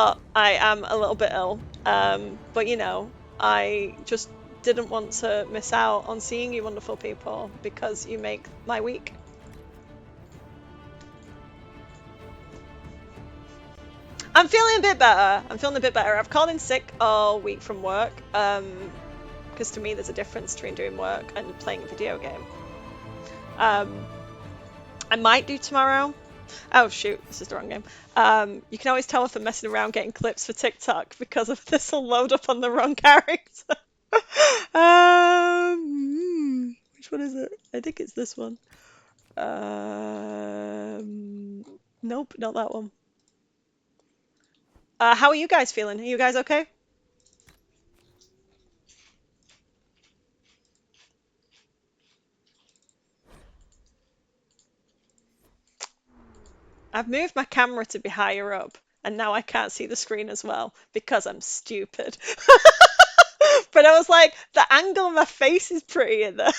but I am a little bit ill. But you know, I just didn't want to miss out on seeing you wonderful people because you make my week. I'm feeling a bit better. I'm feeling a bit better. I've called in sick all week from work. Because to me there's a difference between doing work and playing a video game. Um, I might do tomorrow. Oh shoot, this is the wrong game. You can always tell if I'm messing around getting clips for TikTok because of this will load up on the wrong character. Which one is it? I think it's this one. Nope, not that one. How are you guys feeling? Are you guys okay? I've moved my camera to be higher up, and now I can't see the screen as well because I'm stupid. But I was like, the angle of my face is pretty in there.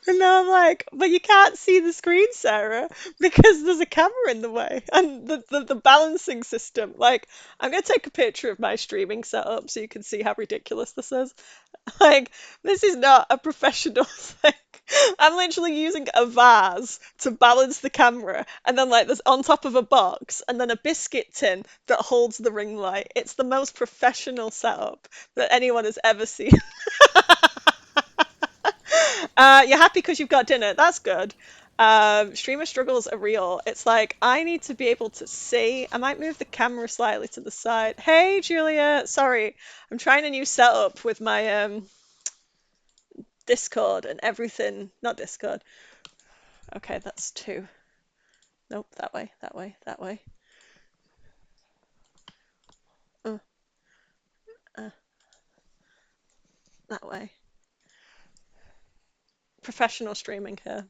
And now I'm like, but you can't see the screen, Sarah, because there's a camera in the way. And the balancing system. Like, I'm going to take a picture of my streaming setup so you can see how ridiculous this is. Like, this is not a professional thing. I'm literally using a vase to balance the camera, and then like there's on top of a box, and then a biscuit tin that holds the ring light. It's the most professional setup that anyone has ever seen. You're happy because you've got dinner. That's good. Streamer struggles are real. It's like I need to be able to see. I might move the camera slightly to the side. Hey, Julia. Sorry, I'm trying a new setup with my Discord and everything. Not Discord. Okay, that's two. Nope, that way, that way, that way. Uh, uh, that way. Professional streaming here.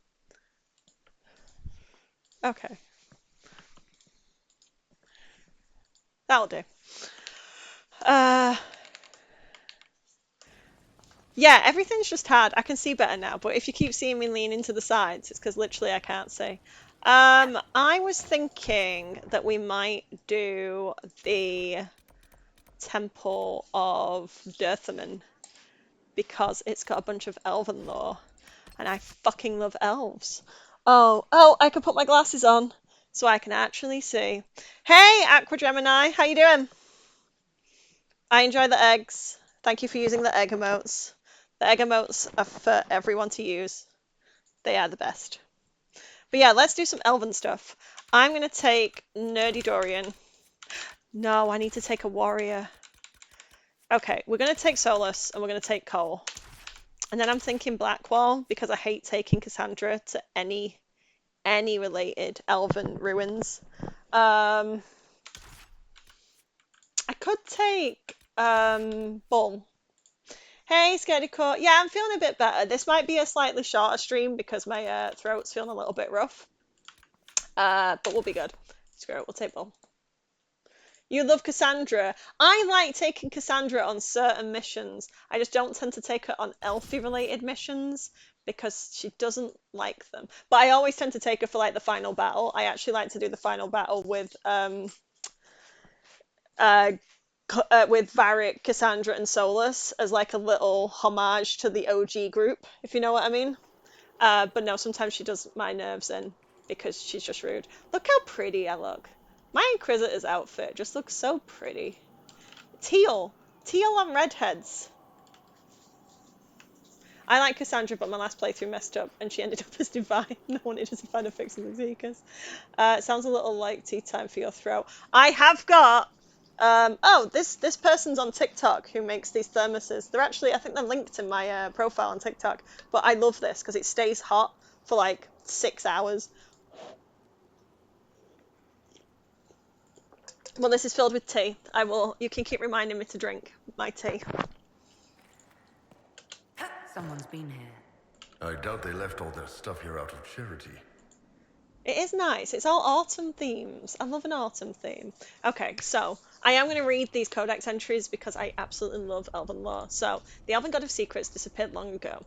Okay, that'll do. Uh, yeah, everything's just hard. I can see better now, but if you keep seeing me lean into the sides, it's because literally I can't see. I was thinking that we might do the Temple of Dirthaman because it's got a bunch of elven lore, and I fucking love elves. Oh, I can put my glasses on so I can actually see. Hey, Aqua Gemini, how you doing? I enjoy the eggs. Thank you for using the egg emotes. The egg emotes are for everyone to use. They are the best. But yeah, let's do some elven stuff. I'm going to take Nerdy Dorian. No, I need to take a warrior. Okay, we're going to take Solus and we're going to take Cole. And then I'm thinking Blackwall because I hate taking Cassandra to any related elven ruins. I could take Bull. Hey, Scaredy Cut. Yeah, I'm feeling a bit better. This might be a slightly shorter stream because my throat's feeling a little bit rough. But we'll be good. Screw it, we'll take Bull. You love Cassandra. I like taking Cassandra on certain missions. I just don't tend to take her on elfy related missions because she doesn't like them. But I always tend to take her for like the final battle. I actually like to do the final battle uh, with Varric, Cassandra, and Solus as like a little homage to the OG group, if you know what I mean. But no, sometimes she does my nerves in because she's just rude. Look how pretty I look. My Inquisitor's outfit just looks so pretty. Teal. Teal on redheads. I like Cassandra, but my last playthrough messed up and she ended up as Divine. No one wanted to find a fix in the Zekas. It sounds a little like tea time for your throat. I have got... this person's on TikTok who makes these thermoses. They're actually, I think they're linked in my profile on TikTok. But I love this because it stays hot for like 6 hours. Well, this is filled with tea. You can keep reminding me to drink my tea. Someone's been here. I doubt they left all their stuff here out of charity. It is nice. It's all autumn themes. I love an autumn theme. Okay, so I am going to read these codex entries because I absolutely love elven lore. So, the elven god of secrets disappeared long ago.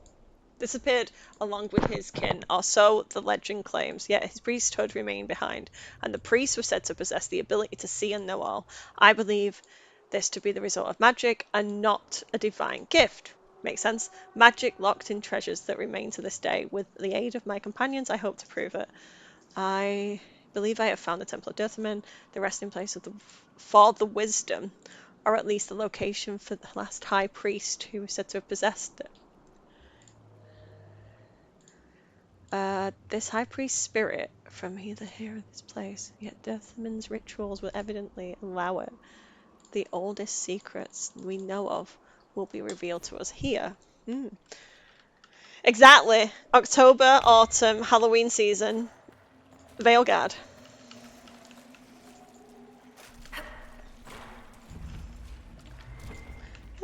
disappeared along with his kin, or so the legend claims, yet his priesthood remained behind, and the priests were said to possess the ability to see and know all. I believe this to be the result of magic and not a divine gift. Makes sense? Magic locked in treasures that remain to this day. With the aid of my companions, I hope to prove it. I believe I have found the Temple of Dothaman, the resting place of for the wisdom, or at least the location for the last high priest who is said to have possessed it. This high priest spirit from either here or this place, yet Dothaman's rituals will evidently allow it. The oldest secrets we know of will be revealed to us here. Exactly. October, autumn, Halloween season, Veilguard.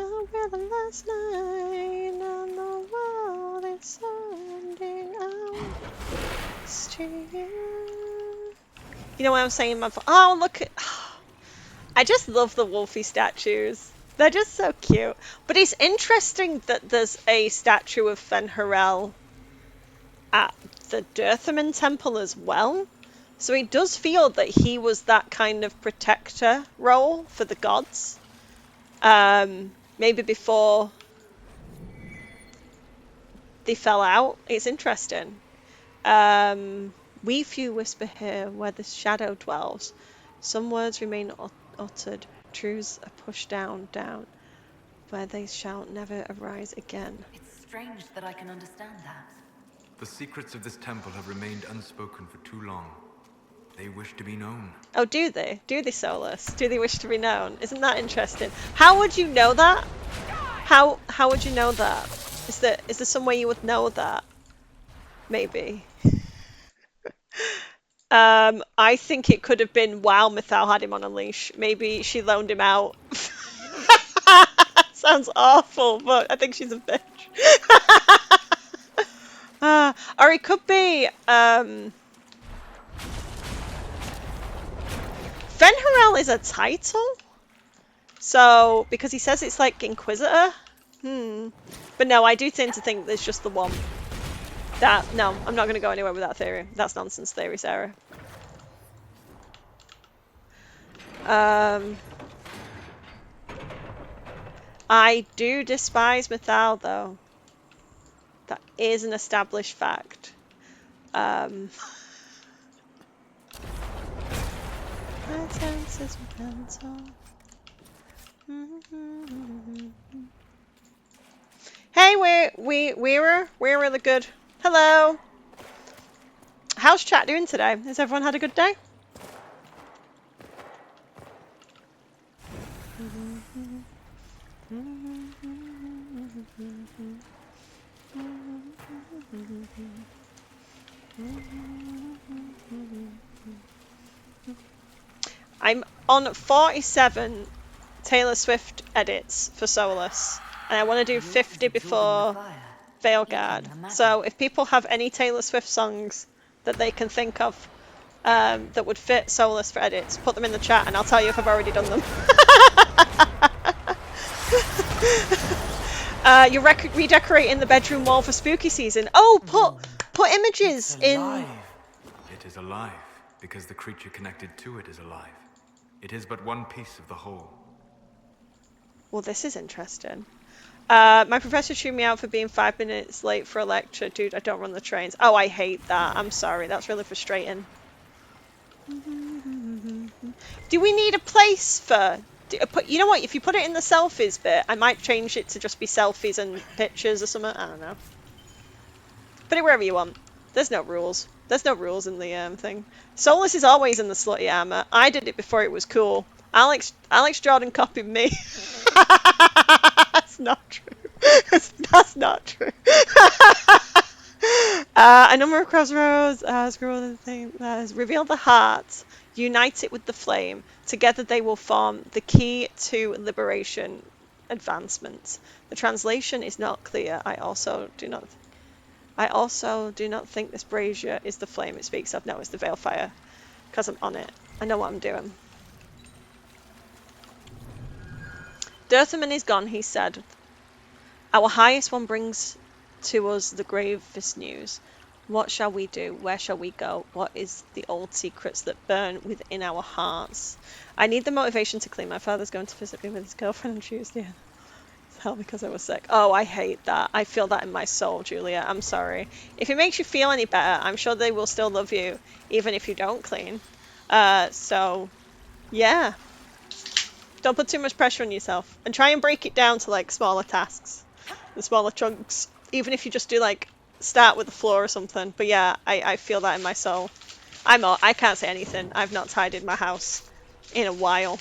Oh, we're the last night on the world is sending out to you. You know what I'm saying? Oh, look at... I just love the Wolfie statues. They're just so cute. But it's interesting that there's a statue of Fen'Harel at the Dothaman temple as well. So it does feel that he was that kind of protector role for the gods. Maybe before they fell out. It's interesting. We few whisper here where the shadow dwells. Some words remain uttered, truths are pushed down, where they shall never arise again. It's strange that I can understand that. The secrets of this temple have remained unspoken for too long. They wish to be known. Oh, do they? Do they, Solus? Do they wish to be known? Isn't that interesting? How would you know that? How would you know that? Is there some way you would know that? Maybe. I think it could have been while Mythal had him on a leash. Maybe she loaned him out. Sounds awful, but I think she's a bitch. Or it could be Fen'Harel is a title, so because he says it's like Inquisitor. But no, I do tend to think there's just the one. No, I'm not going to go anywhere with that theory. That's nonsense theory, Sarah. I do despise Mythal, though. That is an established fact. My sense is mental. Hey, we're the good. Hello. How's chat doing today? Has everyone had a good day? I'm on 47 Taylor Swift edits for Solus, and I want to do 50 before Veilguard. So if people have any Taylor Swift songs that they can think of that would fit Solus for edits, put them in the chat and I'll tell you if I've already done them. You're redecorating the bedroom wall for spooky season. Oh, put images in. It is alive, because the creature connected to it is alive. It is but one piece of the whole. Well, this is interesting. My professor threw me out for being 5 minutes late for a lecture. Dude, I don't run the trains. Oh, I hate that. I'm sorry. That's really frustrating. Do we need a place for... You know what? If you put it in the selfies bit, I might change it to just be selfies and pictures or something. I don't know. Put it wherever you want. There's no rules. There's no rules in the thing. Solus is always in the slutty armor. I did it before it was cool. Alex Jordan copied me. That's not true. That's not true. A number of crossroads scroll the thing that has revealed the heart. Unite it with the flame. Together they will form the key to liberation advancement. The translation is not clear. I also do not think this brazier is the flame it speaks of. No, it's the veil fire. Because I'm on it. I know what I'm doing. Dothaman is gone, he said. Our highest one brings To us, the gravest news. What shall we do? Where shall we go? What is the old secrets that burn within our hearts? I need the motivation to clean. My father's going to visit me with his girlfriend on Tuesday. Hell, because I was sick. Oh, I hate that. I feel that in my soul, Julia. I'm sorry. If it makes you feel any better, I'm sure they will still love you, even if you don't clean. So, yeah. Don't put too much pressure on yourself. And try and break it down to, like, smaller tasks and smaller chunks. Even if you just do, like, start with the floor or something. But yeah, I feel that in my soul. I can't say anything. I've not tidied my house in a while.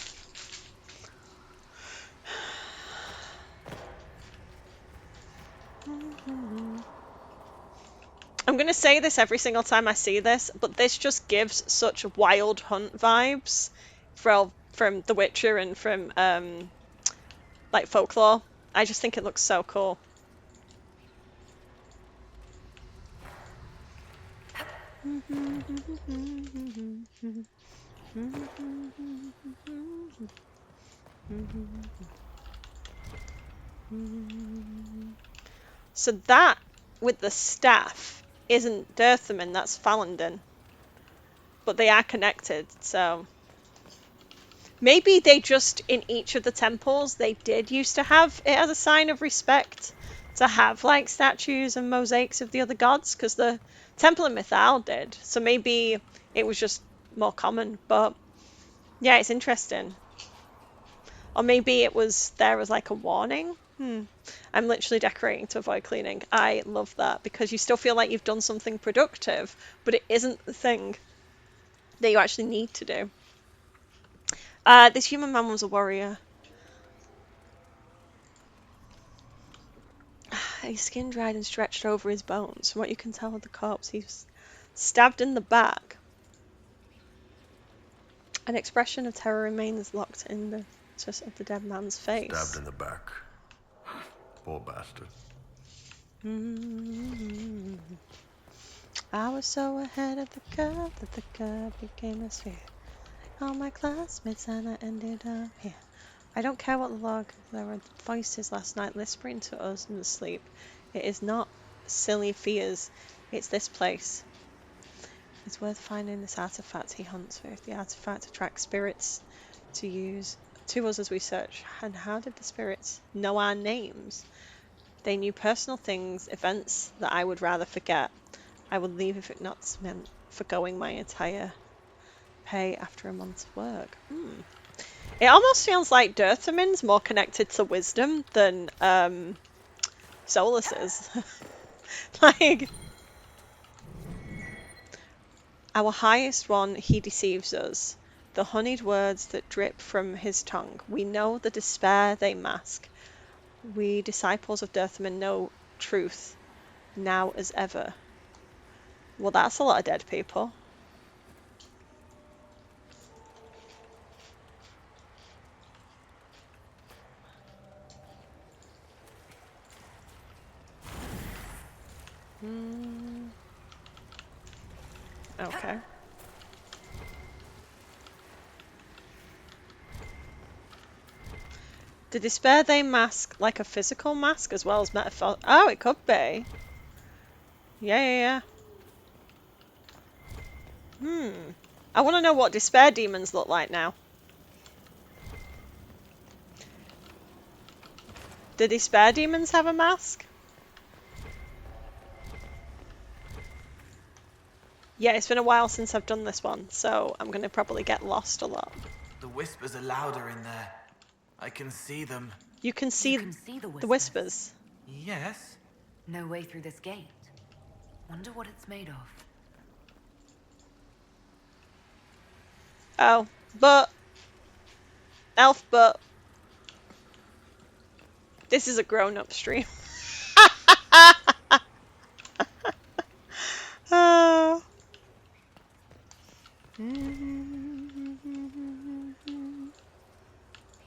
I'm going to say this every single time I see this, but this just gives such wild hunt vibes from The Witcher and from like folklore. I just think it looks so cool. So that with the staff isn't Dirthamin, that's Falandin. But they are connected, so maybe they just, in each of the temples, they did used to have it as a sign of respect to have, like, statues and mosaics of the other gods, because the temple in Mythal did. So maybe it was just more common, but yeah, it's interesting. Or maybe it was there as, like, a warning. I'm literally decorating to avoid cleaning. I love that, because you still feel like you've done something productive, but it isn't the thing that you actually need to do. This human man was a warrior. His skin dried and stretched over his bones. From what you can tell of the corpse, he was stabbed in the back. An expression of terror remains locked in the just of the dead man's face. Stabbed in the back. Poor bastard. I was so ahead of the curve that the curve became a sphere. All my classmates and I ended up here. I don't care what the log. There were voices last night whispering to us in the sleep. It is not silly fears. It's this place. It's worth finding this artifact he hunts with. The artifact attracts spirits to use to us as we search. And how did the spirits know our names? They knew personal things, events that I would rather forget. I would leave if it not meant forgoing my entire pay after a month's work. It almost feels like Dirthamin's more connected to wisdom than Solus is. Like, our highest one, he deceives us. The honeyed words that drip from his tongue. We know the despair they mask. We disciples of Dirthamin know truth, now as ever. Well, that's a lot of dead people. Okay. The despair they mask like a physical mask as well as metaphor. Oh, it could be. Yeah. I want to know what despair demons look like now. Do despair demons have a mask? Yeah, it's been a while since I've done this one, so I'm going to probably get lost a lot. The whispers are louder in there. I can see them. You can see the whispers. Yes. No way through this gate. Wonder what it's made of. Oh, but... Elf, but... This is a grown-up stream. Oh.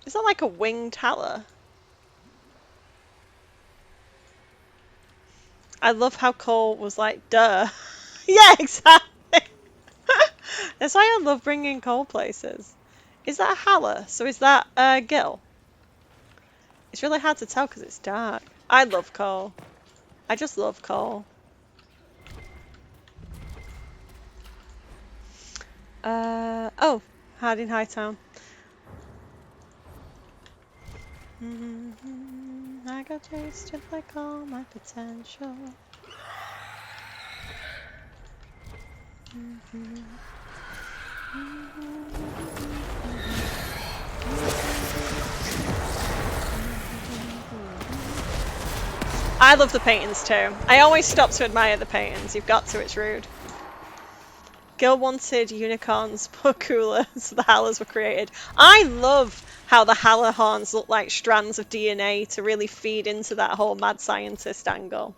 Is that like a winged howler? I love how Cole was like, duh. Yeah, exactly. That's why I love bringing Cole places. Is that a howler? So is that a gill? It's really hard to tell because it's dark. I love Cole. I just love coal. Oh, Harding Hightown. I got tasted like all my potential. I love the paintings too. I always stop to admire the paintings. You've got to, it's rude. Gil wanted unicorns but cooler, so the Hallers were created. I love how the Haller horns look like strands of DNA to really feed into that whole mad scientist angle.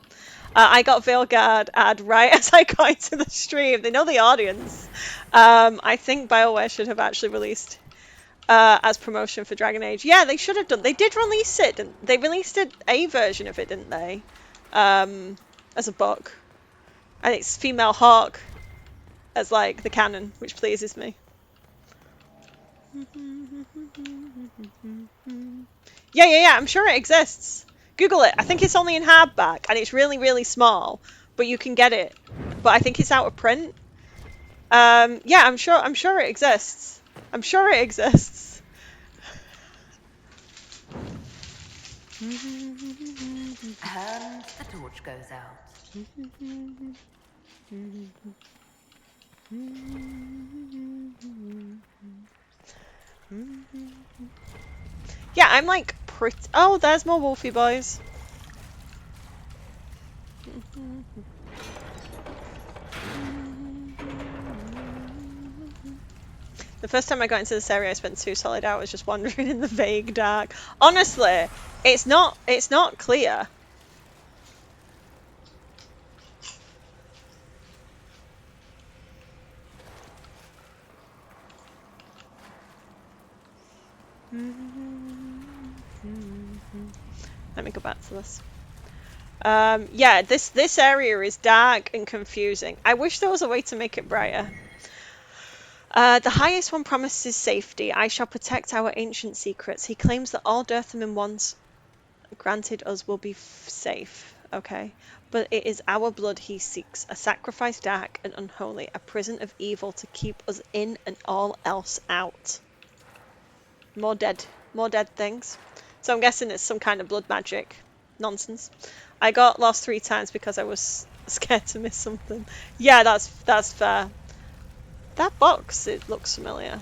I got Veilguard ad right as I got into the stream. They know the audience. I think BioWare should have actually released as promotion for Dragon Age. Yeah, they should have done. They did release it. They released a version of it, didn't they? As a book. And it's female Hawk as like the canon, which pleases me. Yeah. I'm sure it exists. Google it. I think it's only in hardback and it's really, really small, but you can get it. But I think it's out of print. Yeah, I'm sure it exists. I'm sure it exists. And the torch goes out. Yeah, I'm like pretty. Oh, there's more Wolfie boys. The first time I got into this area, I spent 2 solid hours just wandering in the vague dark. Honestly, it's not clear. Let me go back to this. Yeah, this area is dark and confusing. I wish there was a way to make it brighter. The highest one promises safety. I shall protect our ancient secrets. He claims that all Dirthamin once granted us will be safe. Okay. But it is our blood he seeks. A sacrifice dark and unholy. A prison of evil to keep us in and all else out. More dead things. So I'm guessing it's some kind of blood magic nonsense. I got lost 3 times because I was scared to miss something. Yeah, that's fair. That box, it looks familiar.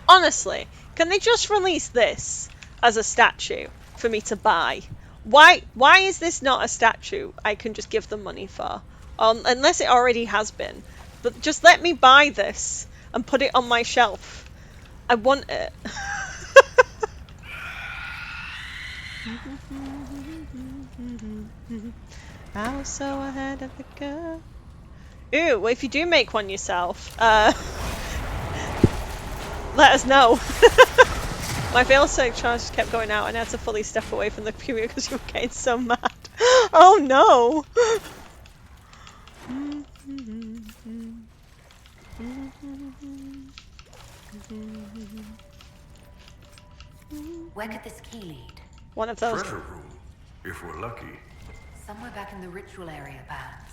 Honestly, can they just release this as a statue for me to buy? Why is this not a statue I can just give them money for? Unless it already has been. But just let me buy this and put it on my shelf. I want it. I was so ahead of the curve. Ooh, well, if you do make one yourself, let us know. My failsafe charge just kept going out and I had to fully step away from the computer because you were getting so mad. Oh no! Where could this key lead? One of those. Treasure room, if we're lucky. Somewhere back in the ritual area, perhaps.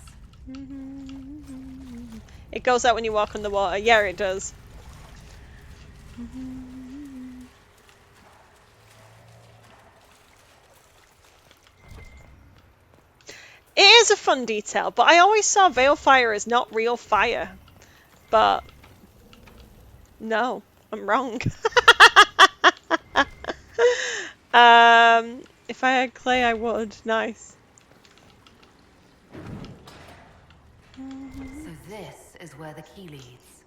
It goes out when you walk on the water. Yeah, it does. It is a fun detail, but I always saw Veilfire as not real fire. But no, I'm wrong. If I had clay, I would. Nice. So this is where the key leads.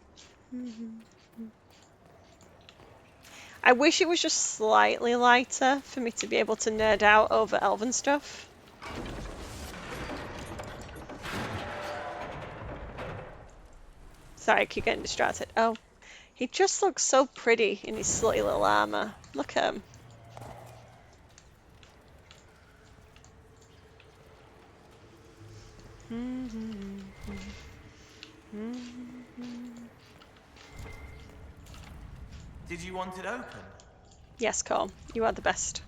I wish it was just slightly lighter for me to be able to nerd out over elven stuff. Sorry, I keep getting distracted. Oh, he just looks so pretty in his slutty little armor. Look at him. Did you want it open? Yes, Cole, you are the best.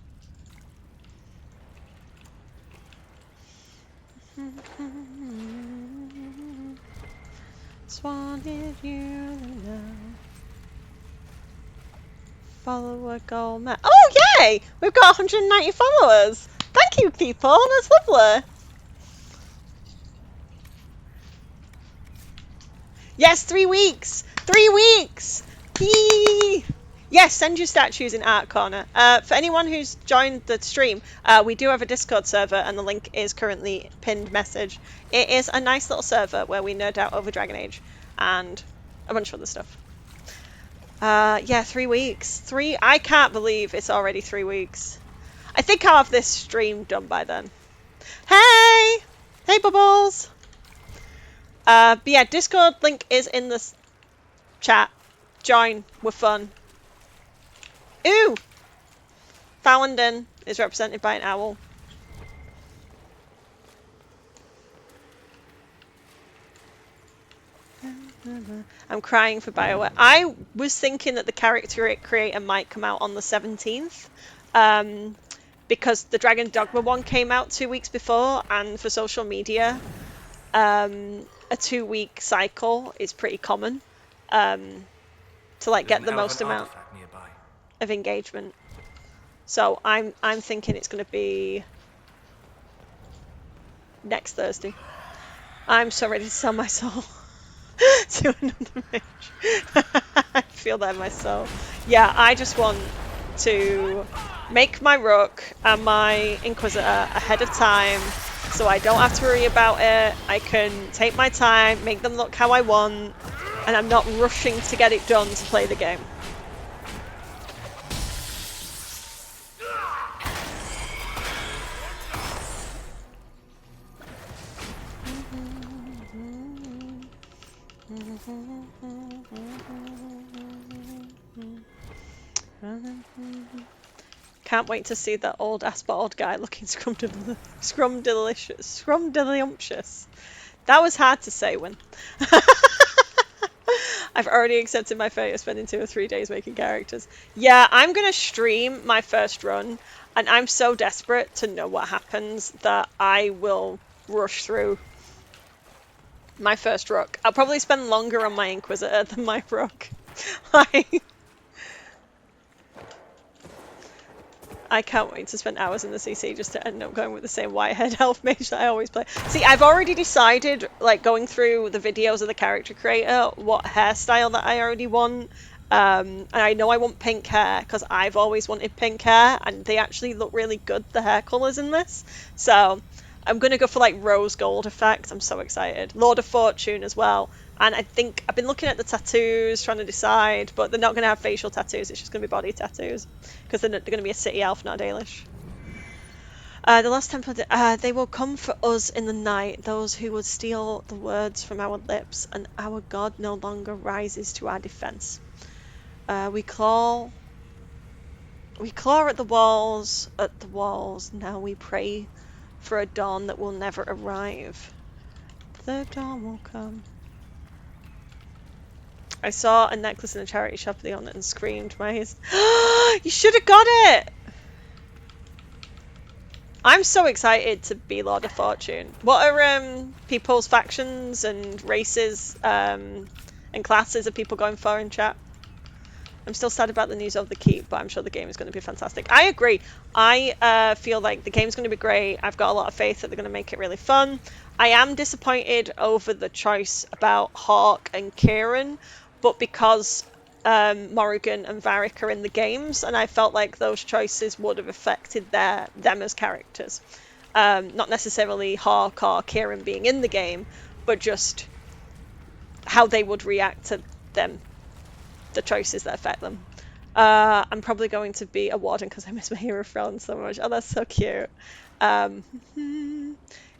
Just wanted you to know. Follower goal met. Oh, yay! We've got 190 followers. Thank you, people. That's lovely. Yes, 3 weeks. 3 weeks. Yee! Yes, send your statues in Art Corner. For anyone who's joined the stream, we do have a Discord server, and the link is currently pinned message. It is a nice little server where we nerd out over Dragon Age and a bunch of other stuff. Yeah, 3 weeks. I can't believe it's already 3 weeks. I think I'll have this stream done by then. Hey! Hey, Bubbles! But yeah, Discord link is in the chat. Join. We're fun. Ooh! Fallenden is represented by an owl. I'm crying for BioWare. I was thinking that the character creator might come out on the 17th. Because the Dragon Dogma one came out 2 weeks before, and for social media, a 2-week cycle is pretty common. To like get the most amount of engagement. So I'm thinking it's going to be next Thursday. I'm so ready to sell my soul to another mage. I feel that myself. Yeah, I just want to make my Rook and my Inquisitor ahead of time so I don't have to worry about it. I can take my time, make them look how I want, and I'm not rushing to get it done to play the game. Can't wait to see that old ass bald guy looking scrumdiddlyumptious. That was hard to say when. I've already accepted my fate of spending 2 or 3 days making characters. Yeah, I'm gonna stream my first run, and I'm so desperate to know what happens that I will rush through my first Rook. I'll probably spend longer on my Inquisitor than my Rook. Like, I can't wait to spend hours in the CC just to end up going with the same white-haired elf mage that I always play. See, I've already decided, like, going through the videos of the character creator, what hairstyle that I already want. And I know I want pink hair, because I've always wanted pink hair, and they actually look really good, the hair colours in this. So, I'm going to go for, like, rose gold effect. I'm so excited. Lord of Fortune as well. And I think I've been looking at the tattoos, trying to decide, but they're not going to have facial tattoos. It's just going to be body tattoos, because they're going to be a city elf, not a Dalish. The last temple, they will come for us in the night, those who would steal the words from our lips, and our God no longer rises to our defense. We claw at the walls, now we pray for a dawn that will never arrive. The dawn will come. I saw a necklace in a charity shop the other and screamed my ears. You should have got it! I'm so excited to be Lord of Fortune. What are people's factions and races and classes are people going for in chat? I'm still sad about the news of the keep, but I'm sure the game is going to be fantastic. I agree. I feel like the game's going to be great. I've got a lot of faith that they're going to make it really fun. I am disappointed over the choice about Hawk and Kieran, but because Morrigan and Varric are in the games, and I felt like those choices would have affected them as characters. Not necessarily Hawk or Kieran being in the game, but just how they would react to them, the choices that affect them. I'm probably going to be a warden because I miss my hero friend so much. Oh, that's so cute.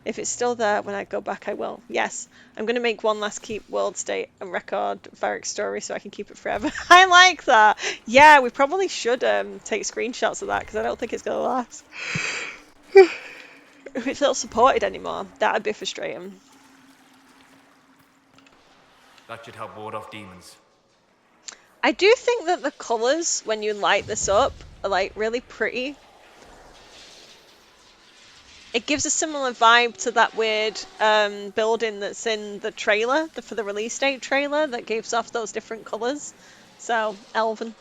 If it's still there when I go back, I will. Yes, I'm going to make one last keep world state and record Varric's story so I can keep it forever. I like that. Yeah, we probably should take screenshots of that because I don't think it's going to last. If it's not supported anymore, that would be frustrating. That should help ward off demons. I do think that the colours, when you light this up, are like really pretty. It gives a similar vibe to that weird building that's in the trailer, for the release date trailer, that gives off those different colours. So, Elven.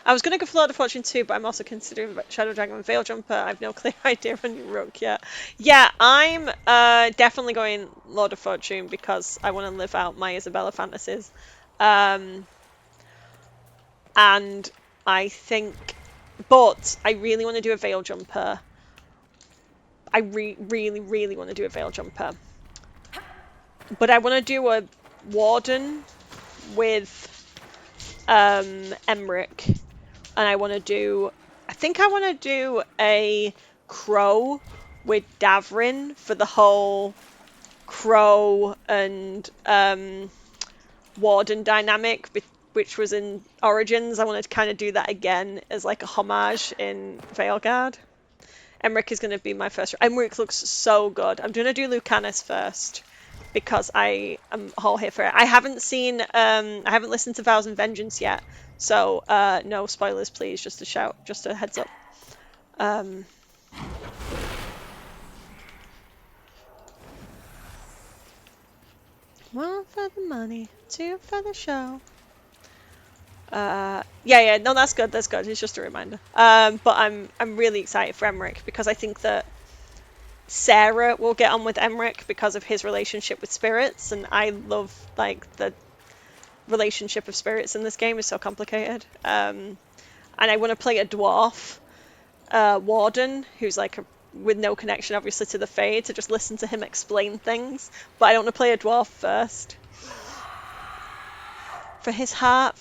I was going to go for Lord of Fortune too, but I'm also considering Shadow Dragon and Veil Jumper. I have no clear idea on your Rook yet. Yeah, I'm definitely going Lord of Fortune because I want to live out my Isabella fantasies. And I think, but I really want to do a Veil Jumper. I really want to do a Veil Jumper. But I want to do a Warden with Emmerich. And I want to do, I think I want to do a Crow with Davrin for the whole Crow and Warden dynamic, which was in Origins. I want to kind of do that again as like a homage in Veilguard. Emmerich is going to be my first. Emmerich looks so good. I'm going to do Lucanus first because I am all here for it. I haven't seen, I haven't listened to Vows and Vengeance yet, so no spoilers, please. Just a shout, just a heads up. One for the money, two for the show. Yeah, no, that's good. That's good. It's just a reminder. But I'm really excited for Emmerich because I think that Sarah will get on with Emmerich because of his relationship with spirits, and I love like the relationship of spirits in this game is so complicated. And I want to play a dwarf warden who's like with no connection obviously to the Fade, to just listen to him explain things. But I don't want to play a dwarf first. For his heart,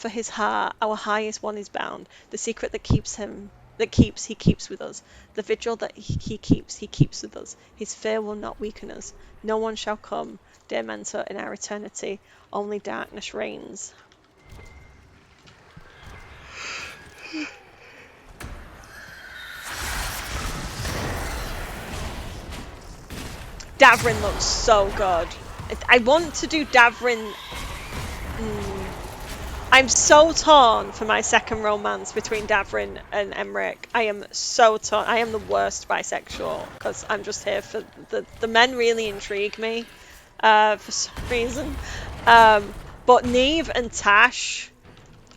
our highest one is bound. The secret that keeps him, he keeps with us. The vigil that he keeps with us. His fear will not weaken us. No one shall come, dear mentor, in our eternity. Only darkness reigns. Davrin looks so good. I want to do Davrin. I'm so torn for my second romance between Davrin and Emmerich. I am so torn. I am the worst bisexual because I'm just here for the men really intrigue me for some reason. But Neve and Tash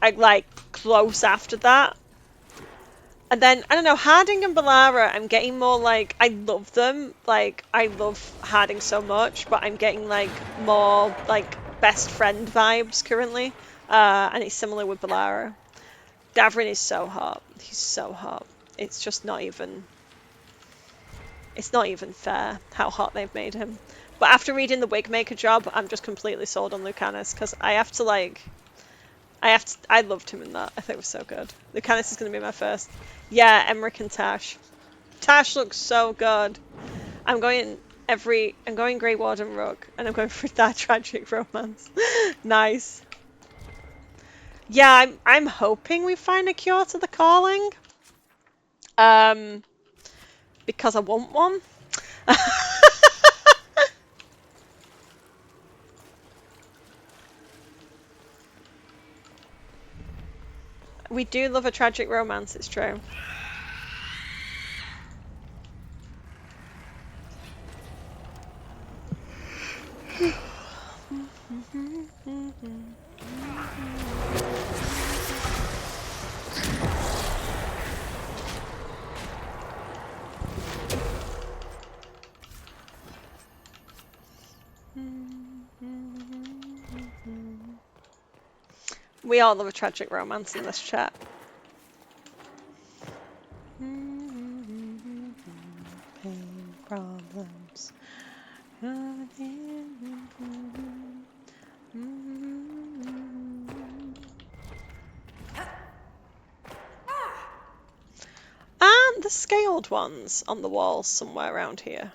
are like close after that. And then, I don't know, Harding and Balara, I'm getting more like, I love them. Like, I love Harding so much, but I'm getting like more like best friend vibes currently. And it's similar with Balara. Davrin is so hot. He's so hot. It's just not even... It's not even fair how hot they've made him. But after reading the Wigmaker job, I'm just completely sold on Lucanus, because I have to like... I loved him in that. I think it was so good. Lucanus is going to be my first. Yeah, Emmerich and Tash. Tash looks so good. I'm going Grey Warden Rook, and I'm going for that tragic romance. Nice. Yeah, I'm hoping we find a cure to the calling. Because I want one. We do love a tragic romance, it's true. We all love a tragic romance in this chat. Pain, problems. And the scaled ones on the walls somewhere around here.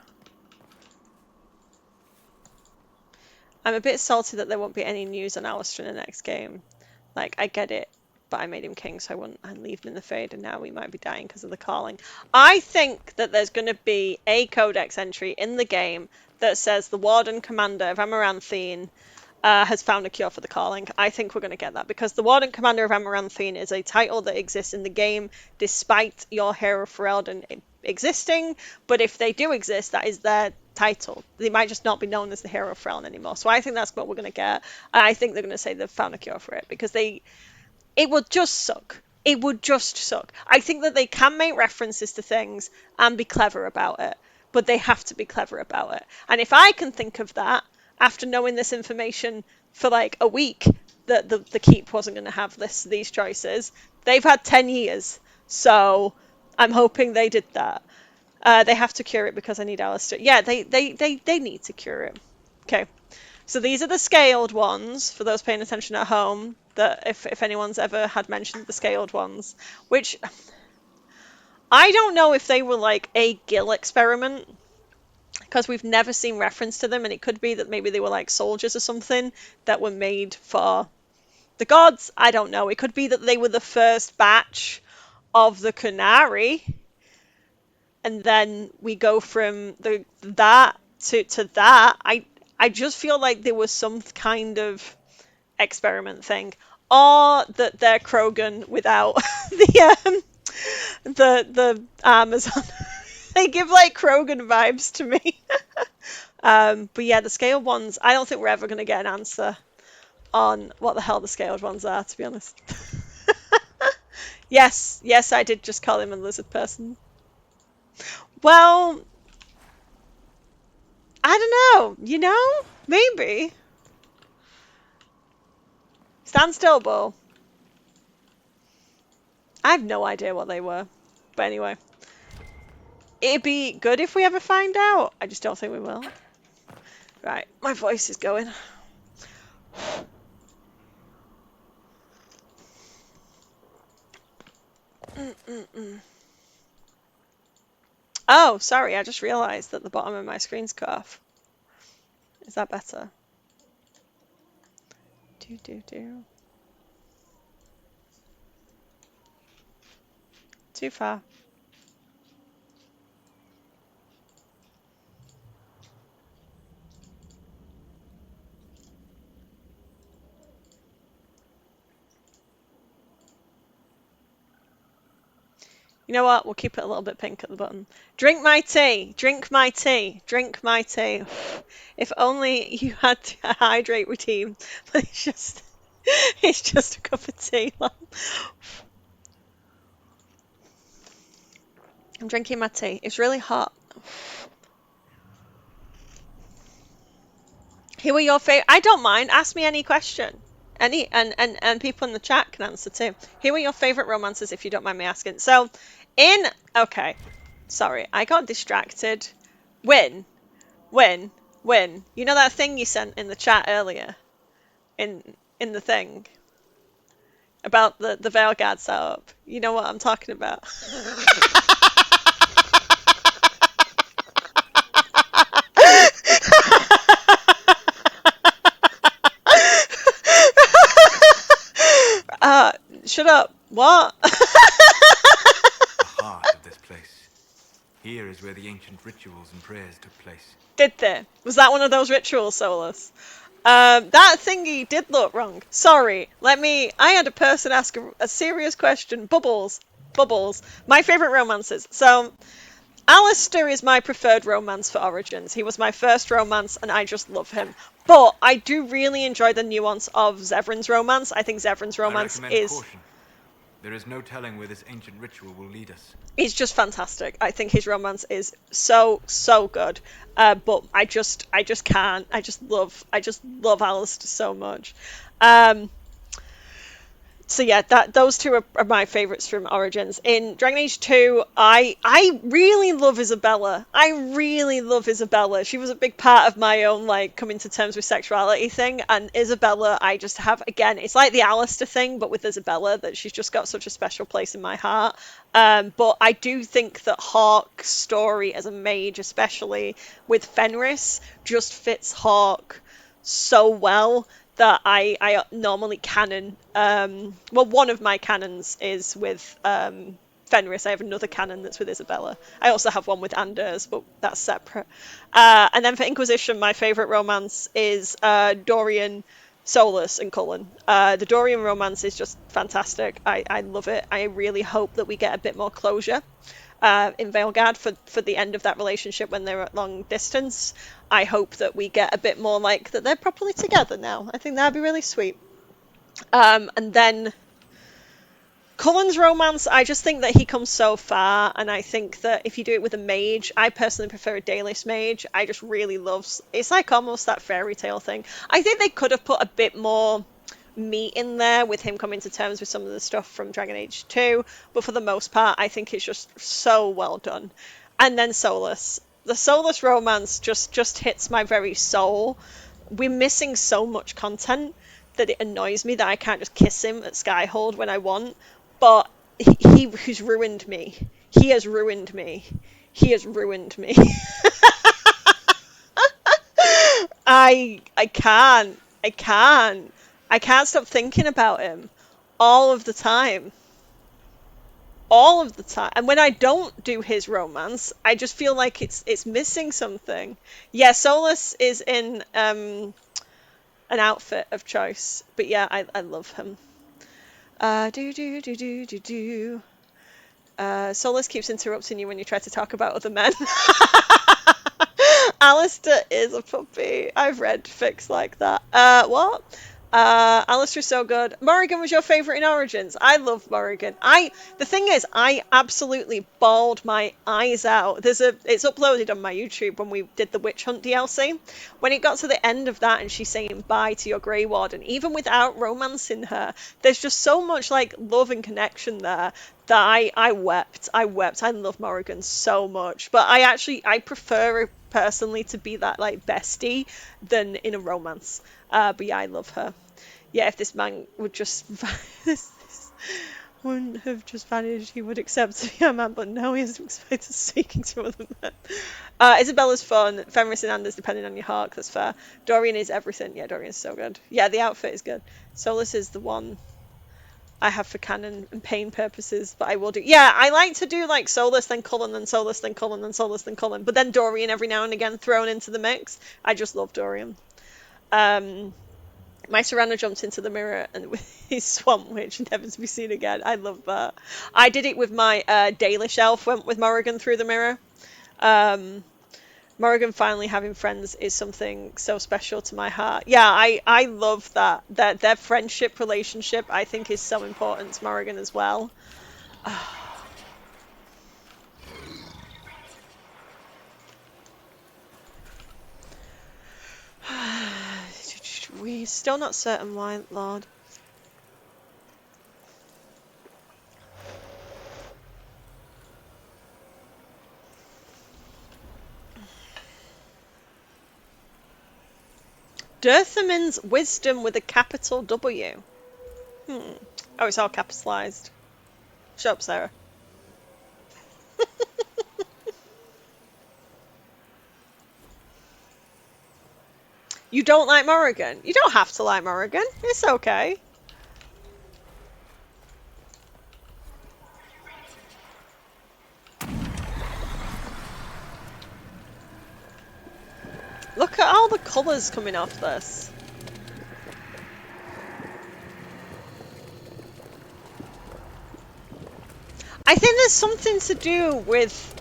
I'm a bit salty that there won't be any news on Alistair in the next game. Like, I get it, but I made him king, so I wouldn't leave him in the Fade, and now we might be dying because of the calling. I think that there's going to be a codex entry in the game that says the Warden Commander of Amaranthine has found a cure for the calling. I think we're going to get that because the Warden Commander of Amaranthine is a title that exists in the game despite your Hero Ferelden existing, but if they do exist, that is their title. They might just not be known as the Hero Ferelden anymore. So I think that's what we're going to get. I think they're going to say they've found a cure for it because it would just suck. It would just suck. I think that they can make references to things and be clever about it, but they have to be clever about it. And if I can think of that after knowing this information for like a week, that the Keep wasn't going to have these choices, they've had 10 years. So I'm hoping they did that. They have to cure it because I need Alistair. Yeah, they need to cure it. Okay. So these are the scaled ones, for those paying attention at home, that if anyone's ever had mentioned the scaled ones, which I don't know if they were like a Gil experiment, because we've never seen reference to them, and it could be that maybe they were like soldiers or something that were made for the gods. I don't know. It could be that they were the first batch of the Kunari, and then we go from that to that. I just feel like there was some kind of experiment thing, or that they're Krogan without the Amazon. They give like Krogan vibes to me. But yeah, the scaled ones, I don't think we're ever going to get an answer on what the hell the scaled ones are, to be honest. Yes, I did just call him a lizard person. Well, I don't know, maybe. Stand still, Bull. I have no idea what they were. But anyway. It'd be good if we ever find out. I just don't think we will. Right, my voice is going. Oh, sorry, I just realised that the bottom of my screen's cut off. Is that better? Too far. You know what? We'll keep it a little bit pink at the bottom. Drink my tea. Drink my tea. Drink my tea. If only you had a hydrate routine. But it's just a cup of tea. I'm drinking my tea. It's really hot. Who are your favorite? I don't mind. Ask me any question. And people in the chat can answer too. Who are your favorite romances, if you don't mind me asking? So, okay, sorry, I got distracted. Win. You know that thing you sent in the chat earlier, in the thing about the Veilguard setup. You know what I'm talking about. Shut up. What? The heart of this place. Here is where the ancient rituals and prayers took place. Did they? Was that one of those rituals, Solus? That thingy did look wrong. Sorry. I had a person ask a serious question. Bubbles. My favourite romances. So, Alistair is my preferred romance for Origins. He was my first romance, and I just love him. But I do really enjoy the nuance of Zevran's romance. I think Zevran's romance is... Caution. There is no telling where this ancient ritual will lead us. He's just fantastic. I think his romance is so good. But I just can't. I just love Alistair so much. So yeah, those two are my favourites from Origins. In Dragon Age 2, I really love Isabella. She was a big part of my own like coming to terms with sexuality thing. And Isabella, I just have, again, it's like the Alistair thing, but with Isabella, that she's just got such a special place in my heart. But I do think that Hawke's story as a mage, especially with Fenris, just fits Hawke so well that I normally canon. Well, one of my canons is with Fenris. I have another canon that's with Isabella. I also have one with Anders, but that's separate. And then for Inquisition, my favourite romance is Dorian, Solus, and Cullen. The Dorian romance is just fantastic. I love it. I really hope that we get a bit more closure in Veilguard for the end of that relationship when they're at long distance. I hope that we get a bit more like that they're properly together now. I think that'd be really sweet. And then Cullen's romance, I just think that he comes so far, and I think that if you do it with a mage, I personally prefer a Daelys mage. I just really love, it's like almost that fairy tale thing. I think they could have put a bit more meat in there with him coming to terms with some of the stuff from Dragon Age 2, but for the most part, I think it's just so well done. And then Solus. The Solus romance just hits my very soul. We're missing so much content that it annoys me that I can't just kiss him at Skyhold when I want. But he's ruined me. He has ruined me. He has ruined me. I can't. I can't stop thinking about him all of the time. All of the time. And when I don't do his romance, I just feel like it's missing something. Yeah, Solus is in an outfit of choice. But yeah, I love him. Solus keeps interrupting you when you try to talk about other men. Alistair is a puppy. I've read fics like that. What? Alistair's so good. Morrigan was your favourite in Origins. I love Morrigan. The thing is, I absolutely bawled my eyes out. It's uploaded on my YouTube when we did the Witch Hunt DLC. When it got to the end of that and she's saying bye to your Grey Warden, even without romancing her, there's just so much like love and connection there that I wept. I love Morrigan so much. But I prefer her personally to be that like bestie than in a romance. But yeah, I love her. Yeah, if this man would just this wouldn't have just vanished, he would accept to be a man, but no, he has to expect us speaking to other men. Isabella's fun. Fenris and Anders, depending on your heart, that's fair. Dorian is everything. Yeah, Dorian's so good. Yeah, the outfit is good. Solus is the one I have for canon and pain purposes, but I will do. Yeah, I like to do like Solus, then Cullen, then Solus, then Cullen, then Solus, then Cullen, but then Dorian every now and again thrown into the mix. I just love Dorian. My Serana jumped into the mirror and with his Swamp Witch, never to be seen again. I love that. I did it with my Dalish elf, went with Morrigan through the mirror. Morrigan finally having friends is something so special to my heart. Yeah, I love that. Their friendship relationship, I think, is so important to Morrigan as well. We're still not certain why, Lord. Dirthamin's wisdom with a capital W. Oh, it's all capitalized. Shut up, Sarah. You don't like Morrigan? You don't have to like Morrigan. It's okay. Look at all the colours coming off this. I think there's something to do with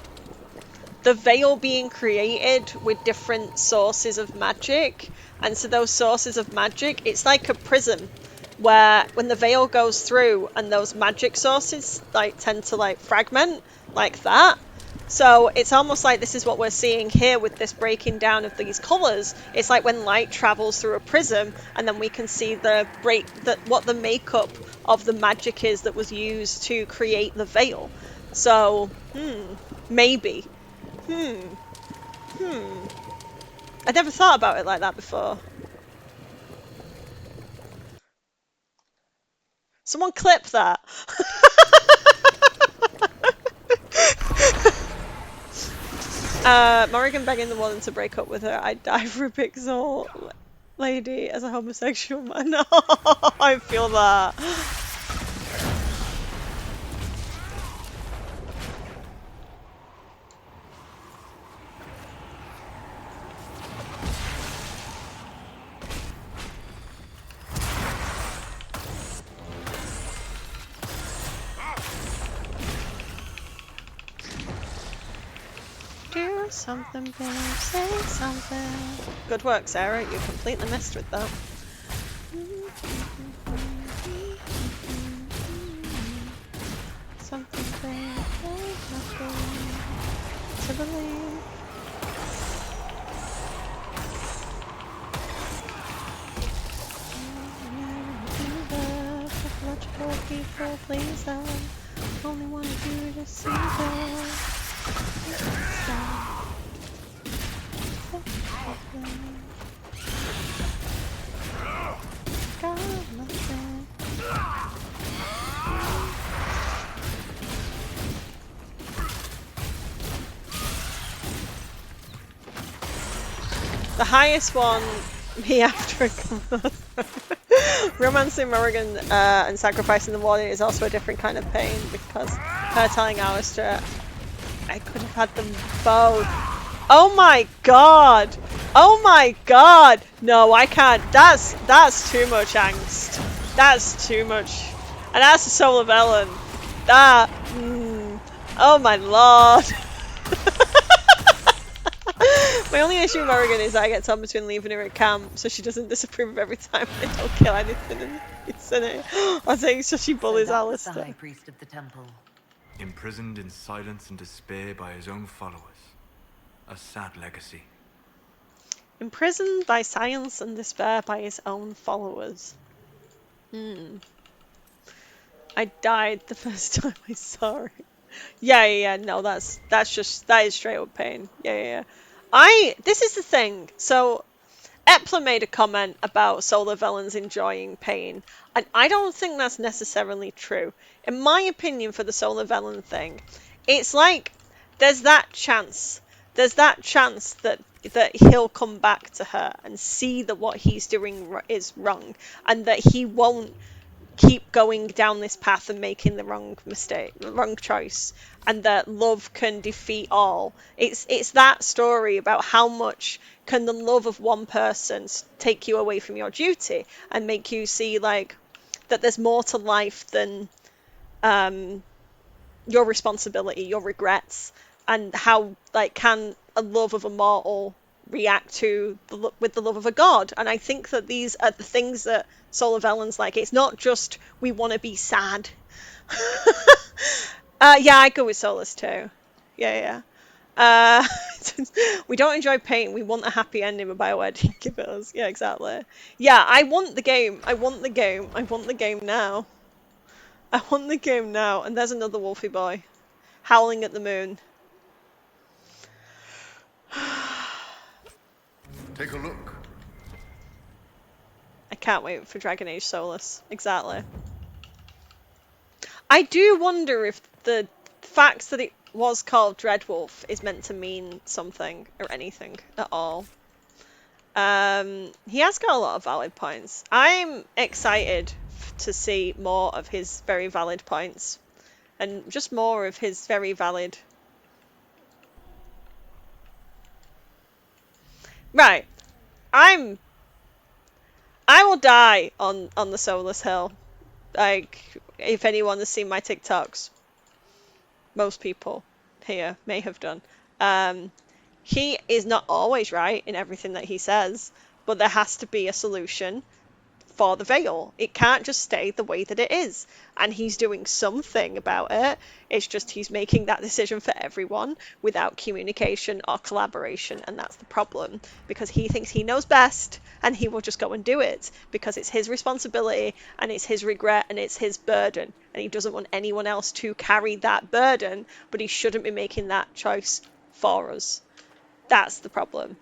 the veil being created with different sources of magic, and so those sources of magic, it's like a prism where when the veil goes through and those magic sources like tend to like fragment like that. So it's almost like this is what we're seeing here with this breaking down of these colours. It's like when light travels through a prism and then we can see what the makeup of the magic is that was used to create the veil. So, maybe. I never thought about it like that before. Someone clip that. Morrigan begging the woman to break up with her. I'd die for a pixel lady as a homosexual man. No, I feel that. something, babe, say something. Good work, Sarah. You completely missed with that. Something, babe, there's nothing to believe. Logical people, please don't. Only want to do to see got nothing. The highest one, me after a romancing Morrigan and sacrificing the warrior is also a different kind of pain because her telling Alistair, I could have had them both. Oh my god! Oh my god! No, I can't. That's too much angst. That's too much. And that's a Solavellan. That. Oh my lord. My only issue with Morrigan is I get torn between leaving her at camp so she doesn't disapprove of every time I don't kill anything in the vicinity. I think so she bullies So that was the Alistair. high priest of the temple. Imprisoned in silence and despair by his own followers. A sad legacy. Imprisoned by silence and despair by his own followers. I died the first time I saw it. Yeah, no, that is straight up pain. Yeah. This is the thing. So, Epler made a comment about Solavellans enjoying pain, and I don't think that's necessarily true. In my opinion, for the Solavellan thing, it's like there's that chance. There's that chance that he'll come back to her and see that what he's doing is wrong, and that he won't keep going down this path and making the wrong choice, and that love can defeat all. It's that story about how much can the love of one person take you away from your duty and make you see like that there's more to life than your responsibility, your regrets, and how like can a love of a mortal react to with the love of a god. And I think that these are the things that Solavellan's like. It's not just we want to be sad. Yeah, I go with Solus too. Yeah. We don't enjoy pain. We want a happy ending, but BioWare didn't give it us. Yeah, exactly. Yeah, I want the game. I want the game now. I want the game now. And there's another Wolfie boy howling at the moon. Take a look. I can't wait for Dragon Age Solus. Exactly. I do wonder if the fact that it was called Dreadwolf is meant to mean something or anything at all. He has got a lot of valid points. I'm excited to see more of his very valid points. And just more of his very valid... Right. I will die on the Solus Hill. Like, if anyone has seen my TikToks, most people here may have done. He is not always right in everything that he says, but there has to be a solution for the Veil. It can't just stay the way that it is. And he's doing something about it. It's just he's making that decision for everyone without communication or collaboration. And that's the problem. Because he thinks he knows best and he will just go and do it. Because it's his responsibility and it's his regret and it's his burden. And he doesn't want anyone else to carry that burden. But he shouldn't be making that choice for us. That's the problem.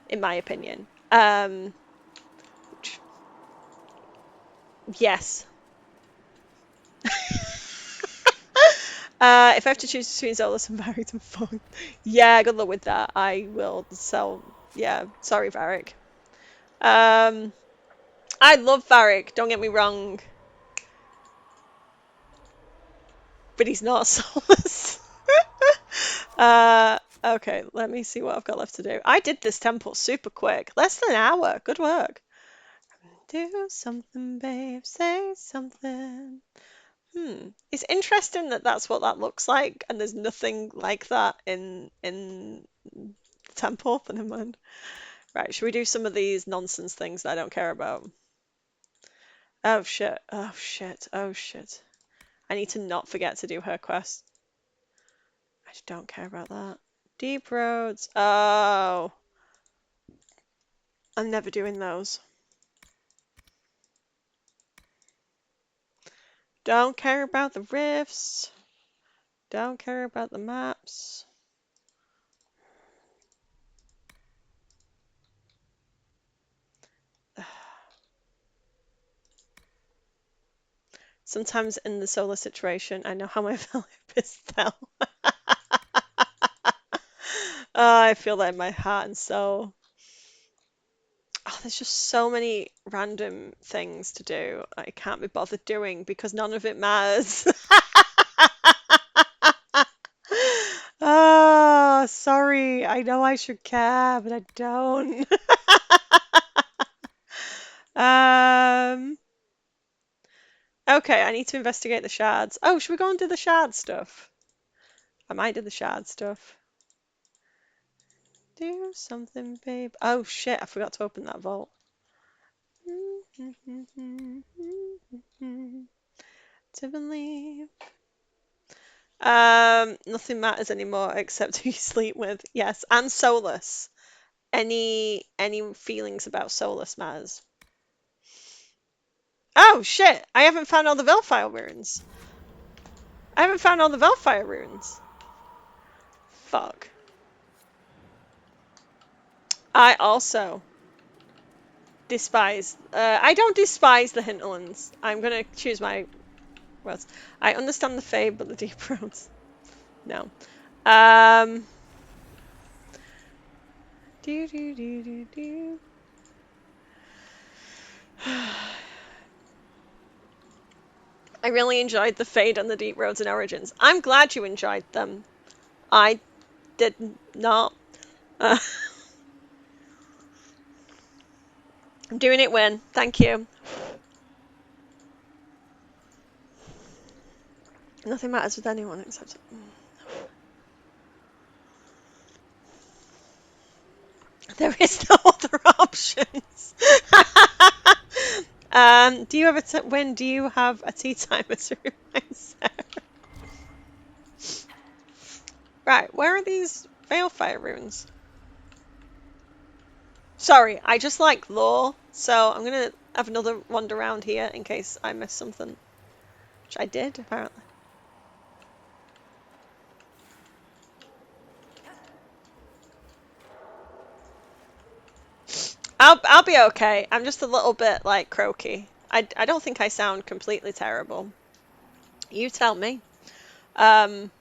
In my opinion. Yes. If I have to choose between Solus and Varric and Fun, yeah, good luck with that. I will sell. Yeah, sorry, Varric. I love Varric. Don't get me wrong, but he's not Solus. Okay, let me see what I've got left to do. I did this temple super quick, less than an hour. Good work. Do something, babe. Say something. It's interesting that that's what that looks like, and there's nothing like that in the temple. But never mind. Right, should we do some of these nonsense things that I don't care about? Oh shit! Oh shit! Oh shit! I need to not forget to do her quest. I just don't care about that. Deep roads. Oh, I'm never doing those. Don't care about the rifts. Don't care about the maps. Sometimes in the solo situation, I know how my value is fell. I feel that in my heart and soul. Oh, there's just so many random things to do I can't be bothered doing because none of it matters. Oh, sorry. I know I should care, but I don't. Um, okay, I need to investigate the shards. Oh, should we go and do the shard stuff? I might do the shard stuff. Do something, babe. Oh shit, I forgot to open that vault. To believe. Nothing matters anymore except who you sleep with. Yes, and Solus. Any feelings about Solus matters. Oh shit! I haven't found all the Velfire runes. I haven't found all the Velfire runes. Fuck. I also despise. I don't despise the hinterlands. I'm gonna choose my words. I understand the Fae, but the deep roads. No. Um. Do do do do do. I really enjoyed the Fade and the Deep Roads and Origins. I'm glad you enjoyed them. I did not. I'm doing it when. Thank you. Nothing matters with anyone except. There is no other options. Do you have when do you have a tea timer to remind Sarah? Right, where are these Veilfire runes? Sorry, I just like lore, so I'm gonna have another wander around here in case I missed something. Which I did, apparently. I'll be okay. I'm just a little bit like croaky. I don't think I sound completely terrible. You tell me. Um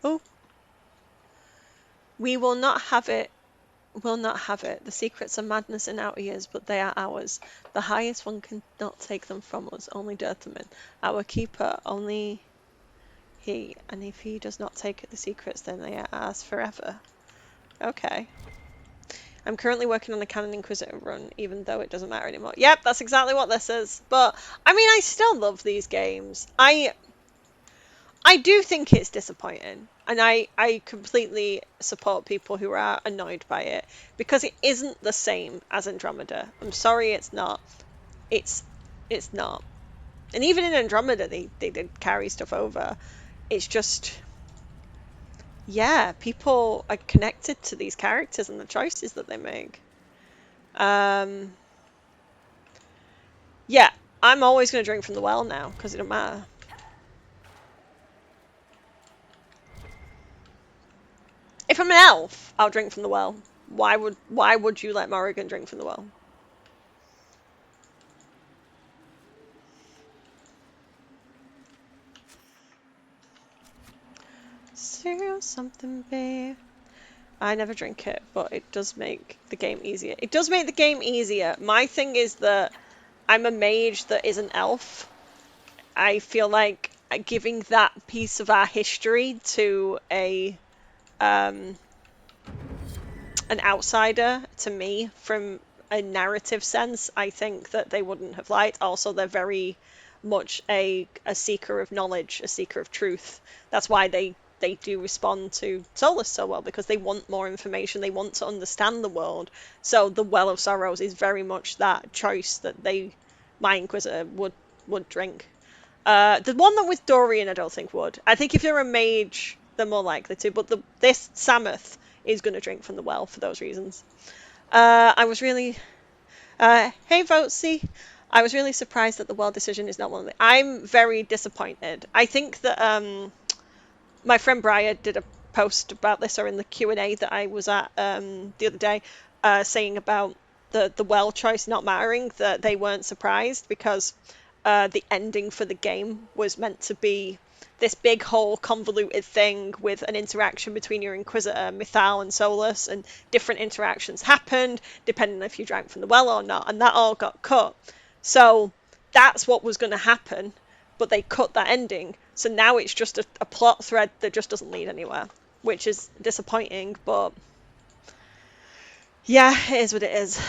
Oh, we will not have it. Will not have it. The secrets are madness in our ears, but they are ours. The highest one cannot take them from us, only Dirthaman. Our keeper, only he. And if he does not take the secrets, then they are ours forever. Okay. I'm currently working on the Canon Inquisitor run, even though it doesn't matter anymore. Yep, that's exactly what this is. But, I mean, I still love these games. I do think it's disappointing, and I completely support people who are annoyed by it because it isn't the same as Andromeda. I'm sorry, it's not. It's not. And even in Andromeda, they did carry stuff over. It's just, yeah, people are connected to these characters and the choices that they make. Yeah, I'm always going to drink from the well now because it don't matter. If I'm an elf, I'll drink from the well. Why would you let Morrigan drink from the well? Serious something, babe. I never drink it, but it does make the game easier. It does make the game easier. My thing is that I'm a mage that is an elf. I feel like giving that piece of our history to an outsider, to me, from a narrative sense, I think that they wouldn't have liked. Also, they're very much a seeker of knowledge, a seeker of truth. That's why they do respond to Solus so well, because they want more information, they want to understand the world. So the Well of Sorrows is very much that choice that my Inquisitor would drink. The one that with Dorian, I don't think would. I think if you're a mage, they're more likely to. But this Samuth is going to drink from the well for those reasons. I was really, hey Votesy, I was really surprised that the well decision is not one of the. I'm very disappointed. I think that my friend Briar did a post about this, or in the Q&A that I was at the other day, saying about the well choice not mattering, that they weren't surprised because the ending for the game was meant to be this big whole convoluted thing with an interaction between your Inquisitor, Mythal, and Solus, and different interactions happened depending on if you drank from the well or not, and that all got cut. So that's what was going to happen, but they cut that ending. So now it's just a plot thread that just doesn't lead anywhere, which is disappointing, but yeah, it is what it is.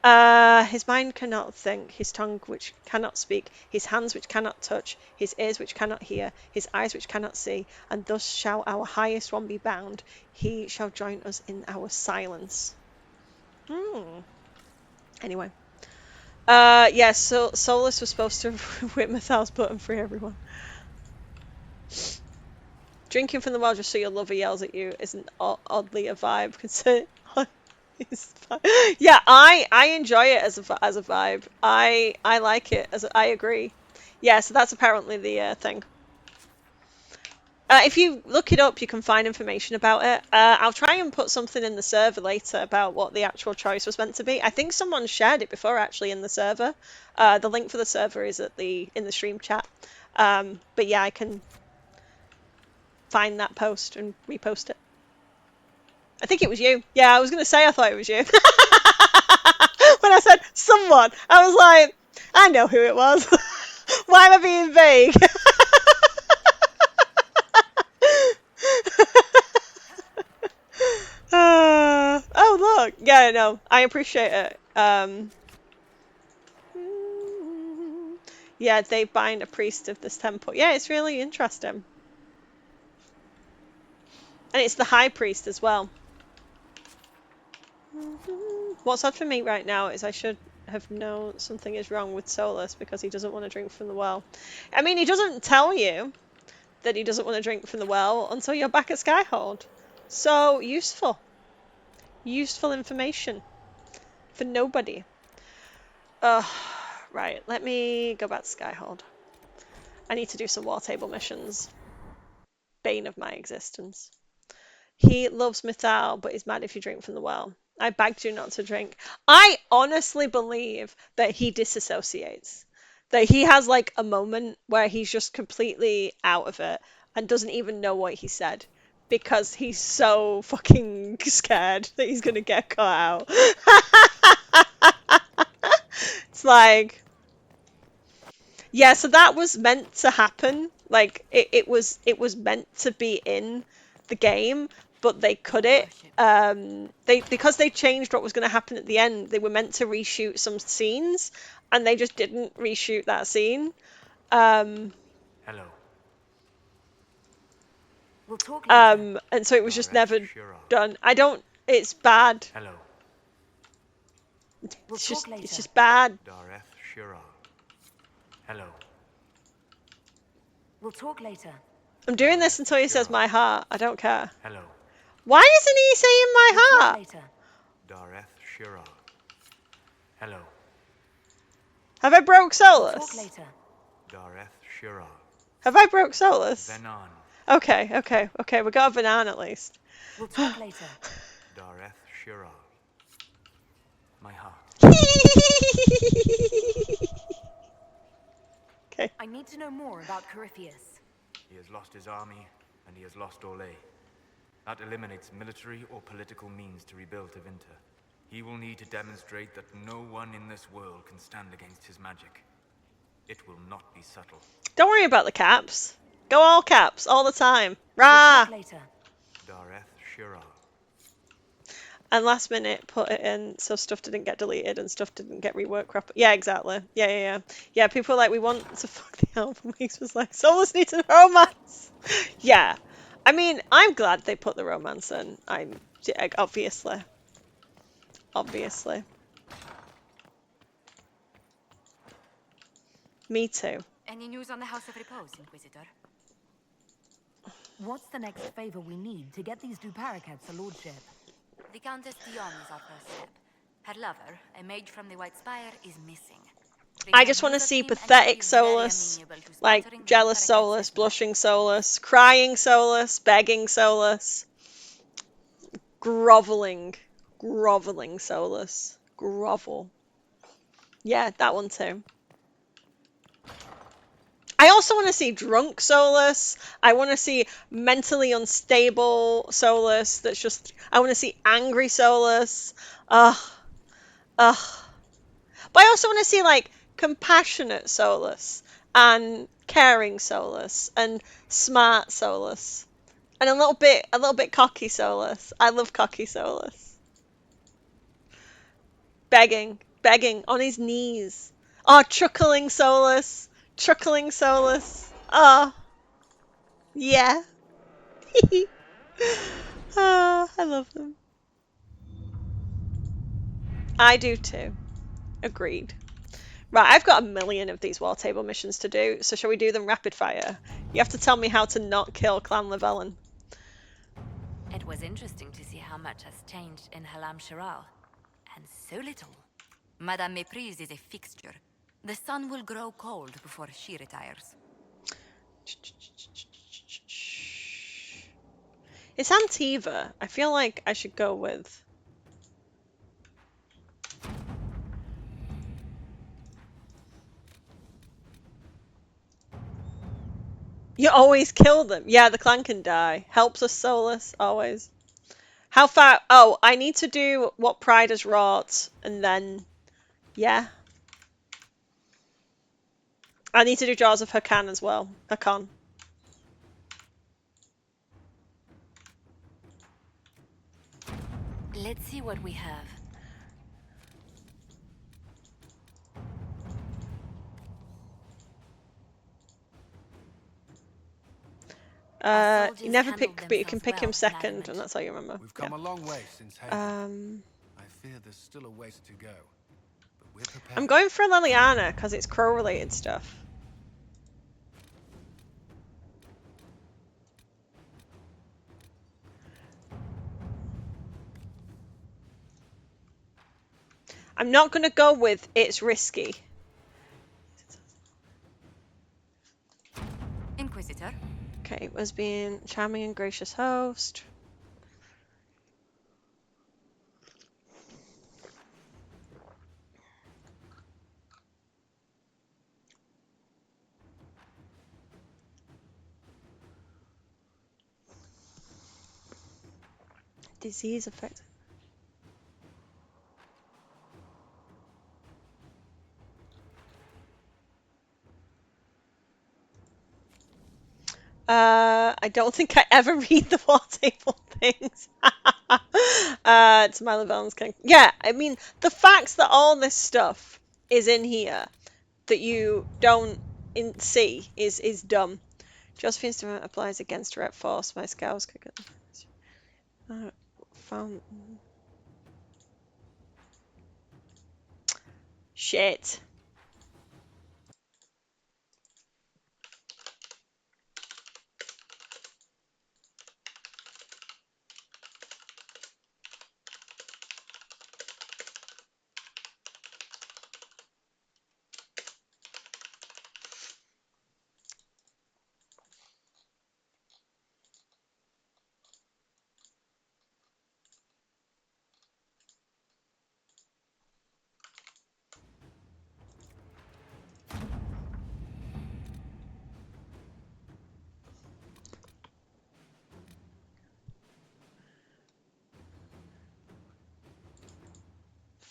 His mind cannot think, his tongue which cannot speak, his hands which cannot touch, his ears which cannot hear, his eyes which cannot see, and thus shall our highest one be bound. He shall join us in our silence. Anyway. Yeah, so Solus was supposed to whip Mythal's butt and free everyone. Drinking from the well just so your lover yells at you isn't oddly a vibe. Yeah, I enjoy it as a vibe. I like it. I agree. Yeah, so that's apparently the thing. If you look it up, you can find information about it. I'll try and put something in the server later about what the actual choice was meant to be. I think someone shared it before actually in the server. The link for the server is in the stream chat. But yeah, I can find that post and repost it. I think it was you. Yeah, I was going to say I thought it was you. When I said someone, I was like, I know who it was. Why am I being vague? Oh, look. Yeah, no, I appreciate it. Yeah, they bind a priest of this temple. Yeah, it's really interesting. And it's the high priest as well. What's odd for me right now is I should have known something is wrong with Solus because he doesn't want to drink from the well. I mean, he doesn't tell you that he doesn't want to drink from the well until you're back at Skyhold. So, useful. Useful information. For nobody. Right, let me go back to Skyhold. I need to do some war table missions. Bane of my existence. He loves Mythal, but is mad if you drink from the well. I begged you not to drink. I honestly believe that he disassociates. That he has like a moment where he's just completely out of it and doesn't even know what he said because he's so fucking scared that he's gonna get caught out. It's like, yeah, so that was meant to happen. Like it was meant to be in the game, but they cut it. Because they changed what was going to happen at the end. They were meant to reshoot some scenes, and they just didn't reshoot that scene. Hello. We'll talk later. And so it was just never done. I don't. It's bad. Hello. We'll talk later. It's just bad. Dareth Shira. Hello. We'll talk later. I'm doing this until he says my heart. I don't care. Hello. Why isn't he saying my We'll heart? talk later. Dareth Shira. Hello. Have I broke We'll talk Solus? later. Dareth Shira. Have I broke Solus? Venan. Okay. We got a banana at least. We'll talk later. Dareth Shira. My heart. Okay. I need to know more about Corypheus. He has lost his army, and he has lost Orlais. That eliminates military or political means to rebuild Tevinter. He will need to demonstrate that no one in this world can stand against his magic. It will not be subtle. Don't worry about the caps. Go all caps all the time. We'll Rah! talk later. Dareth Shira. And last minute put it in so stuff didn't get deleted and stuff didn't get reworked properly. Yeah, exactly. Yeah, people were like, we want to fuck the album. Weeks was like, Solus needs a romance. Yeah. I mean, I'm glad they put the romance in. Obviously. Obviously. Me too. Any news on the House of Repose, Inquisitor? What's the next favor we need to get these Duparacats a lordship? The Countess Dion is our first step. Her lover, a mage from the White Spire, is missing. Bring I her just want to news of see him and pathetic she'll be very Solus. amenable to sponsoring Like, the jealous Duparacats Solus, settlement. blushing Solus, crying Solus, begging Solus, groveling Solus. Grovel. Yeah, that one too. I also want to see drunk Solus. I want to see mentally unstable Solus. I want to see angry Solus. Ugh. Ugh. But I also want to see, like, compassionate Solus and caring Solus and smart Solus and a little bit cocky Solus. I love cocky Solus. Begging on his knees. Oh, chuckling Solus. Oh, yeah. Oh, I love them. I do too. Agreed. Right, I've got a million of these war table missions to do, so shall we do them rapid fire? You have to tell me how to not kill Clan Lavellen. It was interesting to see how much has changed in Halam Shiral. And so little. Madame Méprise is a fixture. The sun will grow cold before she retires. It's Antiva. I feel like I should go with... You always kill them. Yeah, the clan can die. Helps us Solus, always. How far? Oh, I need to do what Pride has wrought, and then... Yeah. I need to do Jaws of Hakan as well. Hakan. Let's see what we have. You never pick, but you can pick him second, and that's how you remember. We've come a long way since Haven. I fear there's still a ways to go, but we're prepared. I'm going for Liliana because it's crow-related stuff. I'm not going to go with it's risky. Inquisitor. Okay, it was being charming and gracious host. Disease affected. I don't think I ever read the war table things. To my Lavellan's King. Yeah, I mean, the fact that all this stuff is in here that you don't see is dumb. Josephine's Development applies against direct force. My scouts could get... found... Shit.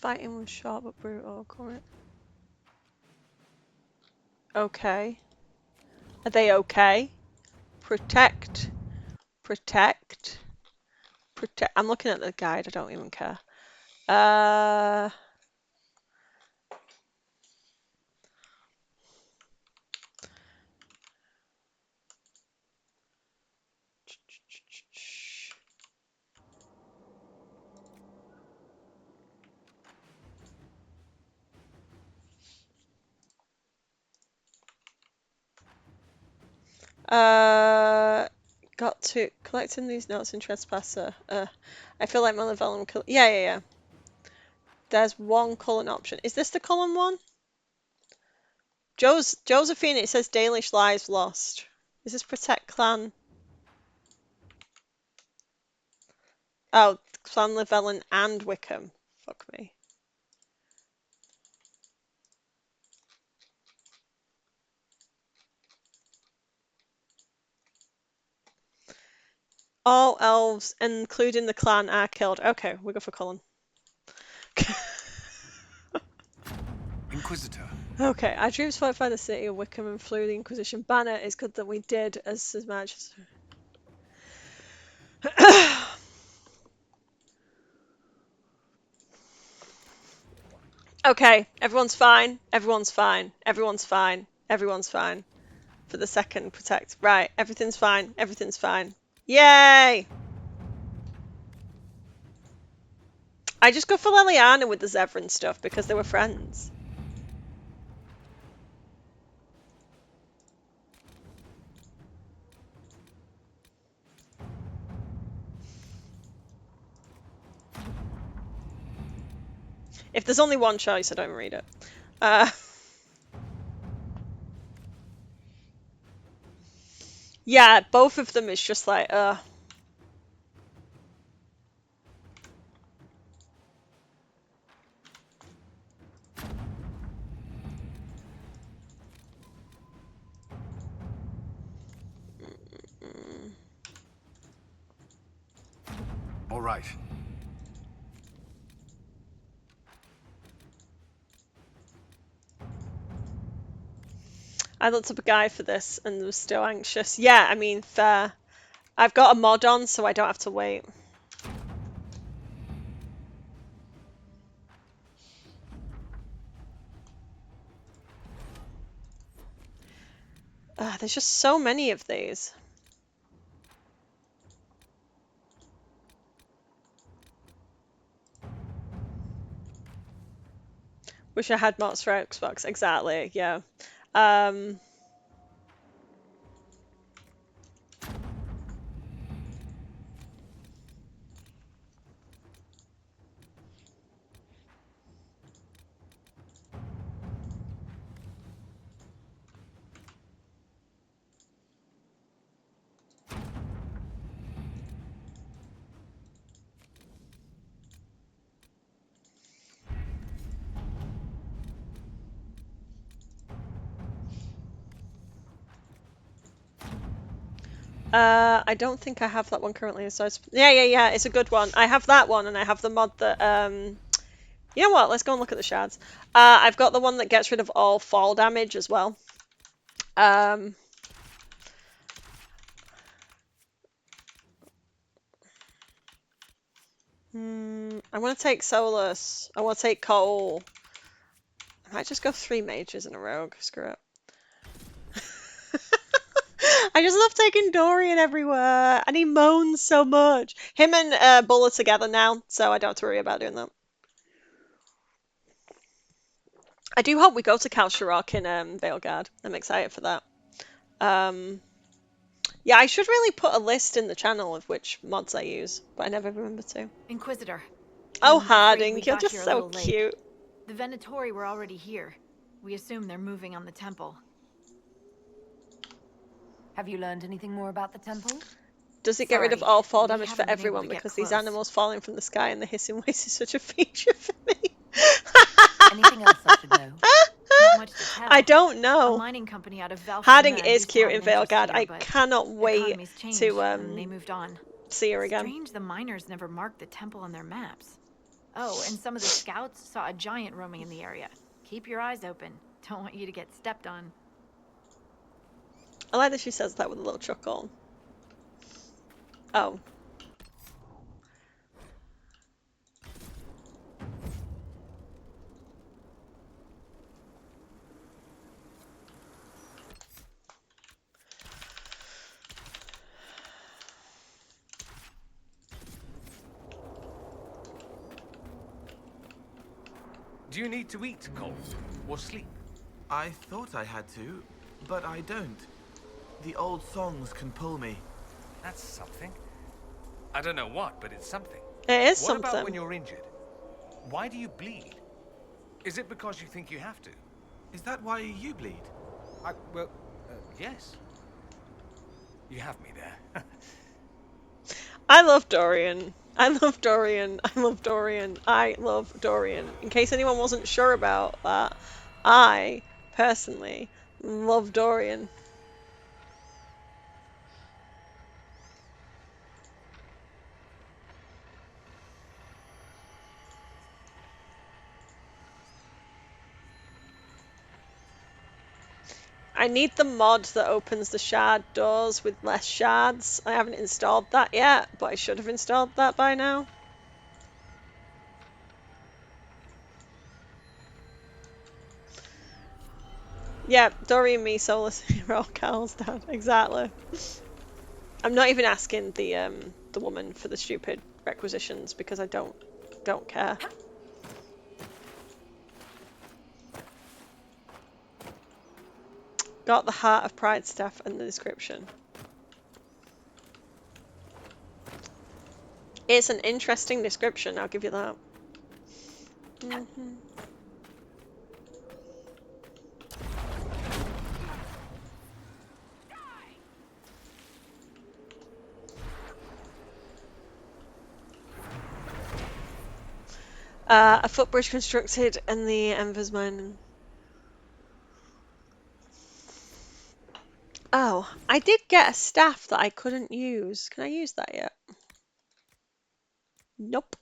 Fighting was short but brutal, correct? Okay. Are they okay? Protect. Protect. Protect. I'm looking at the guide. I don't even care. Uh... Got to collecting these notes in Trespasser. I feel like Solavellan. Yeah, yeah, yeah. There's one Cullen option. Is this the Cullen one? Josephine. It says Dalish lives lost. Is this protect clan? Oh, Clan Llewellyn and Wickham. Fuck me. All elves, including the clan, are killed. Okay, we go for Cullen. Inquisitor. Okay, our troops fortify the city of Wickham and flew the Inquisition banner. It's good that we did as much as... Okay, everyone's fine. Everyone's fine. Everyone's fine. Everyone's fine. For the second protect. Right, everything's fine. Everything's fine. Yay! I just go for Leliana with the Zevran stuff because they were friends. If there's only one choice, I don't read it. Yeah, both of them is just like, All right. I looked up a guy for this and was still anxious. Yeah, I mean, fair. I've got a mod on, so I don't have to wait. There's just so many of these. Wish I had mods for Xbox. Exactly, yeah. I don't think I have that one currently. So yeah, it's a good one. I have that one, and I have the mod that you know what? Let's go and look at the shards. I've got the one that gets rid of all fall damage as well. I want to take Solus. I want to take Cole. I might just go 3 mages in a rogue. Screw it. I just love taking Dorian everywhere, and he moans so much. Him and Bull are together now, so I don't have to worry about doing that. I do hope we go to Cal Shirok in Veilguard. I'm excited for that. Yeah, I should really put a list in the channel of which mods I use, but I never remember to. Inquisitor. Oh, I'm afraid Harding, we you're got just here a so little late. cute. The Venatori were already here. We assume they're moving on the temple. Have you learned anything more about the temple? Does it get rid of Sorry, all fall we damage for haven't been able everyone? to get Because these close. animals falling from the sky and the hissing waves is such a feature for me. Anything else I should know? Not much to tell. I don't A know. mining company out of Valfried Harding is used to cute have in an interest Veilguard. here, I but cannot wait economies changed, to and they moved on. see her again. Strange the miners never marked the temple on their maps. Oh, and some of the scouts saw a giant roaming in the area. Keep your eyes open. Don't want you to get stepped on. I like that she says that with a little chuckle. Oh. Do you need to eat, Cole? Or sleep? I thought I had to, but I don't. The old songs can pull me. That's something. I don't know what, but it's something. It is What about when something. you're injured? Why do you bleed? Is it because you think you have to? Is that why you bleed? Well, yes. You have me there. I love Dorian. I love Dorian. I love Dorian. I love Dorian. In case anyone wasn't sure about that, I personally love Dorian. I need the mod that opens the shard doors with less shards. I haven't installed that yet, but I should have installed that by now. Yeah, Dory and me, Solus, we're all Carl's dad. Exactly. I'm not even asking the woman for the stupid requisitions because I don't care. Got the Heart of Pride stuff in the description. It's an interesting description, I'll give you that. A footbridge constructed in the Embers mine. Oh, I did get a staff that I couldn't use. Can I use that yet? Nope.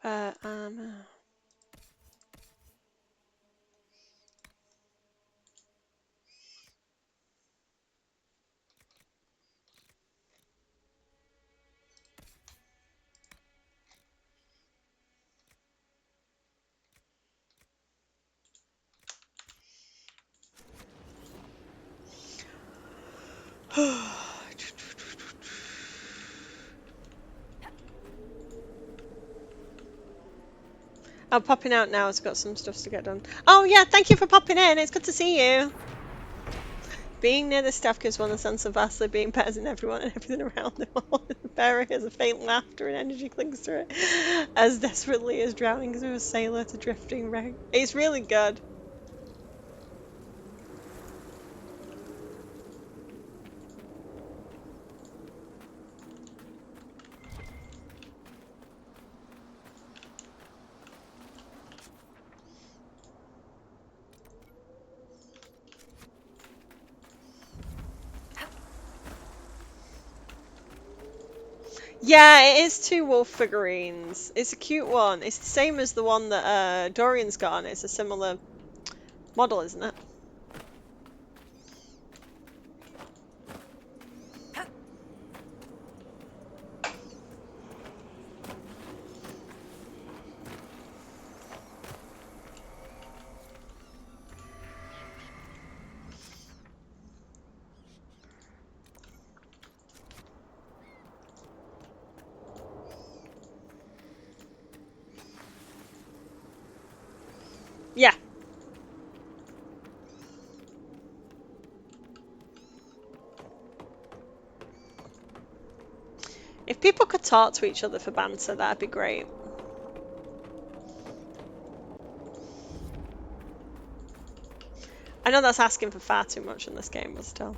Uh, um, I'm popping out now. It's got some stuff to get done. Oh yeah, thank you for popping in. It's good to see you. Being near the staff gives one a sense of vastly being better than everyone and everything around them. The bearer hears a faint laughter and energy clings to it, as desperately as drowning through a sailor to drifting wreck. It's really good. Yeah, it is two wolf figurines. It's a cute one. It's the same as the one that Dorian's got on. It's a similar model, isn't it? Yeah. people could talk to each other for banter, that'd be great. I know that's asking for far too much in this game, but still.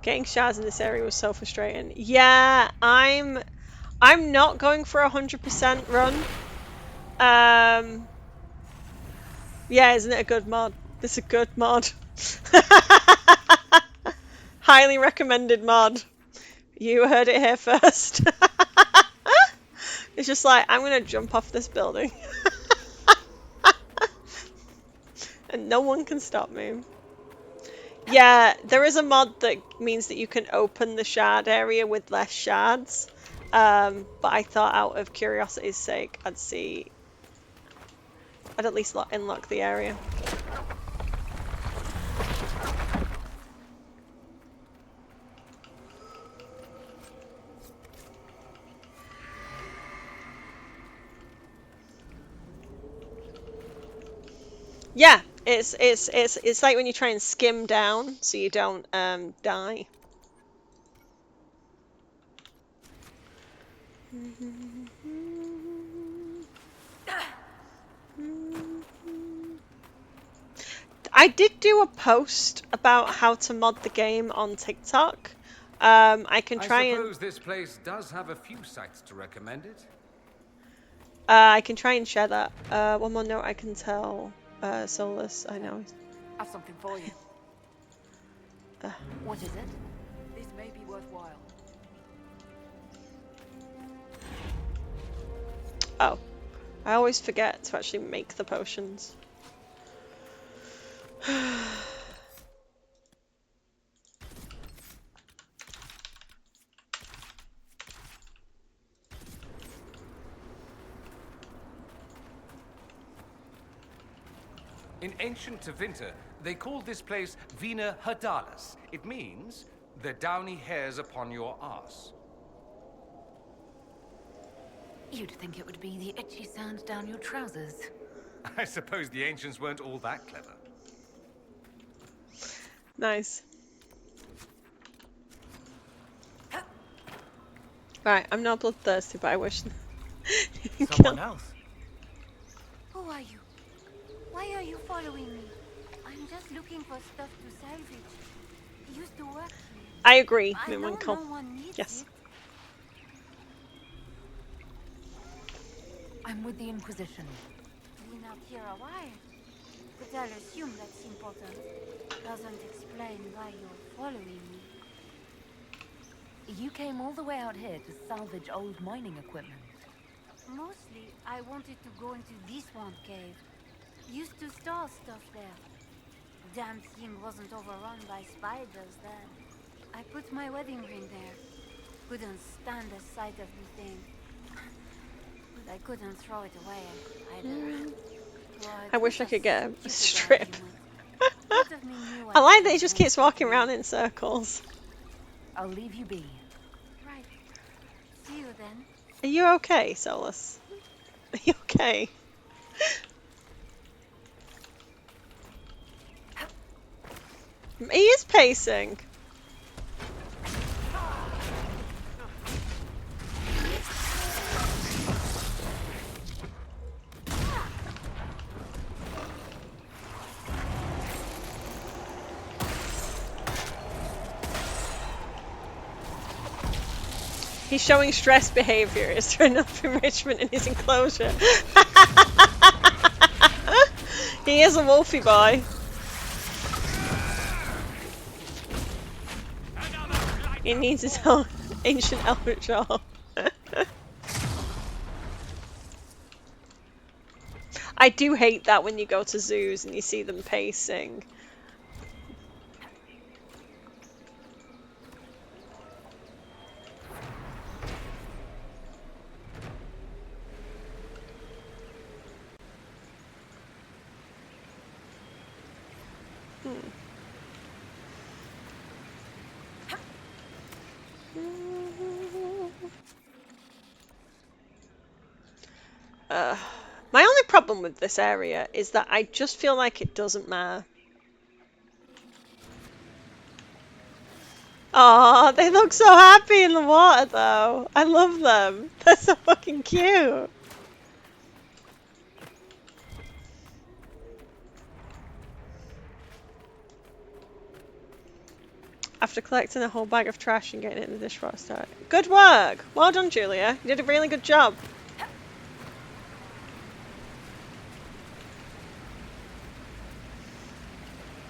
Getting shards in this area was so frustrating. Yeah, I'm not going for 100% run. Yeah, isn't it a good mod? This is a good mod. Highly recommended mod. You heard it here first. It's just like, I'm gonna jump off this building. And no one can stop me. Yeah, there is a mod that means that you can open the shard area with less shards. But I thought out of curiosity's sake, I'd at least unlock the area. Yeah, it's like when you try and skim down so you don't die. I did do a post about how to mod the game on TikTok. I can try I suppose this place does have a few sites to recommend it. I can try and share that. One more note I can tell Solus. I know. I have something for you. What is it? This may be worthwhile. Oh, I always forget to actually make the potions. In ancient Tevinter, they called this place Vina Herdalis. It means the downy hairs upon your arse. You'd think it would be the itchy sand down your trousers. I suppose the ancients weren't all that clever. Nice. Right, I'm not bloodthirsty, but I wish. Someone else. Who are you? Why are you following me? I'm just looking for stuff to salvage. I used to work here. I agree, I know Moonwinkle. no one needs Yes. it. I'm with the Inquisition. Been out here a while. But I'll assume that's important. Doesn't explain why you're following me. You came all the way out here to salvage old mining equipment. Mostly, I wanted to go into this one cave. Used to store stuff there. Damn thing wasn't overrun by spiders then. I put my wedding ring there. Couldn't stand the sight of the thing. But I couldn't throw it away either. So I wish I could get a strip. Part of me knew I like that he I'd just be keeps walking around in circles. I'll leave you be. right. See you then. Are you okay, Solus? Are you okay? He is pacing. He's showing stress behavior. Is there enough enrichment in his enclosure? He is a wolfy boy. He needs his own ancient eldritch orb. I do hate that when you go to zoos and you see them pacing. My only problem with this area is that I just feel like it doesn't matter. Oh, they look so happy in the water though. I love them. They're so fucking cute. After collecting a whole bag of trash and getting it in the dishwasher. Good work! Well done, Julia. You did a really good job.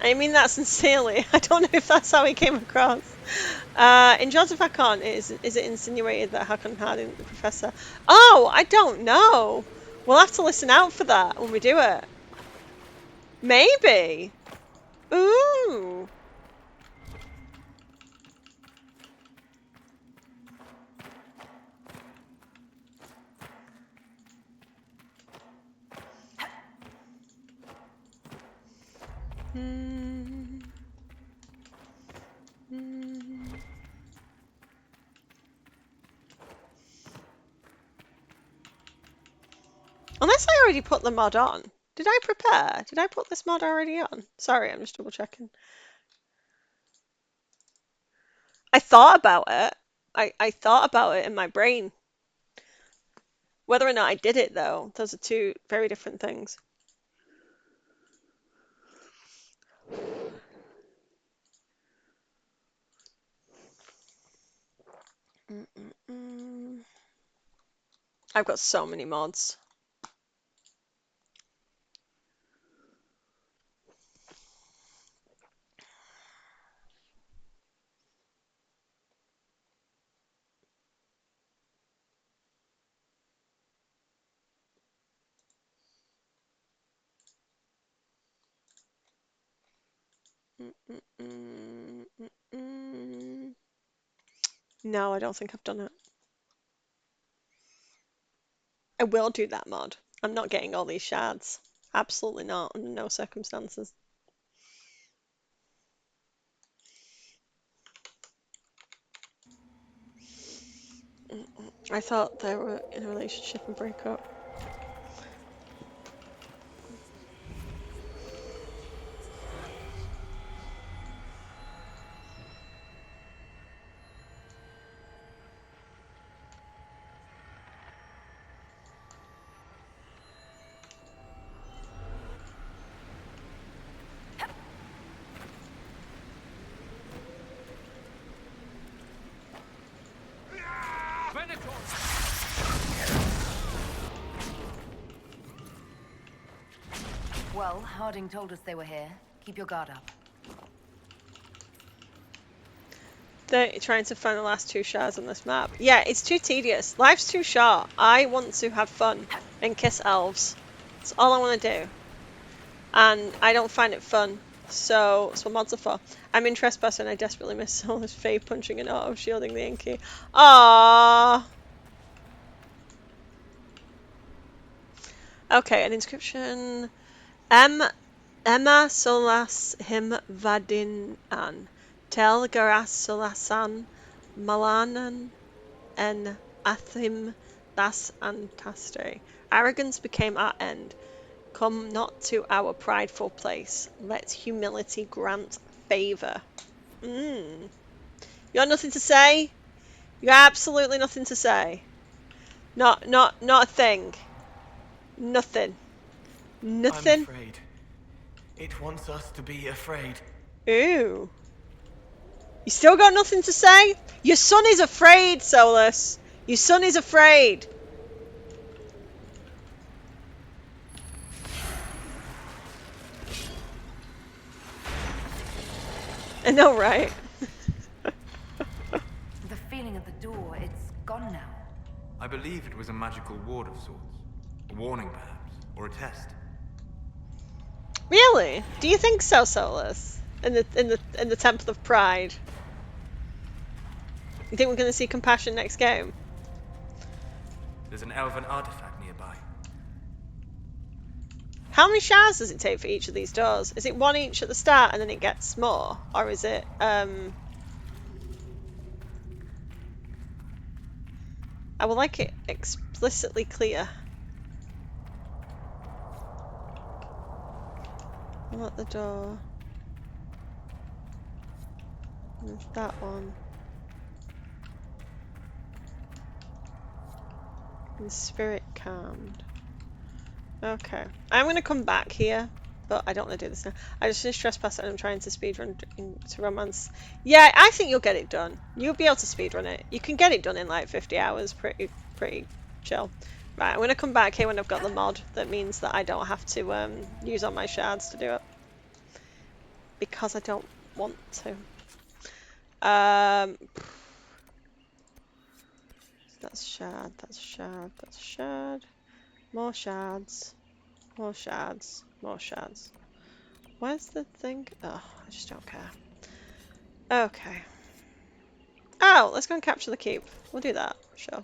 I mean that sincerely. I don't know if that's how he came across. In Joseph Hakon, is it insinuated that Hakon Harding, the professor? Oh, I don't know. We'll have to listen out for that when we do it. Maybe. Ooh. Unless I already put the mod on. Did I prepare? Did I put this mod already on? Sorry, I'm just double checking. I thought about it. I thought about it in my brain. Whether or not I did it, though, those are two very different things. I've got so many mods. No, I don't think I've done it. I will do that mod. I'm not getting all these shards. Absolutely not, under no circumstances. I thought they were in a relationship and break up. Well, Harding told us they were here. Keep your guard up. They're trying to find the last two shards on this map. Yeah, it's too tedious. Life's too short. I want to have fun and kiss elves. That's all I want to do. And I don't find it fun. So that's what mods are for. I'm in Trespass and I desperately miss Solus Faye punching and auto shielding the Inky. Aww. Okay, an inscription. Emma solas him vadinan. Tel garas solasan malanan en athim das antaste. Arrogance became our end. Come not to our prideful place. Let humility grant favour. You got nothing to say? You got absolutely nothing to say. Not a thing. Nothing. Nothing. I'm afraid. It wants us to be afraid. Ooh. You still got nothing to say? Your son is afraid, Solus. Your son is afraid. I know, right? The feeling at the door, it's gone now. I believe it was a magical ward of sorts. A warning, perhaps, or a test. Really? Do you think so, Solus? In the Temple of Pride? You think we're going to see compassion next game? There's an elven artifact nearby. How many shards does it take for each of these doors? Is it one each at the start and then it gets more? Or is it, I would like it explicitly clear. Unlock the door. There's that one. And spirit calmed. Okay. I'm going to come back here, but I don't want to do this now. I just finished Trespass and I'm trying to speedrun into Romance. Yeah, I think you'll get it done. You'll be able to speedrun it. You can get it done in like 50 hours. Pretty chill. Right, I'm going to come back here when I've got the mod. That means that I don't have to use all my shards to do it. Because I don't want to. That's shard, that's shard, that's shard. More shards. More shards. More shards. Where's the thing? Oh, I just don't care. Okay. Oh, let's go and capture the keep. We'll do that. Sure.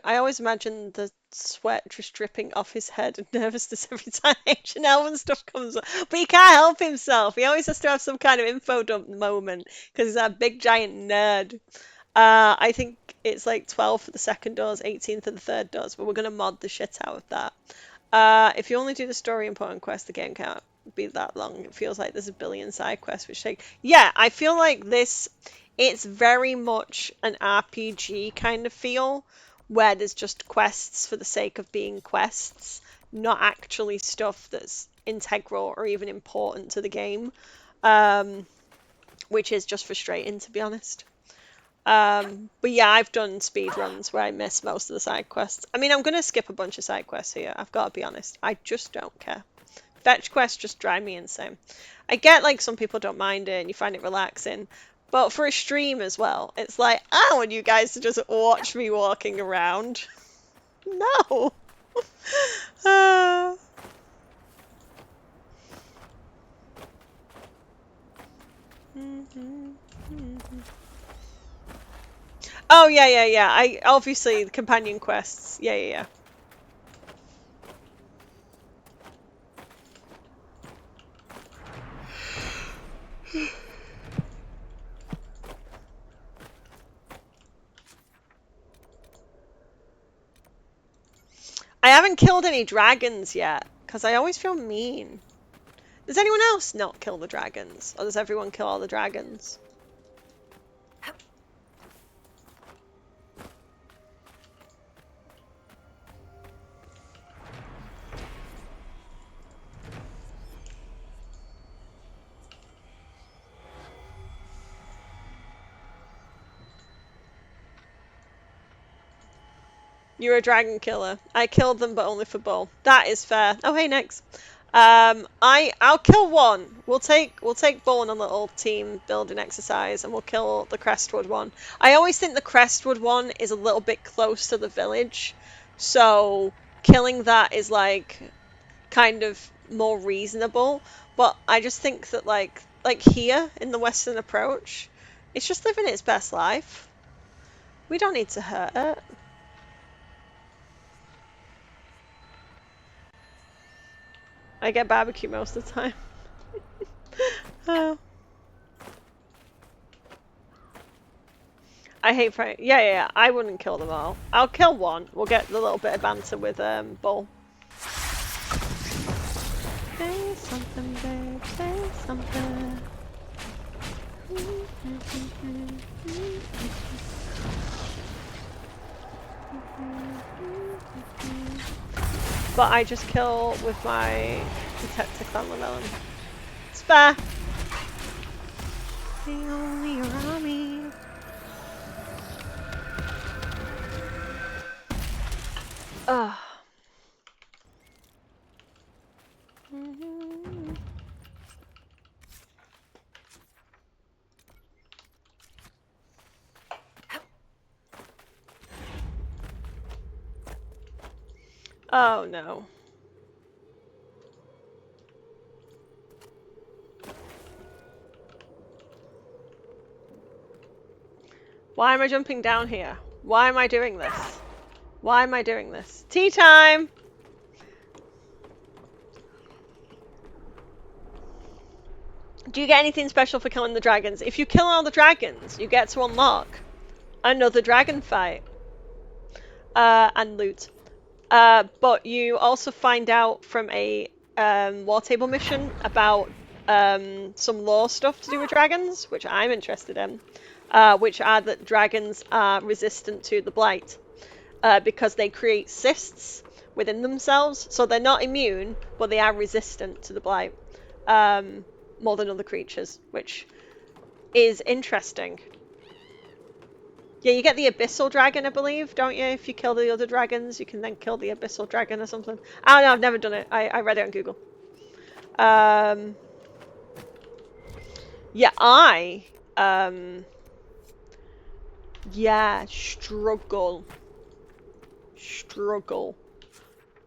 I always imagine the sweat just dripping off his head and nervousness every time ancient elven stuff comes up. But he can't help himself. He always has to have some kind of info dump moment because he's that big giant nerd. I think it's like 12 for the second doors, 18 for the third doors, but we're gonna mod the shit out of that. If you only do the story important quest, the game can't be that long. It feels like there's a billion side quests which take. Yeah, I feel like this. It's very much an RPG kind of feel, where there's just quests for the sake of being quests, not actually stuff that's integral or even important to the game, which is just frustrating, to be honest. But yeah, I've done speed runs where I miss most of the side quests. I mean, I'm gonna skip a bunch of side quests here. I've got to be honest. I just don't care. Fetch quests just drive me insane. I get like some people don't mind it and you find it relaxing, but for a stream as well, it's like I want you guys to just watch me walking around. No. Oh yeah. I obviously the companion quests. Yeah. I haven't killed any dragons yet because I always feel mean. Does anyone else not kill the dragons, or does everyone kill all the dragons? You're a dragon killer. I killed them, but only for Bull. That is fair. Oh, hey, next. I'll kill one. We'll take Bull on a little team building exercise, and we'll kill the Crestwood one. I always think the Crestwood one is a little bit close to the village, so killing that is like kind of more reasonable. But I just think that like here in the Western Approach, it's just living its best life. We don't need to hurt it. I get barbecue most of the time. Oh. I hate frying. Yeah. I wouldn't kill them all. I'll kill one. We'll get the little bit of banter with Bull. Say something, babe. Say something. But I just kill with my detective Solavellan. Spare! The only army. Ugh. Oh no. Why am I jumping down here? Why am I doing this? Why am I doing this? Tea time! Do you get anything special for killing the dragons? If you kill all the dragons, you get to unlock another dragon fight. And loot. But you also find out from a war table mission about some lore stuff to do with dragons, which I'm interested in, which are that dragons are resistant to the blight because they create cysts within themselves. So they're not immune, but they are resistant to the blight more than other creatures, which is interesting. Yeah, you get the Abyssal Dragon, I believe, don't you? If you kill the other dragons, you can then kill the Abyssal Dragon or something. I don't know, I've never done it. I read it on Google. Yeah, yeah, struggle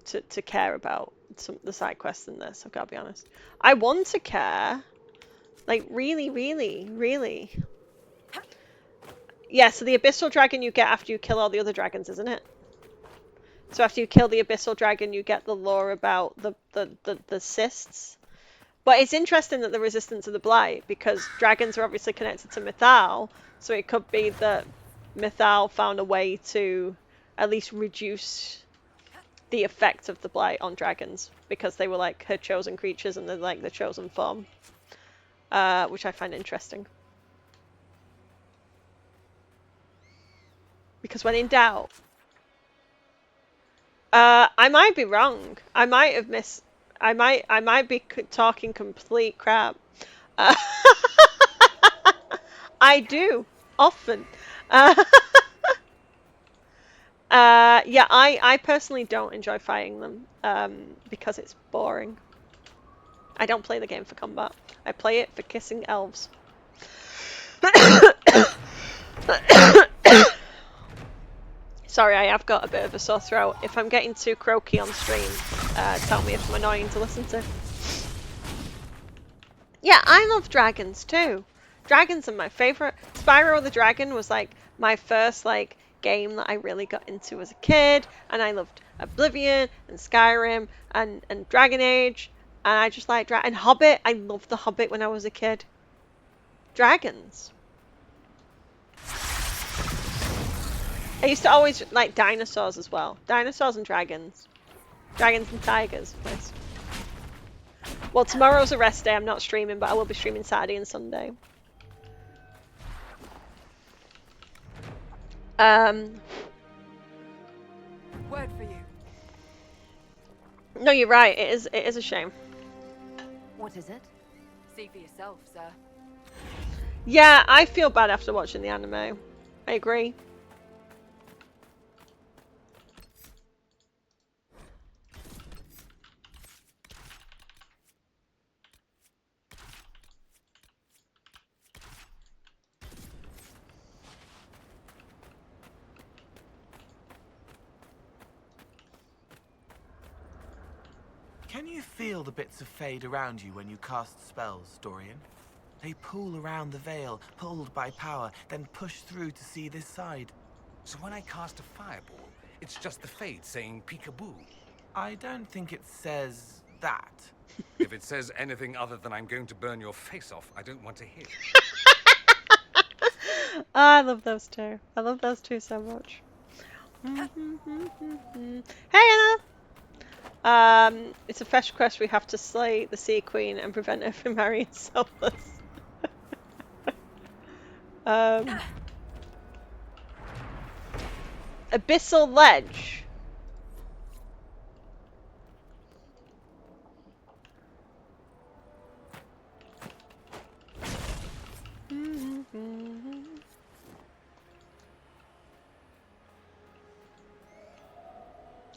to care about the side quests in this, I've got to be honest. I want to care, like, really, really, really. Yeah, so the Abyssal Dragon you get after you kill all the other dragons, isn't it? So after you kill the Abyssal Dragon, you get the lore about the cysts. But it's interesting that they're resistant to the blight, because dragons are obviously connected to Mythal, so it could be that Mythal found a way to at least reduce the effect of the blight on dragons, because they were like her chosen creatures and they're like the chosen form, which I find interesting. Because when in doubt, I might be wrong. I might have missed. I might be talking complete crap. I do often. Yeah, I personally don't enjoy fighting them because it's boring. I don't play the game for combat. I play it for kissing elves. Sorry, I have got a bit of a sore throat. If I'm getting too croaky on stream, tell me if I'm annoying to listen to. Yeah, I love dragons too. Dragons are my favourite. Spyro the Dragon was like my first like game that I really got into as a kid, and I loved Oblivion and Skyrim and Dragon Age, and I just like and Hobbit. I loved the Hobbit when I was a kid. Dragons. I used to always like dinosaurs as well. Dinosaurs and dragons. Dragons and tigers. Nice. Well, tomorrow's a rest day. I'm not streaming, but I will be streaming Saturday and Sunday. Word for you. No, you're right. It is a shame. What is it? See for yourself, sir. Yeah, I feel bad after watching the anime. I agree. Can you feel the bits of fade around you when you cast spells, Dorian? They pull around the veil, pulled by power, then push through to see this side. So when I cast a fireball, it's just the fade saying peekaboo. I don't think it says that. If it says anything other than I'm going to burn your face off, I don't want to hear. Oh, I love those two. I love those two so much. Hey, Anna! It's a fetch quest. We have to slay the Sea Queen and prevent her from marrying Solus. Abyssal Ledge.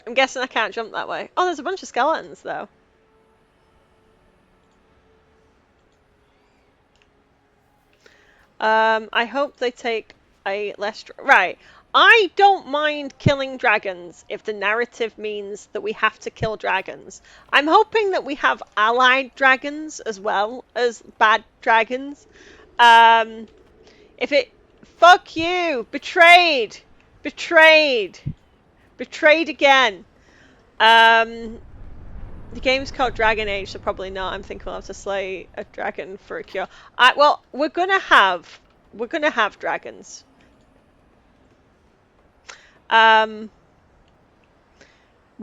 I'm guessing I can't jump that way. Oh, there's a bunch of skeletons, though. I hope they take a less... Right. I don't mind killing dragons if the narrative means that we have to kill dragons. I'm hoping that we have allied dragons as well as bad dragons. Um, if it... Fuck you! Betrayed! Betrayed! Betrayed again! The game's called Dragon Age, so probably not. I'm thinking we'll have to slay a dragon for a cure. Well, we're gonna have dragons. We're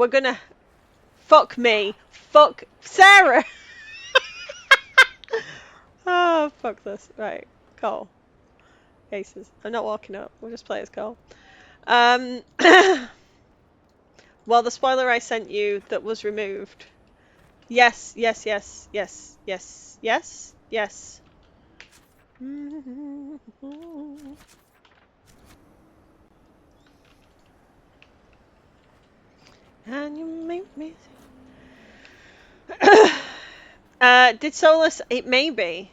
gonna... Fuck me. Fuck Sarah! Oh, fuck this. Right, Cole. Aces. I'm not walking up. We'll just play as Cole. Well, the spoiler I sent you that was removed. Yes, yes, yes, yes, yes, yes, yes. And you make me... did Solus... Maybe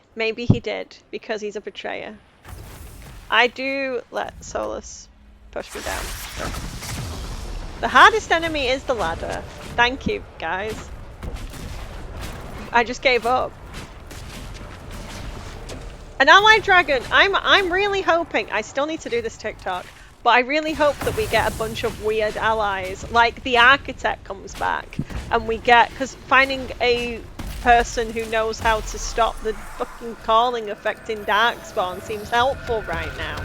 he did, because he's a betrayer. I do let Solus push me down. The hardest enemy is the ladder. Thank you, guys. I just gave up. An allied dragon. I'm really hoping... I still need to do this TikTok. But I really hope that we get a bunch of weird allies. Like the architect comes back. And we get... Because finding a person who knows how to stop the fucking calling affecting Darkspawn seems helpful right now.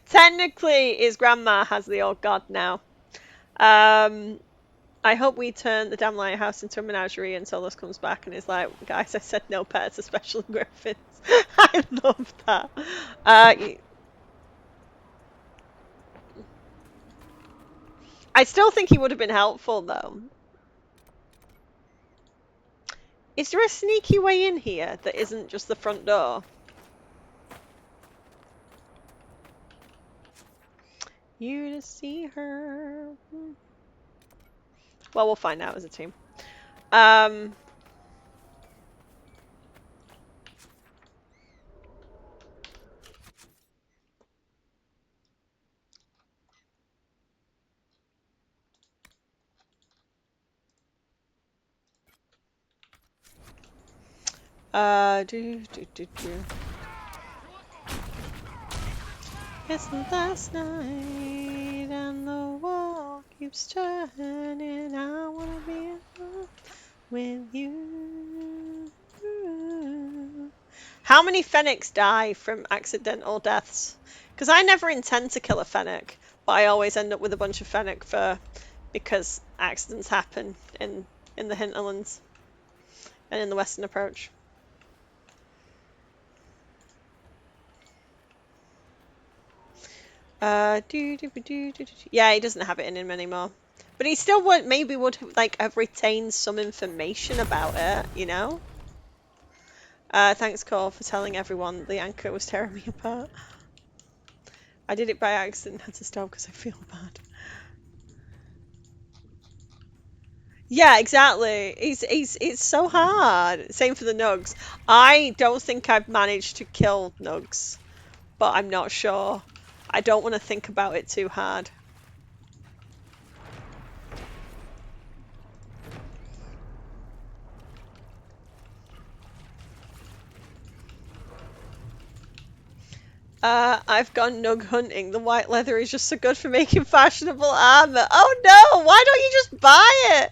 Technically, his grandma has the old god now. I hope we turn the damn lighthouse into a menagerie and Solus comes back and is like, guys, I said no pets, especially griffins. I love that. I still think he would have been helpful, though. Is there a sneaky way in here that isn't just the front door? You to see her. Well, we'll find out as a team. It's the last night and the wall keeps turning. I wanna be in love with you. How many Fennecs die from accidental deaths? Because I never intend to kill a Fennec, but I always end up with a bunch of Fennec fur because accidents happen in the hinterlands and in the western approach. Yeah, he doesn't have it in him anymore. But he still would like have retained some information about it, you know? Thanks, Cole, for telling everyone the anchor was tearing me apart. I did it by accident, had to stop because I feel bad. Yeah, exactly. It's so hard. Same for the Nugs. I don't think I've managed to kill Nugs, but I'm not sure. I don't want to think about it too hard. I've gone Nug hunting. The white leather is just so good for making fashionable armor. Oh no! Why don't you just buy it?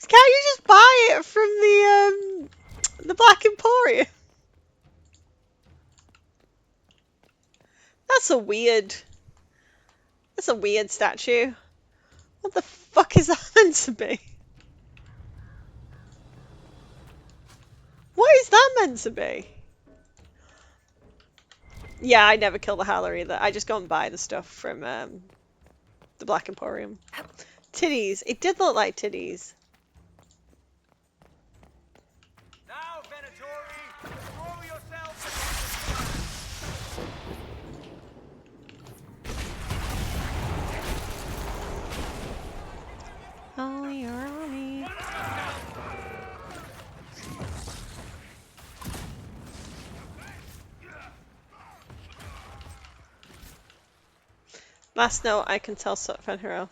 Can't you just buy it from the Black Emporium? That's a weird statue. What the fuck is that meant to be? What is that meant to be? Yeah, I never kill the Howler either. I just go and buy the stuff from the Black Emporium. Titties. It did look like titties. Now, Venatori, throw yourself Oh, you're on me. Last note, I can tell Solavellan Run.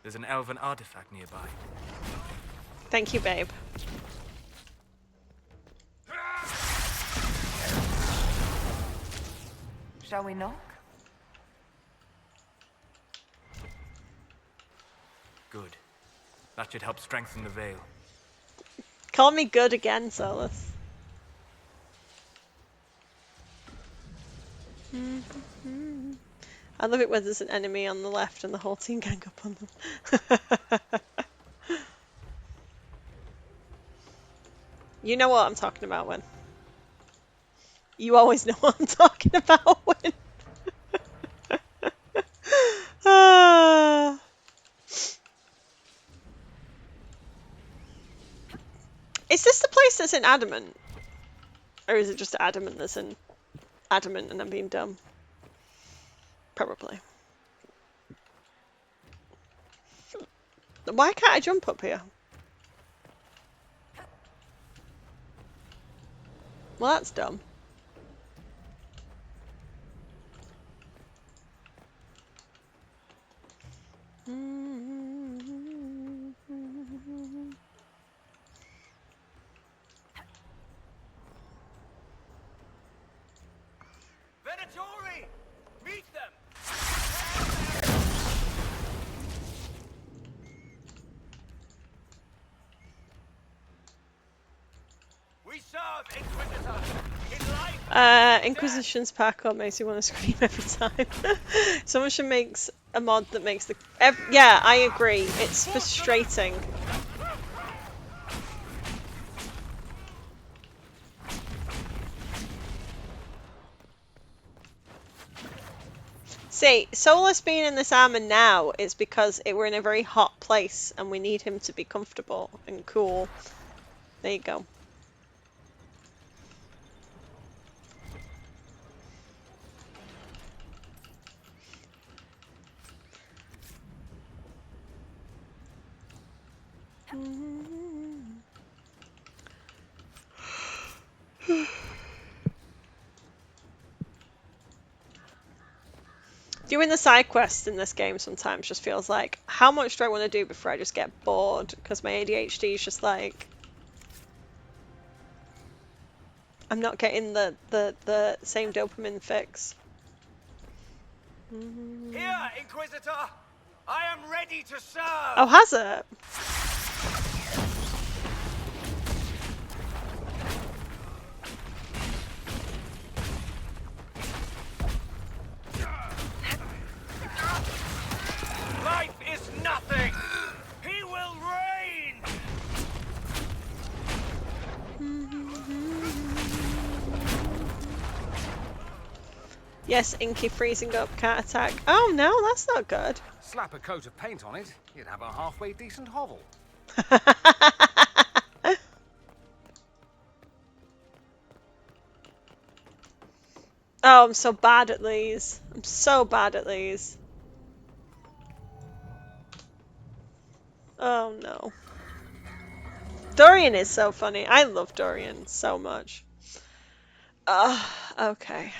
There's an elven artifact nearby. Thank you, babe. Shall we knock? Good. That should help strengthen the veil. Call me good again, Solus. I love it when there's an enemy on the left and the whole team gang up on them. You know what I'm talking about, Win. You always know what I'm talking about, Win. Is this the place that's in Adamant? Or is it just Adamant that's in Adamant and I'm being dumb? Probably. Why can't I jump up here? Well, that's dumb. Venatori! Meet them! We serve Inquisitor in life. Inquisition's parkour makes you want to scream every time. Someone should make a mod that makes the... yeah, I agree. It's frustrating. See, Solus being in this armor now is because we're in a very hot place and we need him to be comfortable and cool. There you go. Doing the side quests in this game sometimes just feels like, how much do I want to do before I just get bored? Because my ADHD is just like, I'm not getting the same dopamine fix. Here, Inquisitor! I am ready to serve! Oh, has it? Life is nothing! He will reign! Yes, Inky freezing up, can't attack. Oh no, that's not good. Slap a coat of paint on it, you'd have a halfway decent hovel. Oh, I'm so bad at these. I'm so bad at these. Oh no. Dorian is so funny. I love Dorian so much. Okay.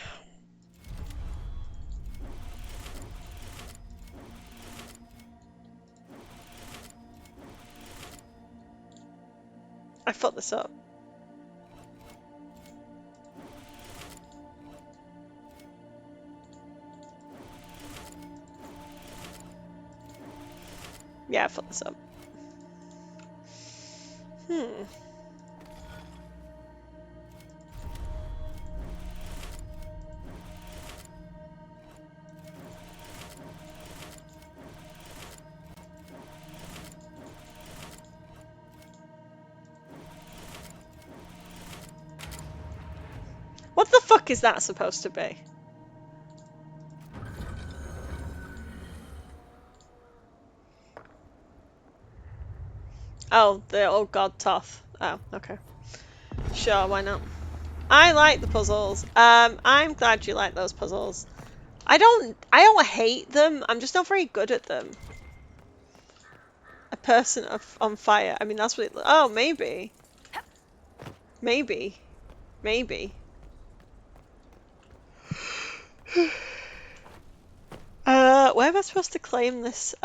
I fucked this up. Yeah, I fucked this up. What the fuck is that supposed to be? Oh, the old god Toth. Oh, okay. Sure, why not? I like the puzzles. I'm glad you like those puzzles. I don't hate them. I'm just not very good at them. A person on fire. I mean, that's what it. Oh, maybe. Maybe. Maybe. Where am I supposed to claim this?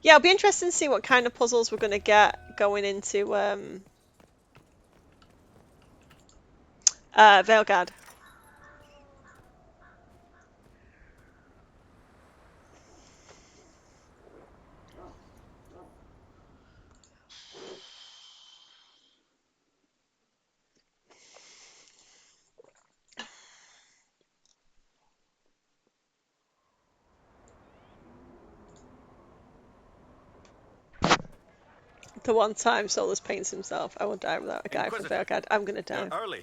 Yeah, it'll be interesting to see what kind of puzzles we're going to get going into Veilguard. The one time Solus paints himself, I will die without a guy from Veilguard. I'm going to die. You're early.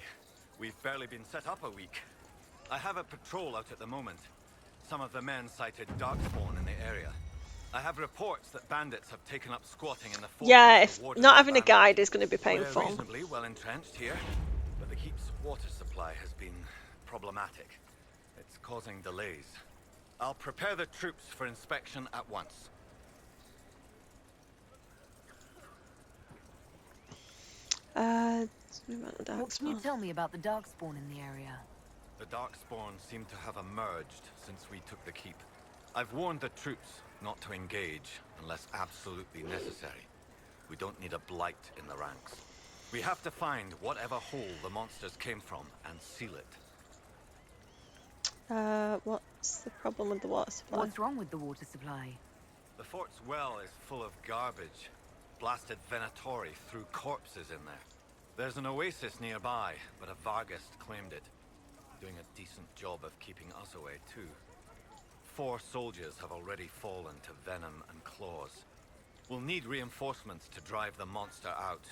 We've barely been set up a week. I have a patrol out at the moment. Some of the men cited darkspawn in the area. I have reports that bandits have taken up squatting in the fort. Yeah, if not having a guide is going to be We're painful. reasonably well entrenched here, but the keep's water supply has been problematic. It's causing delays. I'll prepare the troops for inspection at once. What can you tell me about the darkspawn in the area? The darkspawn seem to have emerged since we took the keep. I've warned the troops not to engage unless absolutely necessary. We don't need a blight in the ranks. We have to find whatever hole the monsters came from and seal it. What's the problem with the water supply? What's wrong with the water supply? The fort's well is full of garbage. Blasted Venatori threw corpses in there. There's an oasis nearby, but a Vargist claimed it. Doing a decent job of keeping us away, too. 4 soldiers have already fallen to venom and claws. We'll need reinforcements to drive the monster out.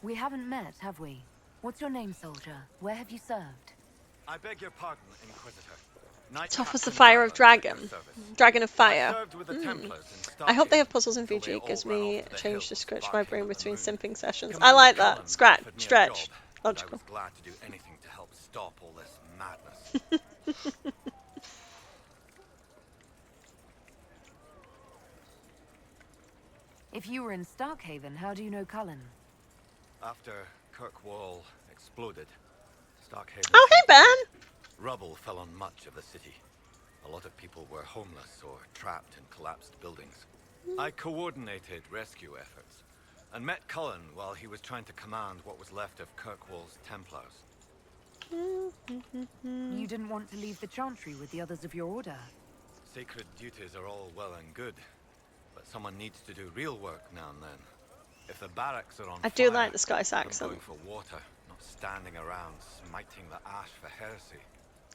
We haven't met, have we? What's your name, soldier? Where have you served? I beg your pardon, Inquisitor. Tough was the fire of dragon. Dragon of fire. I hope they have puzzles in VG. It gives me a change to scratch my brain between simping sessions. I like that. Scratch. Stretch. Logical. I was glad to do anything to help stop all this madness. If you were in Starkhaven, how do you know Cullen? After Kirkwall exploded, Starkhaven... Oh, hey, Ben! Rubble fell on much of the city. A lot of people were homeless or trapped in collapsed buildings. I coordinated rescue efforts and met Cullen while he was trying to command what was left of Kirkwall's Templars. You didn't want to leave the Chantry with the others of your order? Sacred duties are all well and good, but someone needs to do real work now and then. If the barracks are on I fire, do like the Scottish I'm accent. going for water, not standing around smiting the ash for heresy.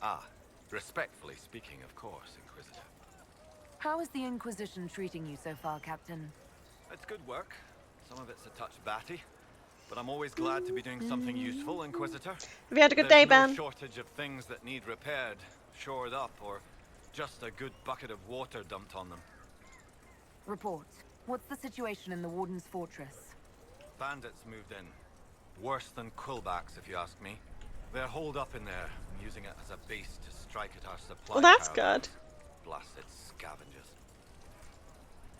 Ah, respectfully speaking, of course, Inquisitor. How is the Inquisition treating you so far, Captain? It's good work. Some of it's a touch batty, but I'm always glad to be doing something useful, Inquisitor. Have you had a good day, Ben? There's no shortage of things that need repaired, shored up, or just a good bucket of water dumped on them. Report. What's the situation in the Warden's fortress? Bandits moved in. Worse than Quillbacks, if you ask me. They're holed up in there, using it as a base to strike at our supply. Well, that's caravans. good. Blasted scavengers.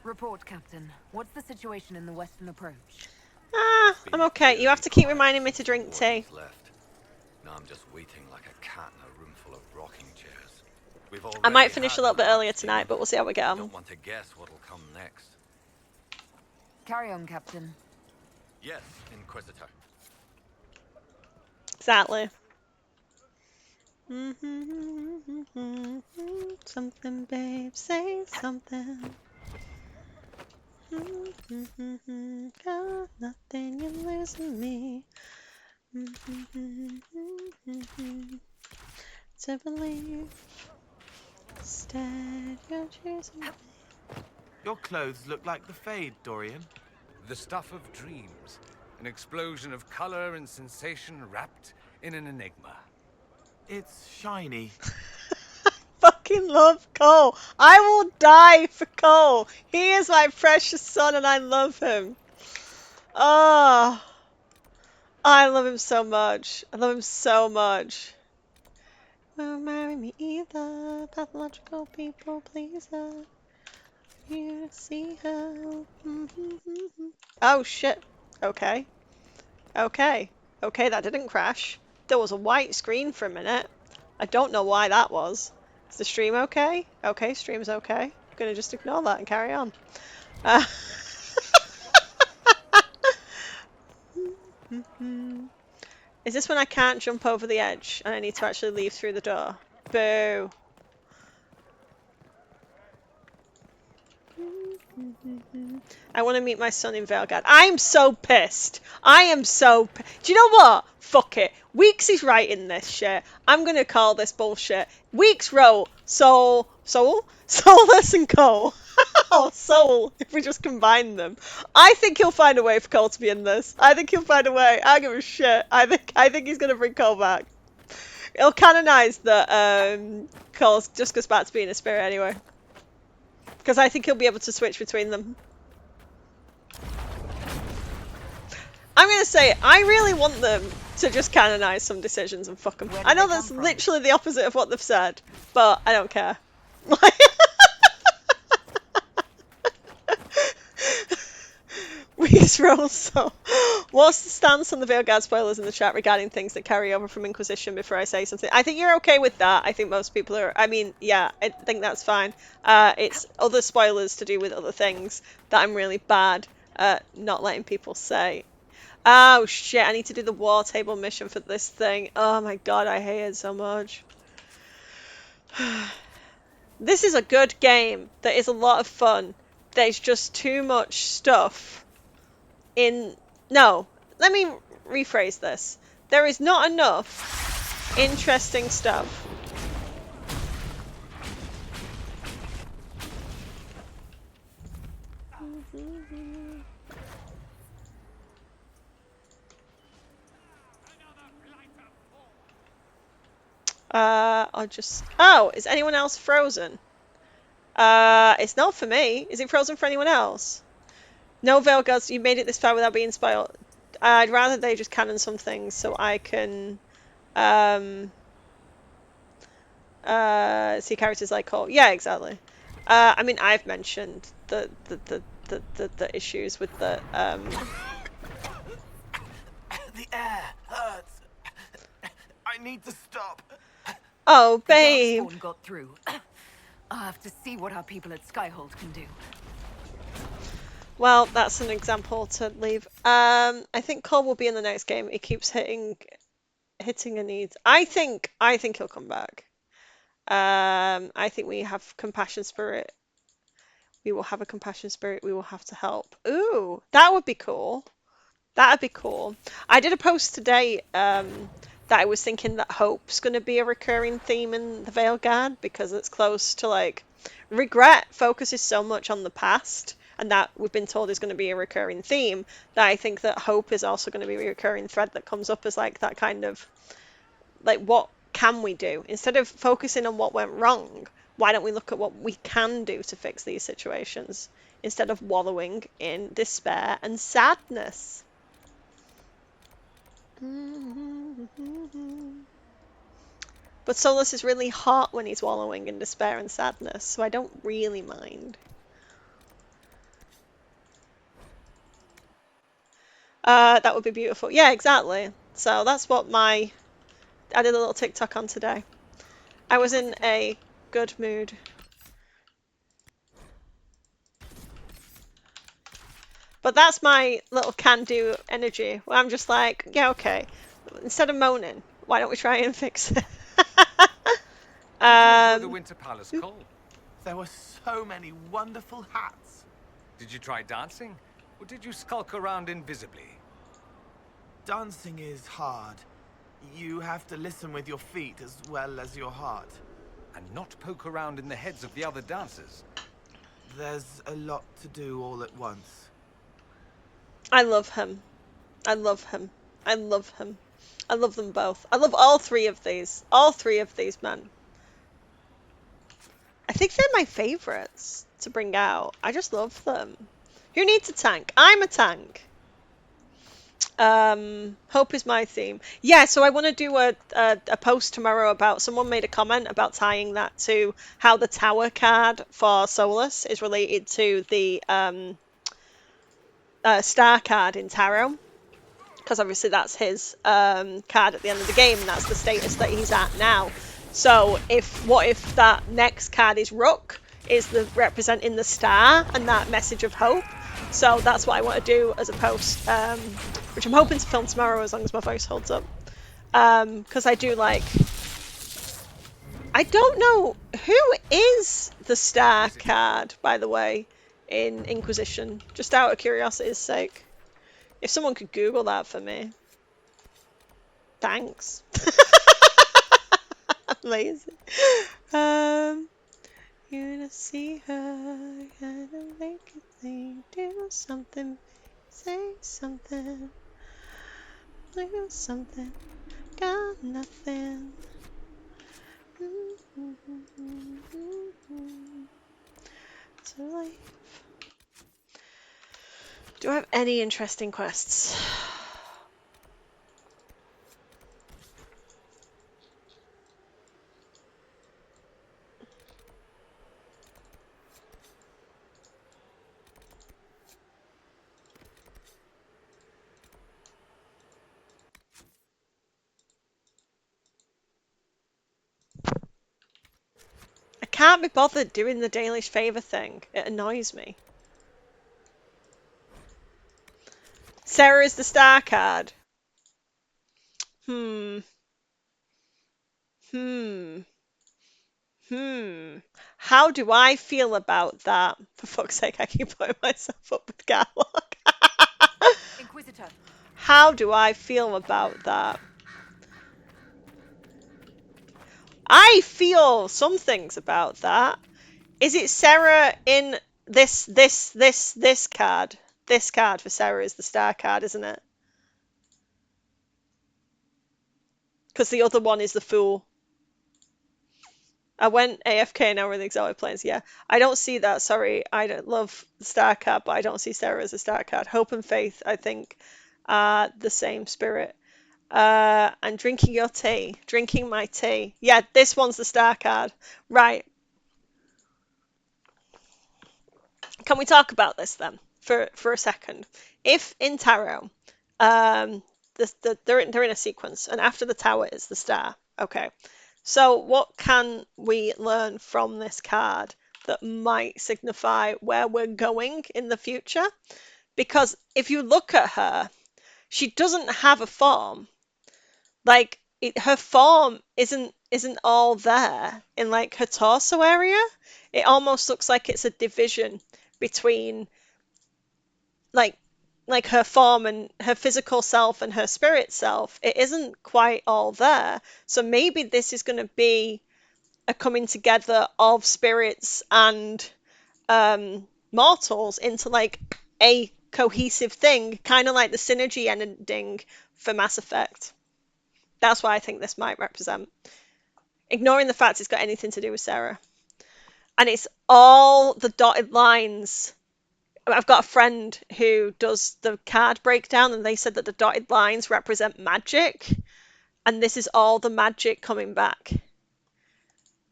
Report, Captain. What's the situation in the western approach? I'm okay. You have to keep reminding me to drink tea. Left. Now I'm just waiting like a cat in a room full of rocking chairs. We've I might already finish had a little bit enough earlier tonight, but we'll see how we get I on. don't want to guess what'll come next. Carry on, Captain. Yes, Inquisitor. Exactly. Something, babe, say something. Got nothing, you're losing me. To believe, instead you're choosing. Your clothes look like the Fade, Dorian. The stuff of dreams. An explosion of color and sensation wrapped in an enigma. It's shiny. Fucking love Cole. I will die for Cole. He is my precious son and I love him. Oh, I love him so much. I love him so much. Won't marry me either. Pathological people pleaser. You see her. Oh shit. Okay. Okay. Okay, that didn't crash. There was a white screen for a minute. I don't know why that was. Is the stream okay? Okay, stream's okay. I'm gonna just ignore that and carry on. Is this when I can't jump over the edge and I need to actually leave through the door? Boo. I want to meet my son in Veilguard. I'm so pissed. I am so Do you know what? Fuck it. Weeks is writing this shit. I'm going to call this bullshit. Weeks wrote Soulless and Cole. Oh, Soul, if we just combine them. I think he'll find a way for Cole to be in this. I think he'll find a way. I don't give a shit. I think he's going to bring Cole back. He'll canonize that Cole just goes back to being a spirit anyway. Because I think he'll be able to switch between them. I'm going to say, I really want them to just canonize some decisions and fuck them. I know that's literally the opposite of what they've said, but I don't care. Weeks roll so. What's the stance on the Veilguard spoilers in the chat regarding things that carry over from Inquisition before I say something? I think you're okay with that. I think most people are. I mean, yeah, I think that's fine. It's other spoilers to do with other things that I'm really bad at not letting people say. Oh shit, I need to do the war table mission for this thing. Oh my god, I hate it so much. This is a good game that is a lot of fun. There's just too much stuff no, let me rephrase this. There is not enough interesting stuff. I'll just... Oh, is anyone else frozen? It's not for me. Is it frozen for anyone else? No, Veilguards, you made it this far without being spoiled. I'd rather they just canon some things so I can see characters like Cole. Yeah, exactly. I mean, I've mentioned the issues with the The air hurts. I need to stop. Oh, babe. The got through. I'll have to see what our people at Skyhold can do. Well, that's an example to leave. I think Cole will be in the next game. He keeps hitting a need. I think he'll come back. I think we have compassion spirit. We will have a compassion spirit. We will have to help. Ooh, that would be cool. That'd be cool. I did a post today that I was thinking that hope's going to be a recurring theme in the Veilguard because it's close to like regret focuses so much on the past. And that we've been told is going to be a recurring theme, that I think that hope is also going to be a recurring thread that comes up as like that kind of, like, what can we do? Instead of focusing on what went wrong, why don't we look at what we can do to fix these situations, instead of wallowing in despair and sadness? But Solus is really hot when he's wallowing in despair and sadness, so I don't really mind. That would be beautiful. Yeah, exactly. So that's what I did a little TikTok on today. I was in a good mood. But that's my little can-do energy, where I'm just like, yeah, okay. Instead of moaning, why don't we try and fix it? The Winter Palace, Cole. There were so many wonderful hats. Did you try dancing? Or did you skulk around invisibly? Dancing is hard. You have to listen with your feet as well as your heart. And not poke around in the heads of the other dancers. There's a lot to do all at once. I love him. I love him. I love him. I love them both. I love all three of these. All three of these men. I think they're my favourites to bring out. I just love them. Who needs a tank? I'm a tank. Hope is my theme. Yeah, so I want to do a post tomorrow about, someone made a comment about tying that to how the tower card for Solus is related to the star card in Tarot. Because obviously that's his card at the end of the game, and that's the status that he's at now. So what if that next card is Rook, is the representing the star and that message of hope? So that's what I want to do as a post, which I'm hoping to film tomorrow as long as my voice holds up. Because I do like... I don't know, who is the star card, by the way, in Inquisition? Just out of curiosity's sake. If someone could Google that for me. Thanks. Amazing. You to see her, gotta make it think, do something, say something, do something, got nothing. To life. Do I have any interesting quests? I can't be bothered doing the Dalish favour thing. It annoys me. Sarah is the star card. How do I feel about that? For fuck's sake, I keep putting myself up with Garlock. Inquisitor. How do I feel about that? I feel some things about that. Is it Sarah in this card? This card for Sarah is the star card, isn't it? Because the other one is the fool. I went AFK now with the exotic planes. Yeah, I don't see that. Sorry, I don't love the star card, but I don't see Sarah as a star card. Hope and faith, I think, are the same spirit. And drinking your tea. Drinking my tea. Yeah, this one's the star card. Right. Can we talk about this then for a second? If in Tarot, they're in a sequence, and after the tower is the star. Okay. So what can we learn from this card that might signify where we're going in the future? Because if you look at her, she doesn't have a form. Like her form isn't all there in like her torso area. It almost looks like it's a division between like her form and her physical self and her spirit self. It isn't quite all there. So maybe this is going to be a coming together of spirits and mortals into like a cohesive thing, kind of like the synergy ending for Mass Effect. That's what I think this might represent. Ignoring the fact it's got anything to do with Sarah. And it's all the dotted lines. I've got a friend who does the card breakdown, and they said that the dotted lines represent magic, and this is all the magic coming back.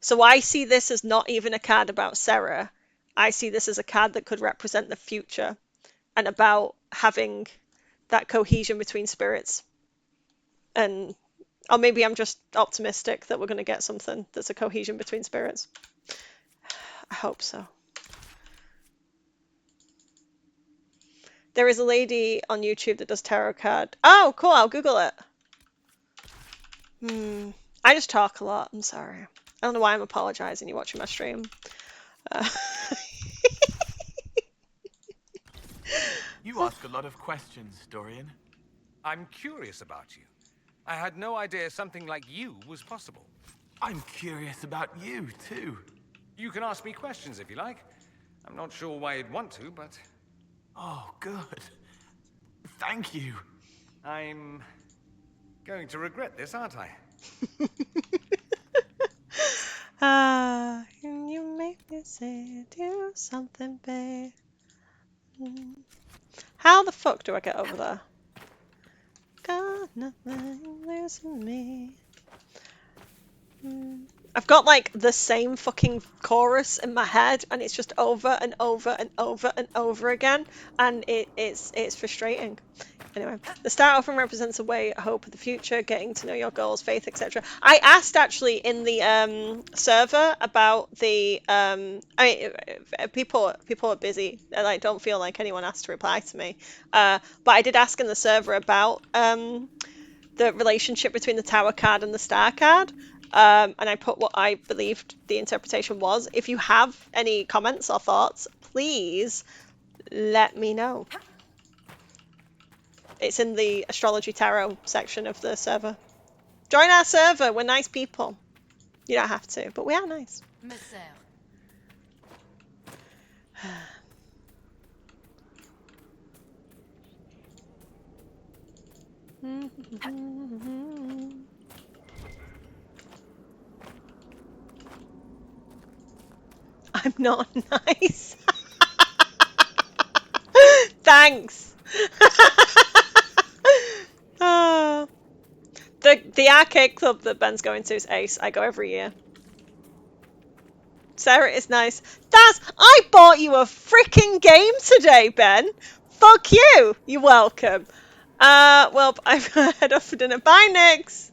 So I see this as not even a card about Sarah. I see this as a card that could represent the future and about having that cohesion between spirits. And or maybe I'm just optimistic that we're going to get something that's a cohesion between spirits. I hope so. There is a lady on YouTube that does tarot card. Oh, cool. I'll Google it. I just talk a lot. I'm sorry. I don't know why I'm apologizing. You're watching my stream. You ask a lot of questions, Dorian. I'm curious about you. I had no idea something like you was possible. I'm curious about you, too. You can ask me questions if you like. I'm not sure why you'd want to, but... Oh, good. Thank you. I'm going to regret this, aren't I? Can you make me say do something, babe? How the fuck do I get over there? Got nothing losing me. I've got like the same fucking chorus in my head, and it's just over and over and over and over again, and it's frustrating. Anyway, the start often represents a way, a hope of the future, getting to know your goals, faith, etc. I asked actually in the server about the people are busy. They like don't feel like anyone has to reply to me. But I did ask in the server about the relationship between the tower card and the star card. And I put what I believed the interpretation was. If you have any comments or thoughts, please let me know. It's in the astrology tarot section of the server. Join our server. We're nice people. You don't have to, but we are nice. I'm not nice. Thanks. Oh. The arcade club that Ben's going to is Ace. I go every year. Sarah is nice. I bought you a freaking game today, Ben. Fuck you. You're welcome. Well, I've head off for dinner. Bye, Nix.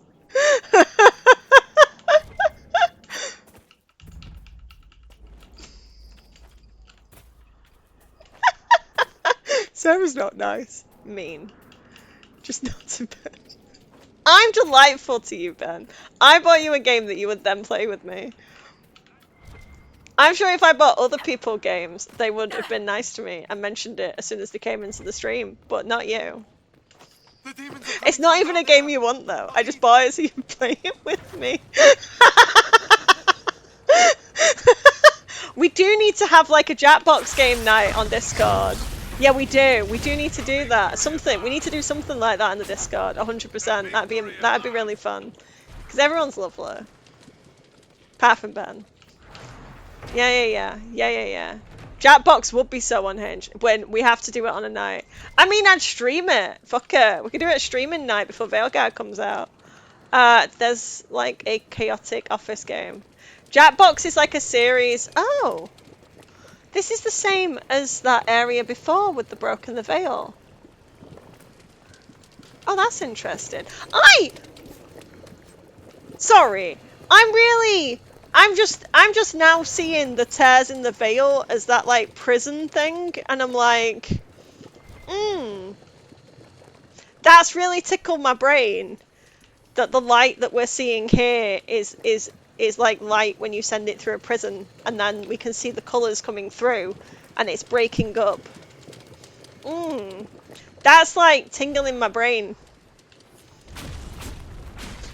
Sarah's not nice. Mean. Just not to Ben. I'm delightful to you, Ben. I bought you a game that you would then play with me. I'm sure if I bought other people games, they would have been nice to me and mentioned it as soon as they came into the stream, but not you. It's not even a game you want, though. I just bought it so you can play it with me. We do need to have like a Jackbox game night on Discord. Yeah, we do. We do need to do that. Something. We need to do something like that in the Discord. 100%. That'd be really fun. Because everyone's lovely. Apart from Ben. Yeah. Jackbox would be so unhinged when we have to do it on a night. I mean, I'd stream it. Fuck it. We could do it streaming night before Veilguard comes out. There's like a chaotic office game. Jackbox is like a series. Oh. This is the same as that area before with the Broken the Veil. Oh, that's interesting. Sorry. I'm just now seeing the tears in the veil as that like prison thing, and I'm like, that's really tickled my brain. That the light that we're seeing here is like light when you send it through a prison, and then we can see the colours coming through, and it's breaking up. That's like tingling my brain.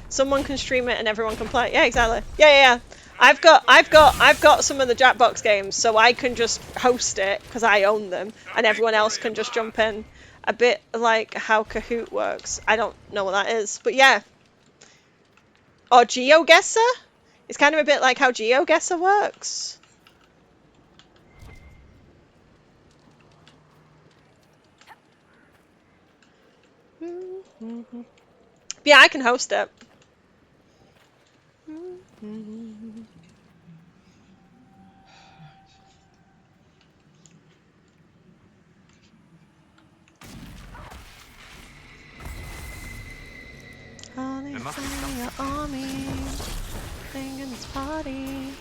Someone can stream it and everyone can play. Yeah, exactly. Yeah. I've got some of the Jackbox games, so I can just host it because I own them, and everyone else can just jump in. A bit like how Kahoot works. I don't know what that is, but yeah. Or GeoGuessr? It's kind of a bit like how GeoGuessr works. Yeah, I can host it. There must be something. Army thing in this party.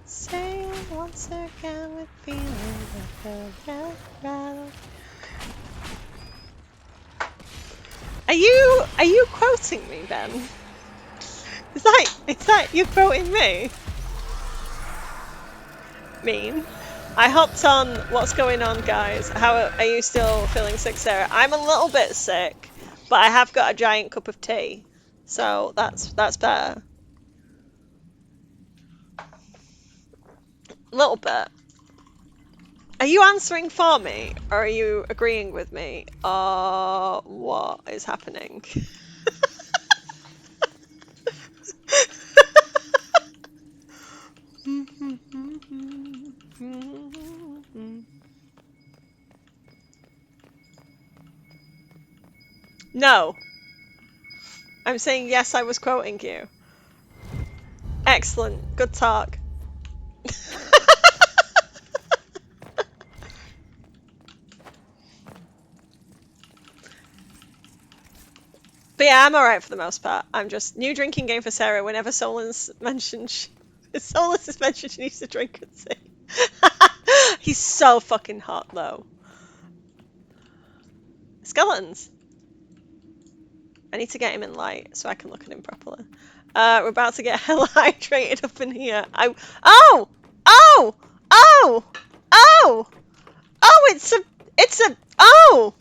Say it once again with feeling like a red rattle. Are you quoting me, Ben? Is that you quoting me? mean. I hopped on. What's going on, guys? How are you still feeling sick, Sarah? I'm a little bit sick, but I have got a giant cup of tea, so that's better. A little bit. Are you answering for me, or are you agreeing with me? What is happening? No. I'm saying yes, I was quoting you. Excellent. Good talk. But yeah, I'm alright for the most part. I'm just new drinking game for Sarah. Whenever Solus mentioned Solus is mentioned, she needs to drink and see. He's so fucking hot though. Skeletons. I need to get him in light so I can look at him properly. We're about to get hella hydrated up in here. Oh! Oh! Oh! Oh! Oh! It's a oh!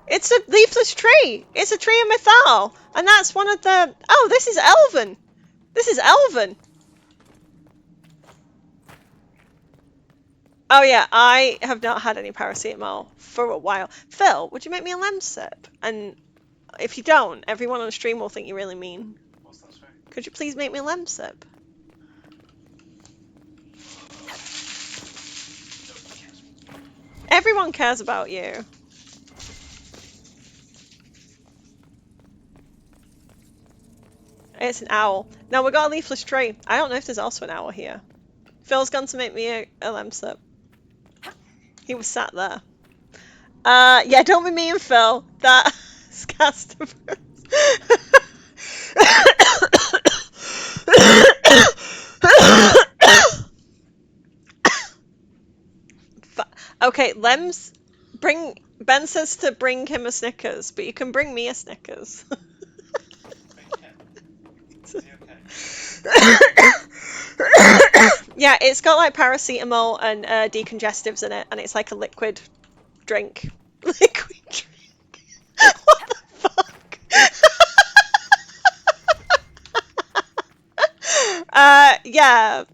It's a leafless tree. It's a tree of Mythal. And that's one of the... Oh, this is Elven. This is Elven. Oh yeah, I have not had any paracetamol for a while. Phil, would you make me a lem sip? And if you don't, everyone on the stream will think you're really mean. What's that, sorry? Could you please make me a lem sip? Everyone cares about you. It's an owl. No, we got a leafless tree. I don't know if there's also an owl here. Phil's gone to make me a lem sip. He was sat there. Yeah, don't be mean, Phil. That Scastiverse. Okay, Lems, Ben says to bring him a Snickers, but you can bring me a Snickers. Yeah, it's got like paracetamol and decongestives in it, and it's like a liquid drink. Liquid drink. What the fuck? Yeah.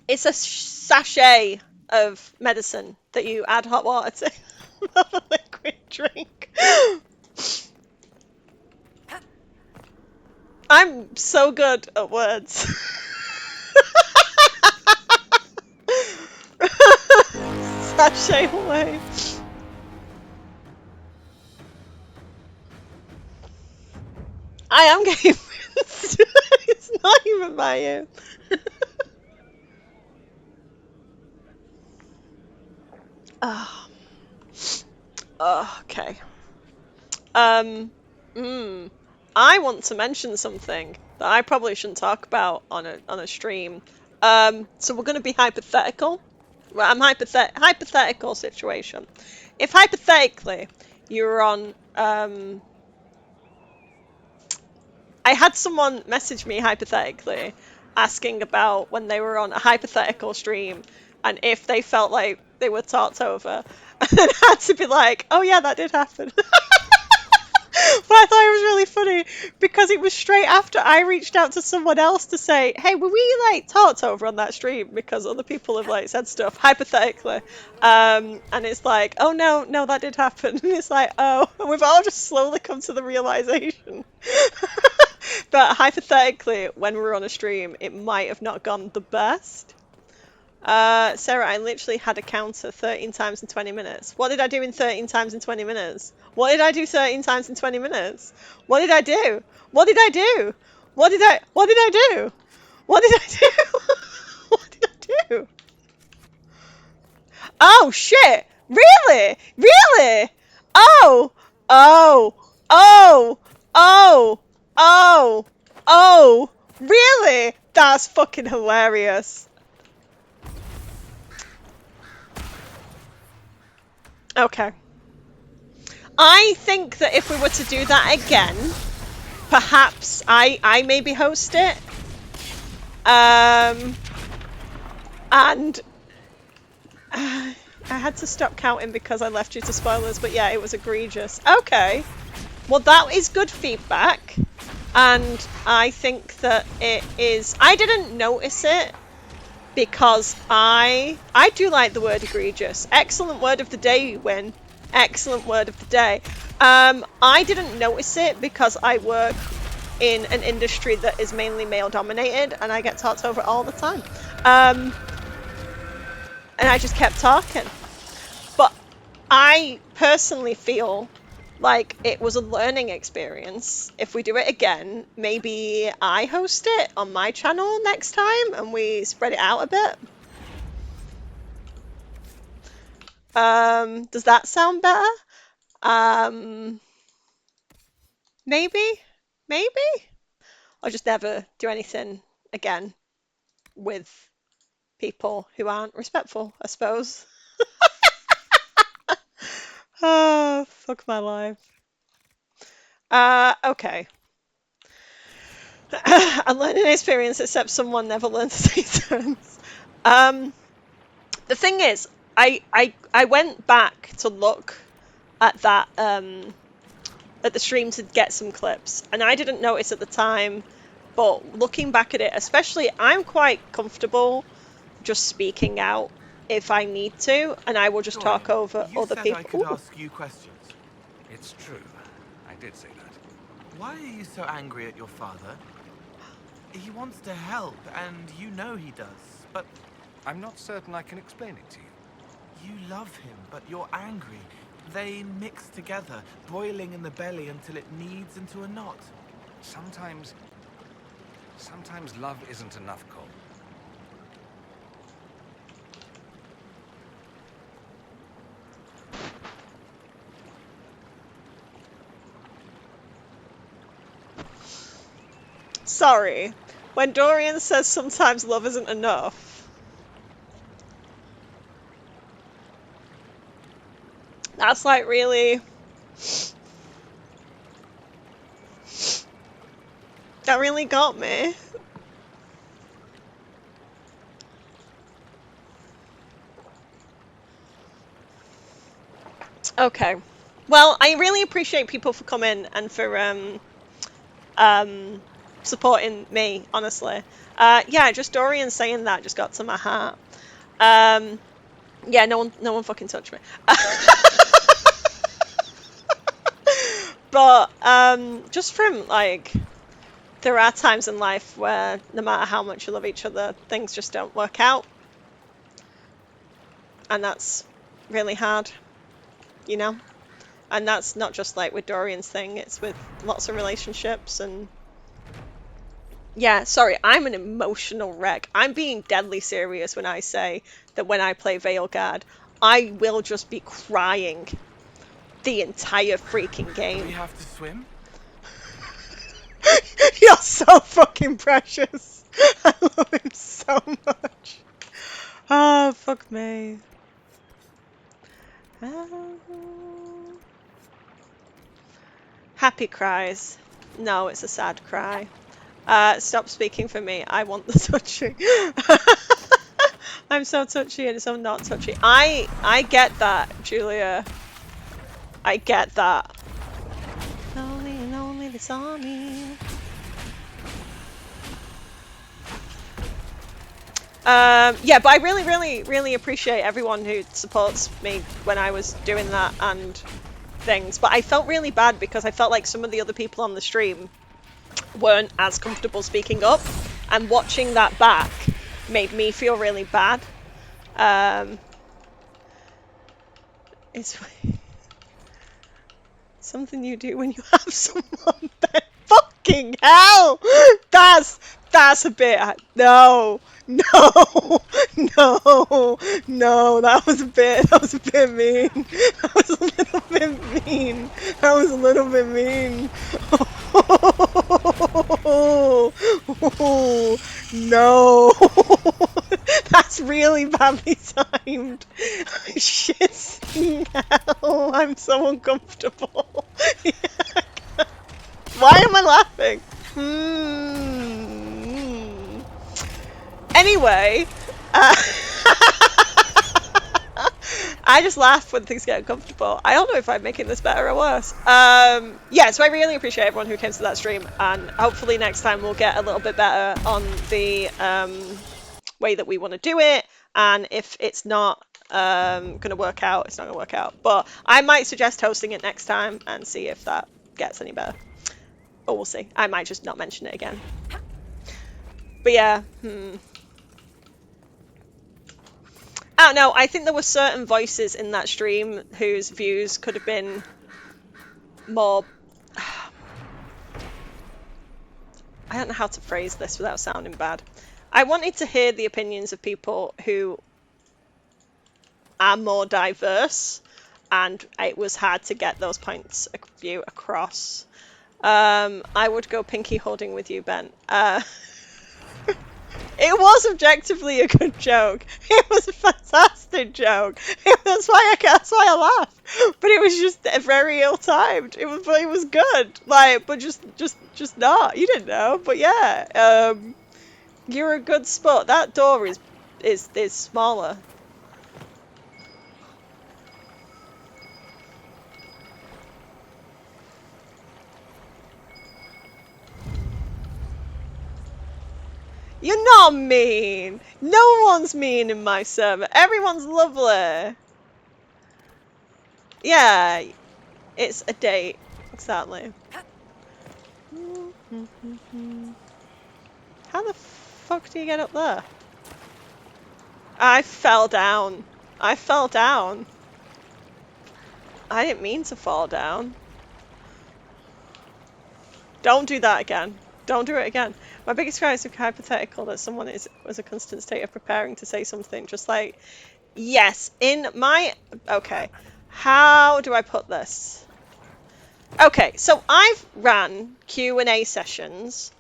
It's a sachet of medicine that you add hot water to. Not a liquid drink. I'm so good at words. Sachet away. I am getting rinsed. It's not even by you. Oh. Oh, okay. I want to mention something that I probably shouldn't talk about on a stream. So we're going to be hypothetical. Well, I'm hypothetical situation. If hypothetically you were on, I had someone message me hypothetically asking about when they were on a hypothetical stream and if they felt like they were talked over, and then had to be like, oh yeah, that did happen. But I thought it was really funny because it was straight after I reached out to someone else to say, hey, were we like talked over on that stream because other people have like said stuff hypothetically, and it's like, oh no, that did happen. And it's like, oh, and we've all just slowly come to the realization that hypothetically when we're on a stream it might have not gone the best. Sarah, I literally had a counter 13 times in 20 minutes. What did I do in 13 times in 20 minutes? What did I do 13 times in 20 minutes? What did I do? What did I do? What did I do? What did I do? What did I do? Oh shit! Really? Really? Oh! Oh! Oh! Oh! Oh! Oh! Really? That's fucking hilarious. Okay. I think that if we were to do that again, perhaps I maybe host it. And I had to stop counting because I left you to spoilers, but yeah, it was egregious. Okay, well that is good feedback, and I think that it is. I didn't notice it because I do like the word egregious. Excellent word of the day, Win. Excellent word of the day. I didn't notice it because I work in an industry that is mainly male dominated, and I get talked over all the time. And I just kept talking. But I personally feel like it was a learning experience. If we do it again, maybe I host it on my channel next time and we spread it out a bit. Does that sound better? Maybe? I'll just never do anything again with people who aren't respectful, I suppose. Oh, fuck my life. Okay. A learning experience, except someone never learned to say terms. The thing is, I went back to look at that at the stream to get some clips, and I didn't notice at the time, but looking back at it, especially, I'm quite comfortable just speaking out if I need to, and I will just talk over other people. I could ask you questions. It's true. I did say that. Why are you so angry at your father? He wants to help, and you know he does, but... I'm not certain I can explain it to you. You love him, but you're angry. They mix together, boiling in the belly until it kneads into a knot. Sometimes love isn't enough, Cole. Sorry. When Dorian says sometimes love isn't enough, that's like really... That really got me. Okay. Well, I really appreciate people for coming and for supporting me, honestly. Yeah, just Dorian saying that just got to my heart. Yeah, no one fucking touched me. But just from like, there are times in life where no matter how much you love each other, things just don't work out, and that's really hard, you know. And that's not just like with Dorian's thing; it's with lots of relationships. And yeah, sorry, I'm an emotional wreck. I'm being deadly serious when I say that when I play Veilguard, I will just be crying the entire freaking game. Do we have to swim? You're so fucking precious. I love him so much. Oh, fuck me. Happy cries. No, it's a sad cry. Stop speaking for me. I want the touchy. I'm so touchy and so not touchy. I get that, Julia. I get that. Lonely, this army. Yeah, but I really appreciate everyone who supports me when I was doing that and things. But I felt really bad because I felt like some of the other people on the stream weren't as comfortable speaking up, and watching that back made me feel really bad. It's something you do when you have someone that fucking hell! That's a bit... No, that was a bit mean. That was a little bit mean. Oh, no. That's really badly timed. Shit, hell, I'm so uncomfortable. Why am I laughing? Anyway, I just laugh when things get uncomfortable. I don't know if I'm making this better or worse. Yeah, so I really appreciate everyone who came to that stream, and hopefully next time we'll get a little bit better on the way that we want to do it. And if it's not going to work out, it's not going to work out. But I might suggest hosting it next time and see if that gets any better. Or we'll see. I might just not mention it again. But yeah, I don't know. I think there were certain voices in that stream whose views could have been more... I don't know how to phrase this without sounding bad. I wanted to hear the opinions of people who are more diverse, and it was hard to get those points of view across. I would go pinky holding with you, Ben. It was objectively a good joke. It was a fantastic joke. That's why I laughed. But it was just very ill-timed. It was good. Like, but just not. You didn't know, but yeah. You're a good spot. That door is smaller. You're not mean. No one's mean in my server. Everyone's lovely. Yeah, it's a date. Exactly. How the fuck do you get up there? I fell down. I fell down. I didn't mean to fall down. Don't do that again. Don't do it again. My biggest crime is hypothetical that someone was a constant state of preparing to say something. Just like, yes, in my... Okay, how do I put this? Okay, so I've ran Q&A sessions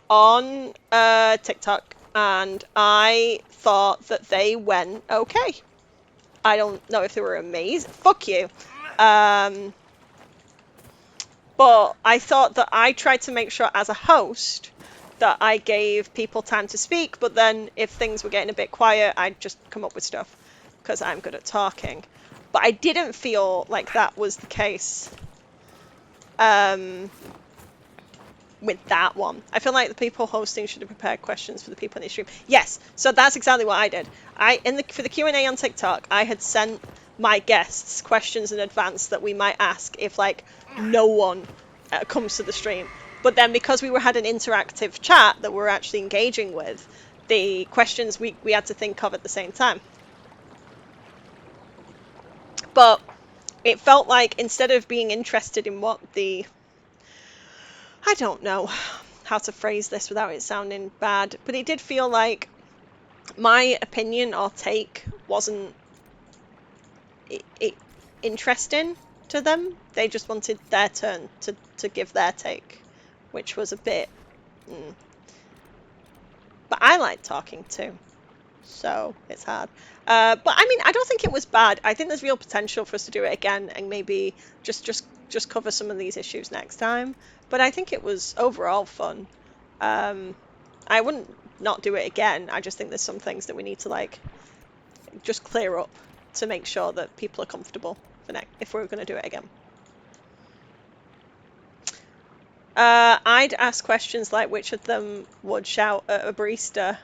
on TikTok, and I thought that they went okay. I don't know if they were amazing. Fuck you. But I thought that I tried to make sure as a host that I gave people time to speak, but then if things were getting a bit quiet, I'd just come up with stuff because I'm good at talking. But I didn't feel like that was the case with that one. I feel like the people hosting should have prepared questions for the people in the stream. Yes, so that's exactly what I did. For the Q&A on TikTok, I had sent my guests questions in advance that we might ask if like no one comes to the stream. But then because we had an interactive chat that we're actually engaging with, the questions we had to think of at the same time. But it felt like instead of being interested in what the... I don't know how to phrase this without it sounding bad, but it did feel like my opinion or take wasn't interesting to them. They just wanted their turn to give their take, which was a bit... But I like talking too, so it's hard. But I mean, I don't think it was bad. I think there's real potential for us to do it again and maybe just cover some of these issues next time. But I think it was overall fun. I wouldn't not do it again. I just think there's some things that we need to like just clear up to make sure that people are comfortable for if we're going to do it again. I'd ask questions like which of them would shout at a barista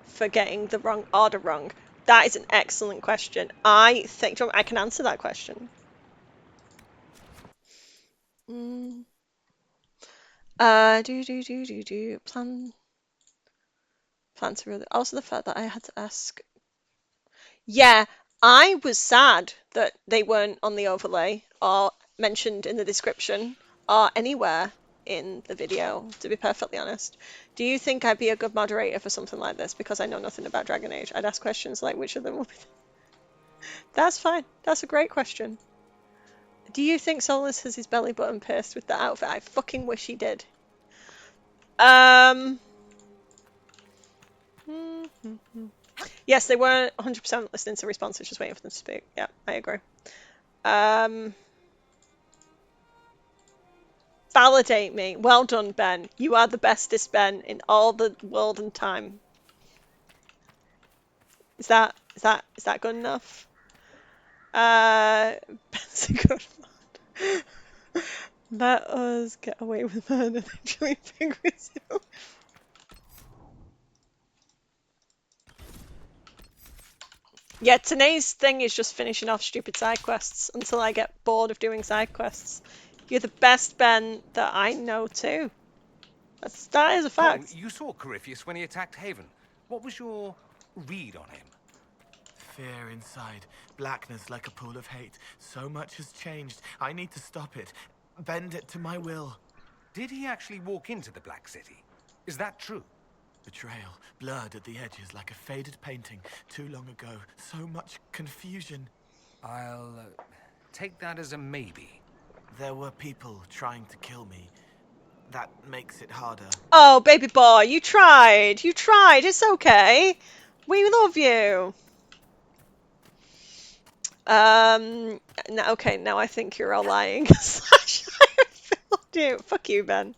for getting the wrong order wrong. That is an excellent question. I think I can answer that question. Plan to really... Also the fact that I had to ask... Yeah, I was sad that they weren't on the overlay or mentioned in the description or anywhere in the video, to be perfectly honest. Do you think I'd be a good moderator for something like this? Because I know nothing about Dragon Age. I'd ask questions like which of them will be... That's fine. That's a great question. Do you think Solus has his belly button pierced with the outfit? I fucking wish he did. Yes, they weren't 100% listening to responses, just waiting for them to speak. Yeah, I agree. Validate me. Well done, Ben. You are the bestest Ben in all the world and time. Is that good enough? Ben's a good mod. Let us get away with murder. Actually, pig with you. Yeah, today's thing is just finishing off stupid side quests until I get bored of doing side quests. You're the best Ben that I know too. That is a fact. Colin, you saw Corypheus when he attacked Haven. What was your read on him? Fear inside, blackness like a pool of hate. So much has changed. I need to stop it. Bend it to my will. Did he actually walk into the Black City? Is that true? Betrayal, blurred at the edges like a faded painting. Too long ago, so much confusion. I'll take that as a maybe. There were people trying to kill me. That makes it harder. Oh, baby boy, you tried. You tried. It's okay. We love you. Okay, now I think you're all lying. Fuck you, Ben.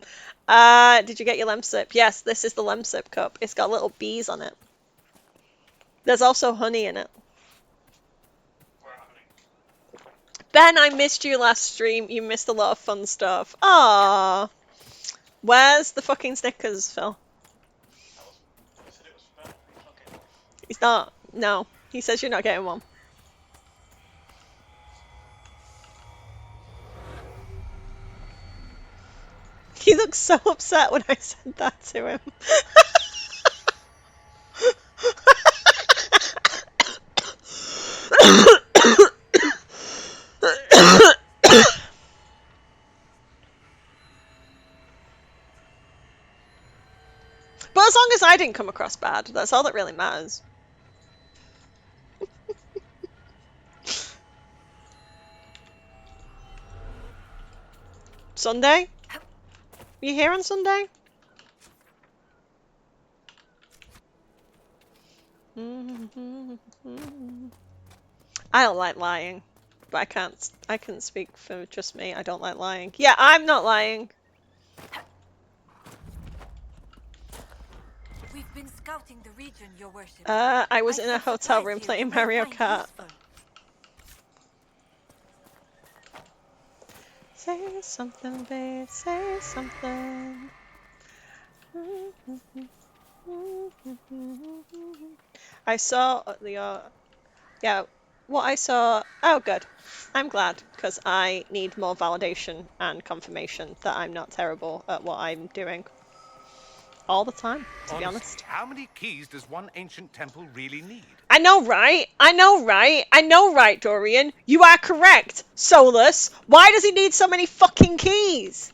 Did you get your lemsip? Yes, this is the lemsip cup. It's got little bees on it. There's also honey in it. Ben, I missed you last stream. You missed a lot of fun stuff. Ah, where's the fucking Snickers, Phil? He's not. No, he says you're not getting one. He looked so upset when I said that to him. But as long as I didn't come across bad, that's all that really matters. Sunday? You here on Sunday? I don't like lying, but I can speak for just me. I don't like lying. Yeah, I'm not lying. We've been scouting the region, Your Worship. I was in a hotel room playing Mario Kart. Say something, babe, say something. I saw the, yeah, what I saw, oh good. I'm glad, because I need more validation and confirmation that I'm not terrible at what I'm doing. All the time, to be honest. How many keys does one ancient temple really need? I know, right? I know, right? I know, right, Dorian? You are correct, Solus. Why does he need so many fucking keys?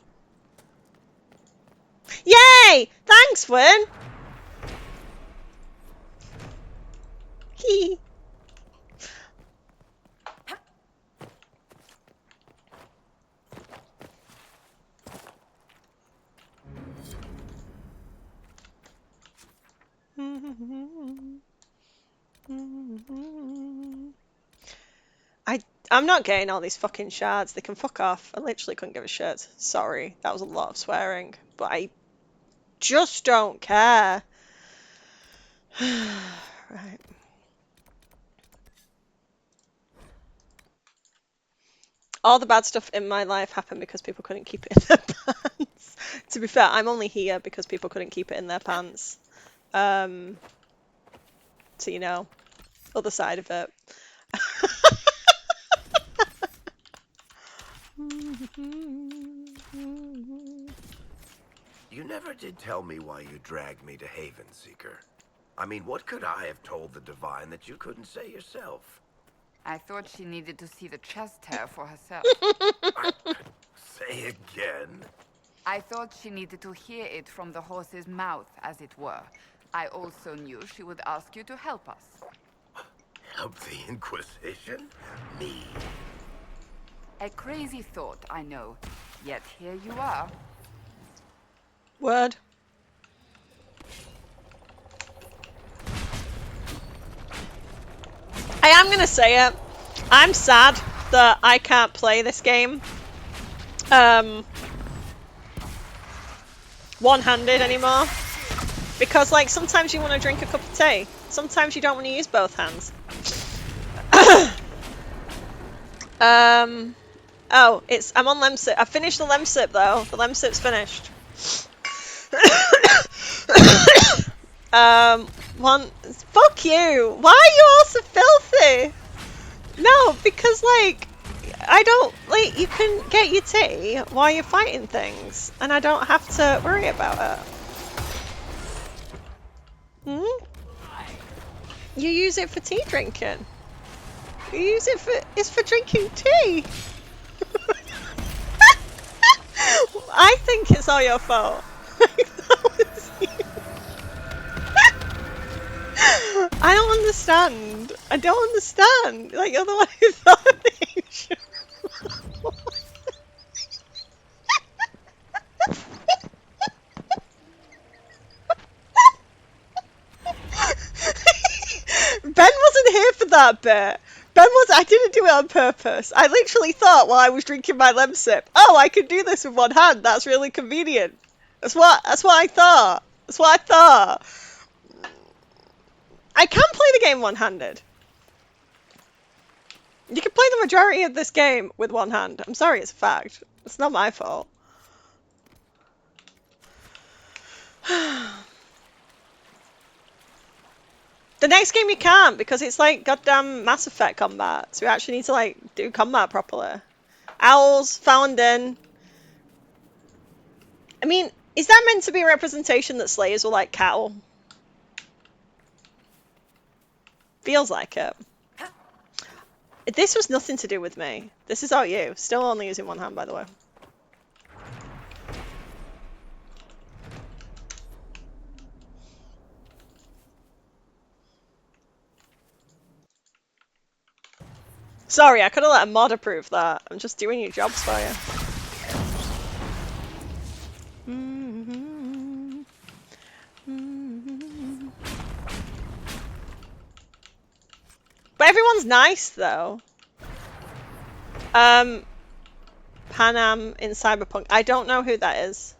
Yay! Thanks, Flynn. Hee. I'm not getting all these fucking shards. They can fuck off. I literally couldn't give a shit. Sorry, that was a lot of swearing, but I just don't care. Right. All the bad stuff in my life happened because people couldn't keep it in their pants. To be fair, I'm only here because people couldn't keep it in their pants. So, you know, other side of it. You never did tell me why you dragged me to Haven, Seeker. I mean, what could I have told the Divine that you couldn't say yourself? I thought she needed to see the chest hair for herself. Say again? I thought she needed to hear it from the horse's mouth, as it were. I also knew she would ask you to help us. Help the Inquisition? Me? A crazy thought, I know. Yet here you are. Word. I am gonna say it. I'm sad that I can't play this game. one-handed anymore. Because, like, sometimes you want to drink a cup of tea. Sometimes you don't want to use both hands. Oh, I'm on Lemsip. I finished the Lemsip, though. The Lemsip's finished. Fuck you! Why are you all so filthy? No, because, like, I don't, like, you can get your tea while you're fighting things, and I don't have to worry about it. Hmm? You use it for tea drinking. You use it it's for drinking tea. I think it's all your fault. I don't understand. I don't understand. Like, you're the one who thought it. Ben wasn't here for that bit. I didn't do it on purpose. I literally thought while I was drinking my Lemsip, oh, I could do this with one hand. That's really convenient. That's what I thought. That's what I thought. I can play the game one-handed. You can play the majority of this game with one hand. I'm sorry, it's a fact. It's not my fault. The next game you can't, because it's like goddamn Mass Effect combat. So we actually need to like do combat properly. Owls, Foundin. I mean, is that meant to be a representation that Slayers were like cattle? Feels like it. This was nothing to do with me. This is all you. Still only using one hand, by the way. Sorry, I could have let a mod approve that. I'm just doing your jobs for you. But everyone's nice, though. Panam in Cyberpunk. I don't know who that is.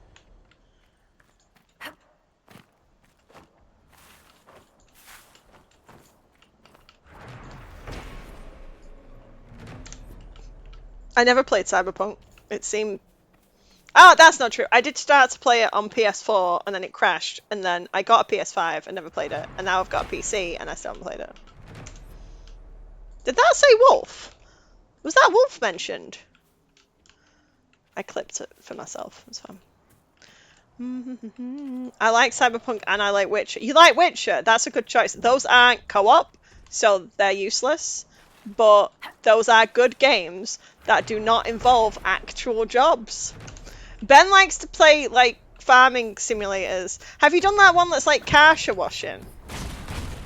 I never played Cyberpunk. It seemed... Oh, that's not true. I did start to play it on PS4, and then it crashed, and then I got a PS5 and never played it, and now I've got a PC, and I still haven't played it. Did that say wolf? Was that wolf mentioned? I clipped it for myself. It's fine. I like Cyberpunk and I like Witcher. You like Witcher? That's a good choice. Those aren't co-op, so they're useless. But those are good games that do not involve actual jobs. Ben likes to play, like, farming simulators. Have you done that one that's like kasha washing?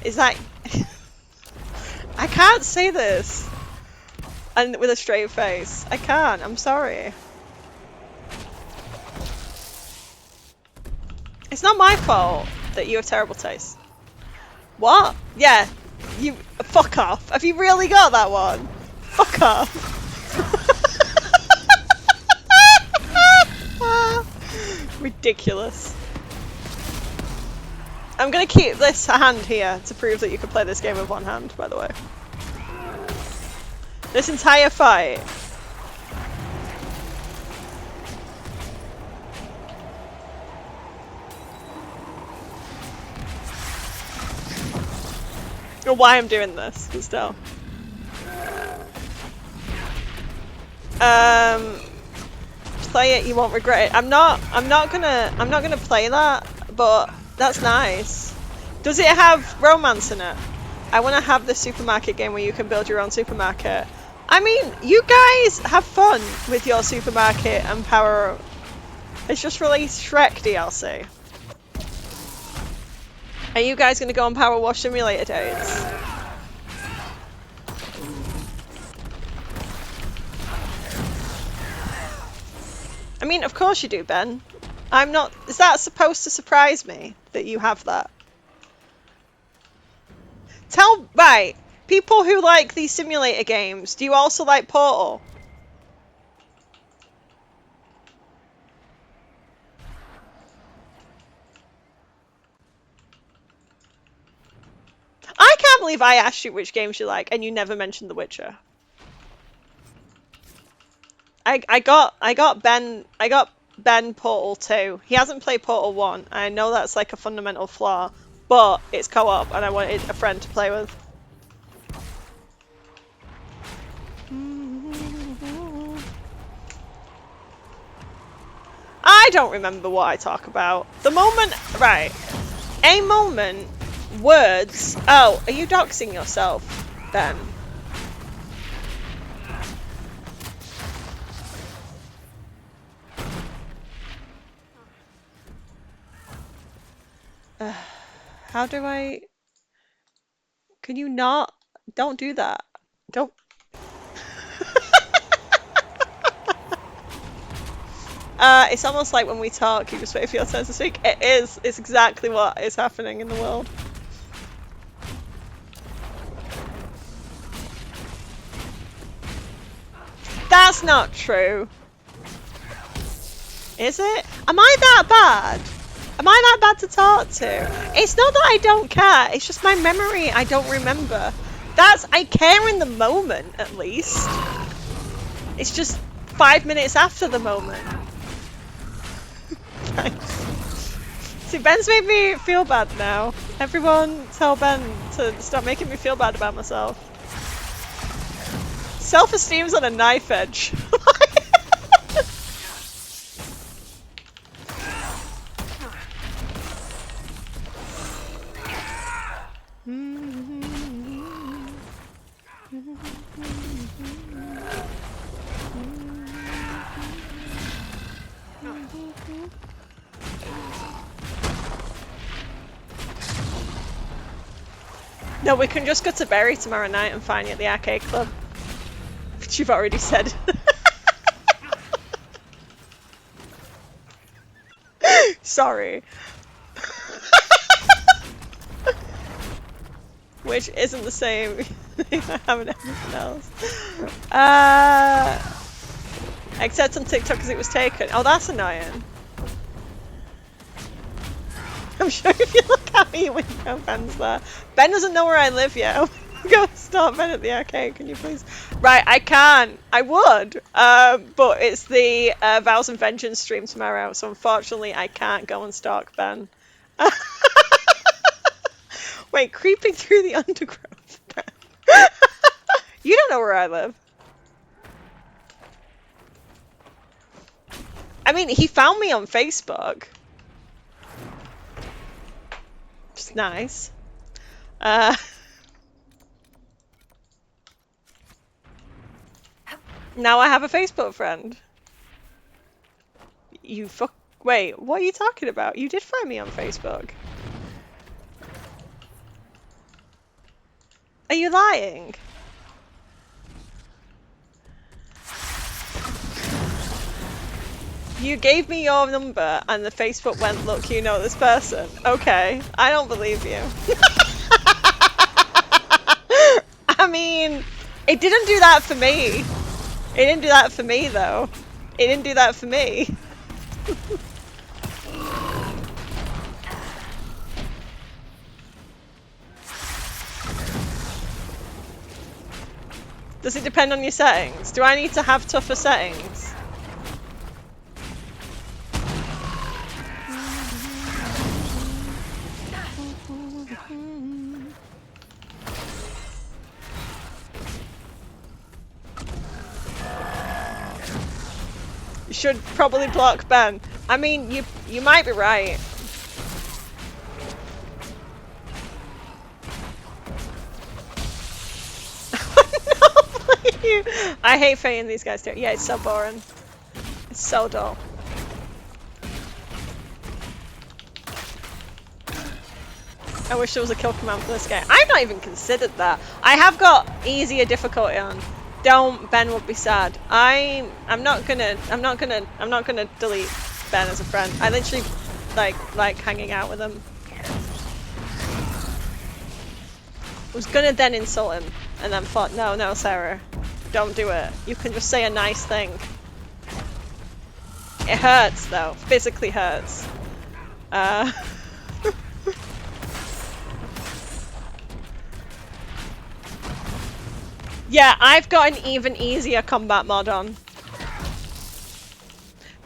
Is that... I can't say this. And with a straight face. I can't. I'm sorry. It's not my fault that you have terrible taste. What? Yeah. You... Fuck off. Have you really got that one? Fuck off. Ridiculous. I'm gonna keep this hand here to prove that you can play this game with one hand, by the way. This entire fight. Or why I'm doing this, but still. Play it, you won't regret it. I'm not gonna play that, but that's nice. Does it have romance in it? I want to have the supermarket game where you can build your own supermarket. I mean, you guys have fun with your supermarket and power. It's just released Shrek DLC. Are you guys gonna go on Power Wash Simulator dates? I mean, of course you do, Ben. I'm not... Is that supposed to surprise me that you have that? Right. People who like these simulator games, do you also like Portal? can't believe I asked you which games you like and you never mentioned The Witcher. I got Ben Portal 2. He hasn't played Portal 1. I know that's like a fundamental flaw, but it's co-op and I wanted a friend to play with. I don't remember what I talk about. The moment, right. A moment, words. Oh, are you doxing yourself, Ben? How do I... Can you not? Don't do that. Don't... It's almost like when we talk, you just wait for your turn to speak. It is. It's exactly what is happening in the world. That's not true. Is it? Am I that bad? Am I that bad to talk to? It's not that I don't care. It's just my memory. I don't remember. I care in the moment, at least. It's just 5 minutes after the moment. See, Ben's made me feel bad now. Everyone tell Ben to stop making me feel bad about myself. Self-esteem's on a knife edge. No, we can just go to Berry tomorrow night and find you at the arcade club. Which you've already said. Sorry. Which isn't the same thing I haven't everything else. Except on TikTok because it was taken. Oh, that's annoying. I'm sure if you look at me, you wouldn't know Ben's there. Ben doesn't know where I live yet. Go start Ben at the arcade, can you please? Right, I can. I would. But it's the Vows and Vengeance stream tomorrow, so unfortunately I can't go and stalk Ben. Wait, creeping through the undergrowth. You don't know where I live. I mean, he found me on Facebook. It's nice. Now I have a Facebook friend. Wait, what are you talking about? You did find me on Facebook. Are you lying? You gave me your number and the Facebook went, look, you know this person. Okay, I don't believe you. I mean, it didn't do that for me. It didn't do that for me, though. It didn't do that for me. Does it depend on your settings? Do I need to have tougher settings? You should probably block Ben. I mean, you might be right. I hate fighting these guys too. Yeah, it's so boring. It's so dull. I wish there was a kill command for this game. I've not even considered that. I have got easier difficulty on. Don't. Ben would be sad. I'm not gonna delete Ben as a friend. I literally like hanging out with him. Was gonna then insult him and then thought, no, Sarah, don't do it. You can just say a nice thing. It hurts though. Physically hurts. Yeah, I've got an even easier combat mod on.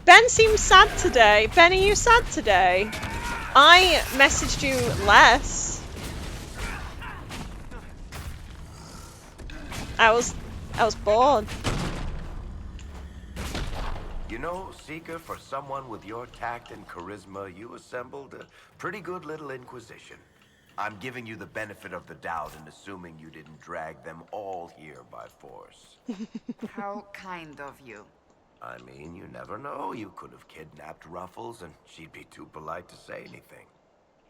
Ben seems sad today. Ben, are you sad today? I messaged you less. I was bored. You know, Seeker, for someone with your tact and charisma, you assembled a pretty good little inquisition. I'm giving you the benefit of the doubt and assuming you didn't drag them all here by force. How kind of you. I mean, you never know. You could have kidnapped Ruffles and she'd be too polite to say anything.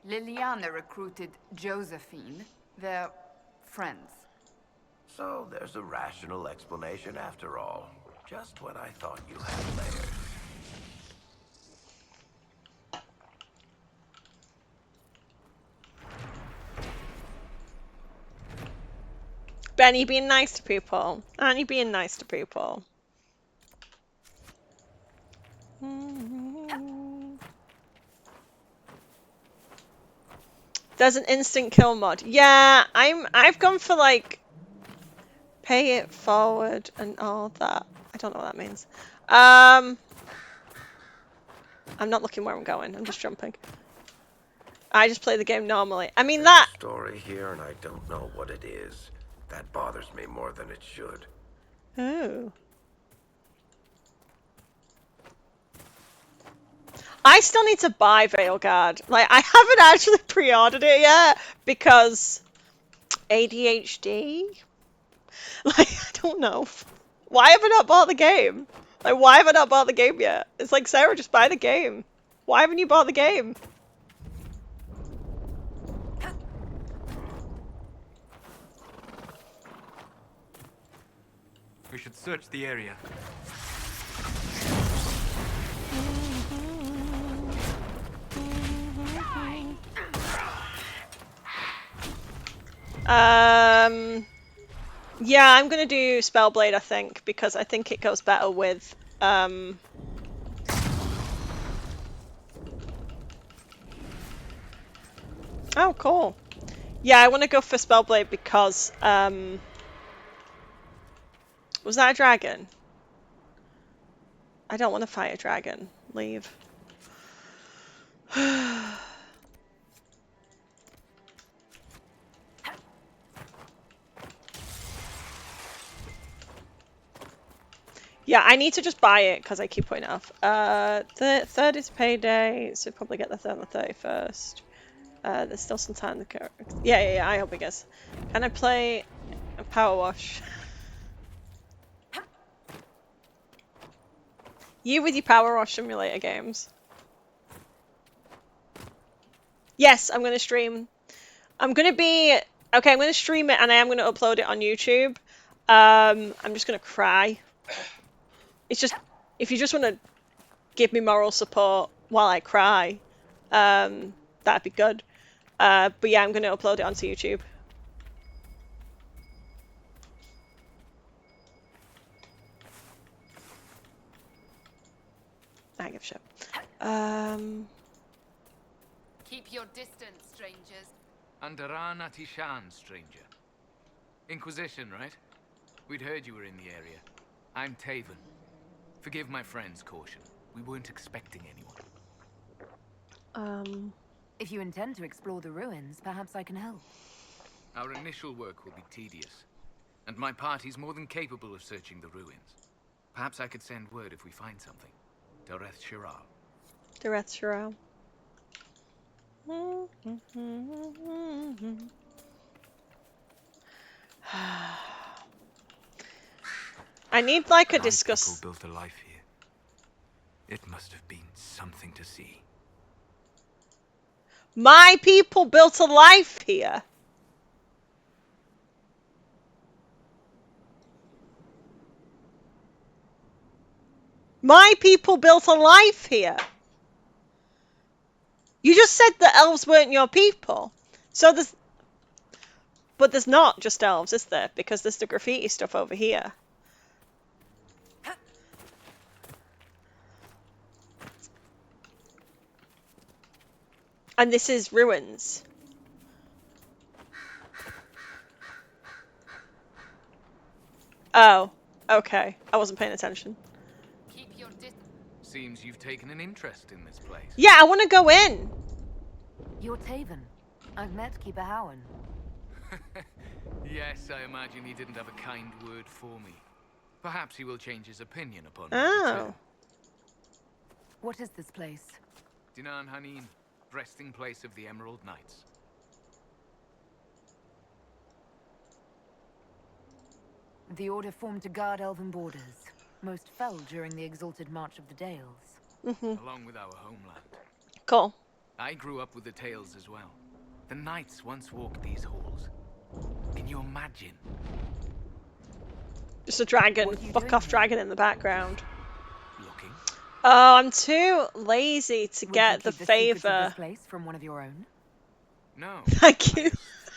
Liliana recruited Josephine. They're friends. So there's a rational explanation after all. Just when I thought you had layers. Ben, you being nice to people. Aren't you being nice to people? There's an instant kill mod. Yeah, I've gone for like pay it forward and all that. I don't know what that means. I'm not looking where I'm going. I'm just jumping. I just play the game normally. I mean that Story here, and I don't know what it is. That bothers me more than it should. Oh. I still need to buy Veilguard. Like, I haven't actually pre-ordered it yet because ADHD? Like, I don't know. Why have I not bought the game? Like, why have I not bought the game yet? It's like, Sarah, just buy the game. Why haven't you bought the game? We should search the area. Yeah, I'm gonna do Spellblade, I think, because I think it goes better with, Oh, cool. Yeah, I want to go for Spellblade because, was that a dragon? I don't want to fight a dragon. Leave. Yeah, I need to just buy it because I keep putting it off. The third is payday, so probably get the third on the 31st. There's still some time to go. Yeah, I hope it gets. Can I play a power wash? You with your power wash simulator games. Yes, I'm going to stream. I'm going to stream it and I am going to upload it on YouTube. I'm just going to cry. It's just, if you just want to give me moral support while I cry, that'd be good. But yeah, I'm going to upload it onto YouTube. I give a shit. Keep your distance, strangers. Andaran Atishan, stranger. Inquisition, right? We'd heard you were in the area. I'm Taven. Forgive my friend's caution. We weren't expecting anyone. If you intend to explore the ruins, perhaps I can help. Our initial work will be tedious, and my party's more than capable of searching the ruins. Perhaps I could send word if we find something. Dareth Shiral. Dareth Shiral. I need like a discuss. People built a life here. It must have been something to see. My people built a life here. My people built a life here. You just said that elves weren't your people. So there's... But there's not just elves, is there? Because there's the graffiti stuff over here. And this is ruins. Oh, okay. I wasn't paying attention. Keep your distance. Seems you've taken an interest in this place. Yeah, I want to go in. You're Taven. I've met Keeper Howen. Yes, I imagine he didn't have a kind word for me. Perhaps he will change his opinion upon my Oh. return. What is this place? Dinan Hanin, resting place of the Emerald Knights. The Order formed to guard Elven borders. Most fell during the exalted march of the Dales. Along with our homeland. Cool. I grew up with the tales as well. The knights once walked these halls. Can you imagine? Just a dragon. Fuck off dragon in the background. Looking? Oh, I'm too lazy to get the secrets of favor. this place from one of your own? No. Thank you.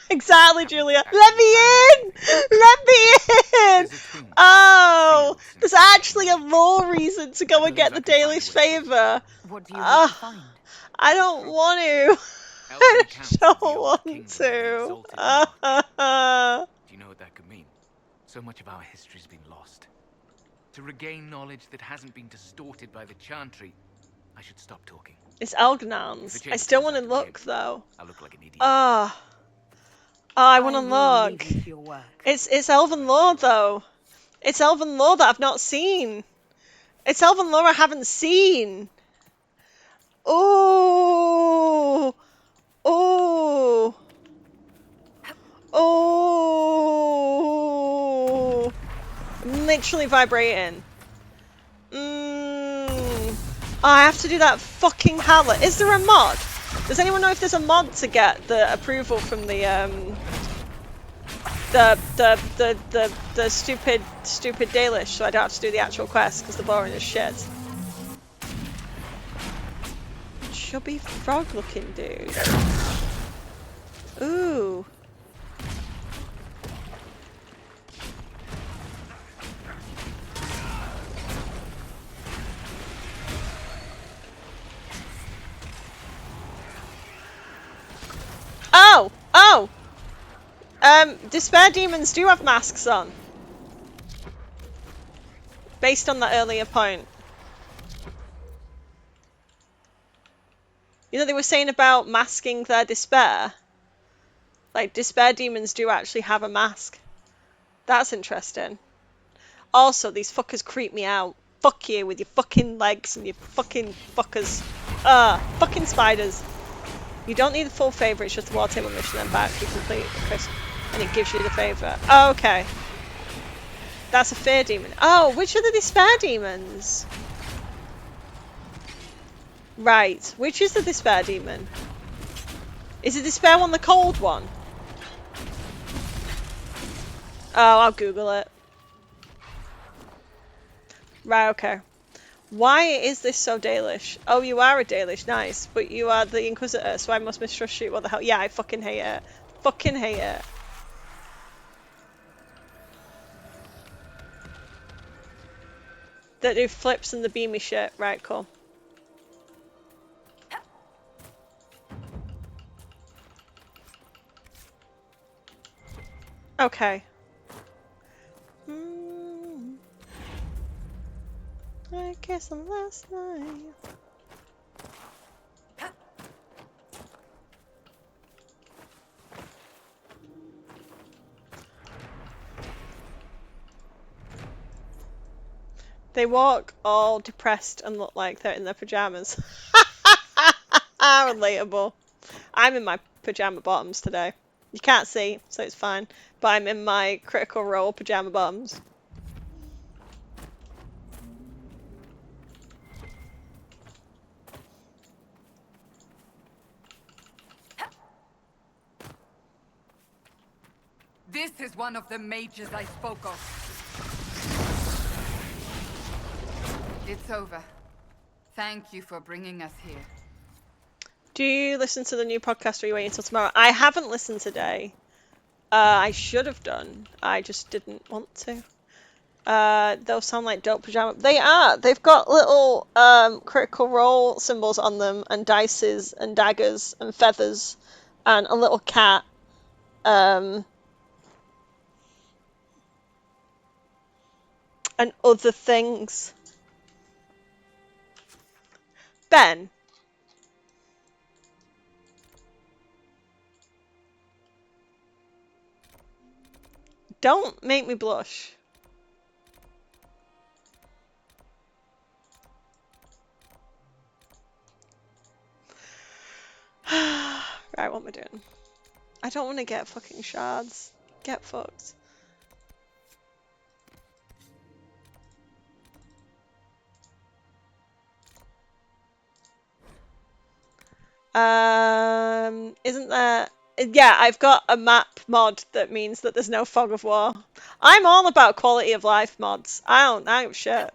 Exactly, Julia. Let me in! Let me in! Oh, there's actually a more reason to go and get the Dalish favor. What do you want to find? I don't want to. I don't want to. Do you know what that could mean? So much of our history's been lost. To regain knowledge that hasn't been distorted by the Chantry, I should stop talking. It's Elgnans. I still want to look, though. I look like an idiot. Oh, I want to look. It's Elven lore, though. It's Elven lore that I've not seen. It's Elven lore I haven't seen. Oh. Oh. Oh. I'm literally vibrating. Oh, I have to do that fucking palette. Is there a mod? Does anyone know if there's a mod to get the approval from the stupid Dalish, so I don't have to do the actual quest because they're boring as shit. Chubby frog looking dude. Ooh. Oh! Oh! Despair demons do have masks on. Based on that earlier point. You know, they were saying about masking their despair. Like, despair demons do actually have a mask. That's interesting. Also, these fuckers creep me out. Fuck you with your fucking legs and your fucking fuckers. Fucking spiders. You don't need the full favour, it's just the war table mission and back. You complete the quest and it gives you the favour. Oh, okay. That's a fear demon. Oh, which are the despair demons? Right, which is the despair demon? Is the despair one the cold one? Oh, I'll Google it. Right, okay. Why is this so Dalish? Oh, you are a Dalish, nice. But you are the Inquisitor, so I must mistrust you. What the hell? Yeah, I fucking hate it. Fucking hate it. That do flips and the beamy shit. Right, cool. Okay. I guess on last night. They walk all depressed and look like they're in their pajamas. Relatable. I'm in my pajama bottoms today. You can't see, so it's fine. But I'm in my Critical Role pajama bottoms. This is one of the mages I spoke of. It's over. Thank you for bringing us here. Do you listen to the new podcast or are you waiting until tomorrow? I haven't listened today. I should have done. I just didn't want to. They'll sound like dope pajama. They are. They've got little Critical Role symbols on them and dices and daggers and feathers and a little cat. and other things. Ben, don't make me blush. Right, what am I doing? I don't want to get fucking shards. Get fucked. Isn't there? Yeah, I've got a map mod that means that there's no fog of war. I'm all about quality of life mods. I don't shit.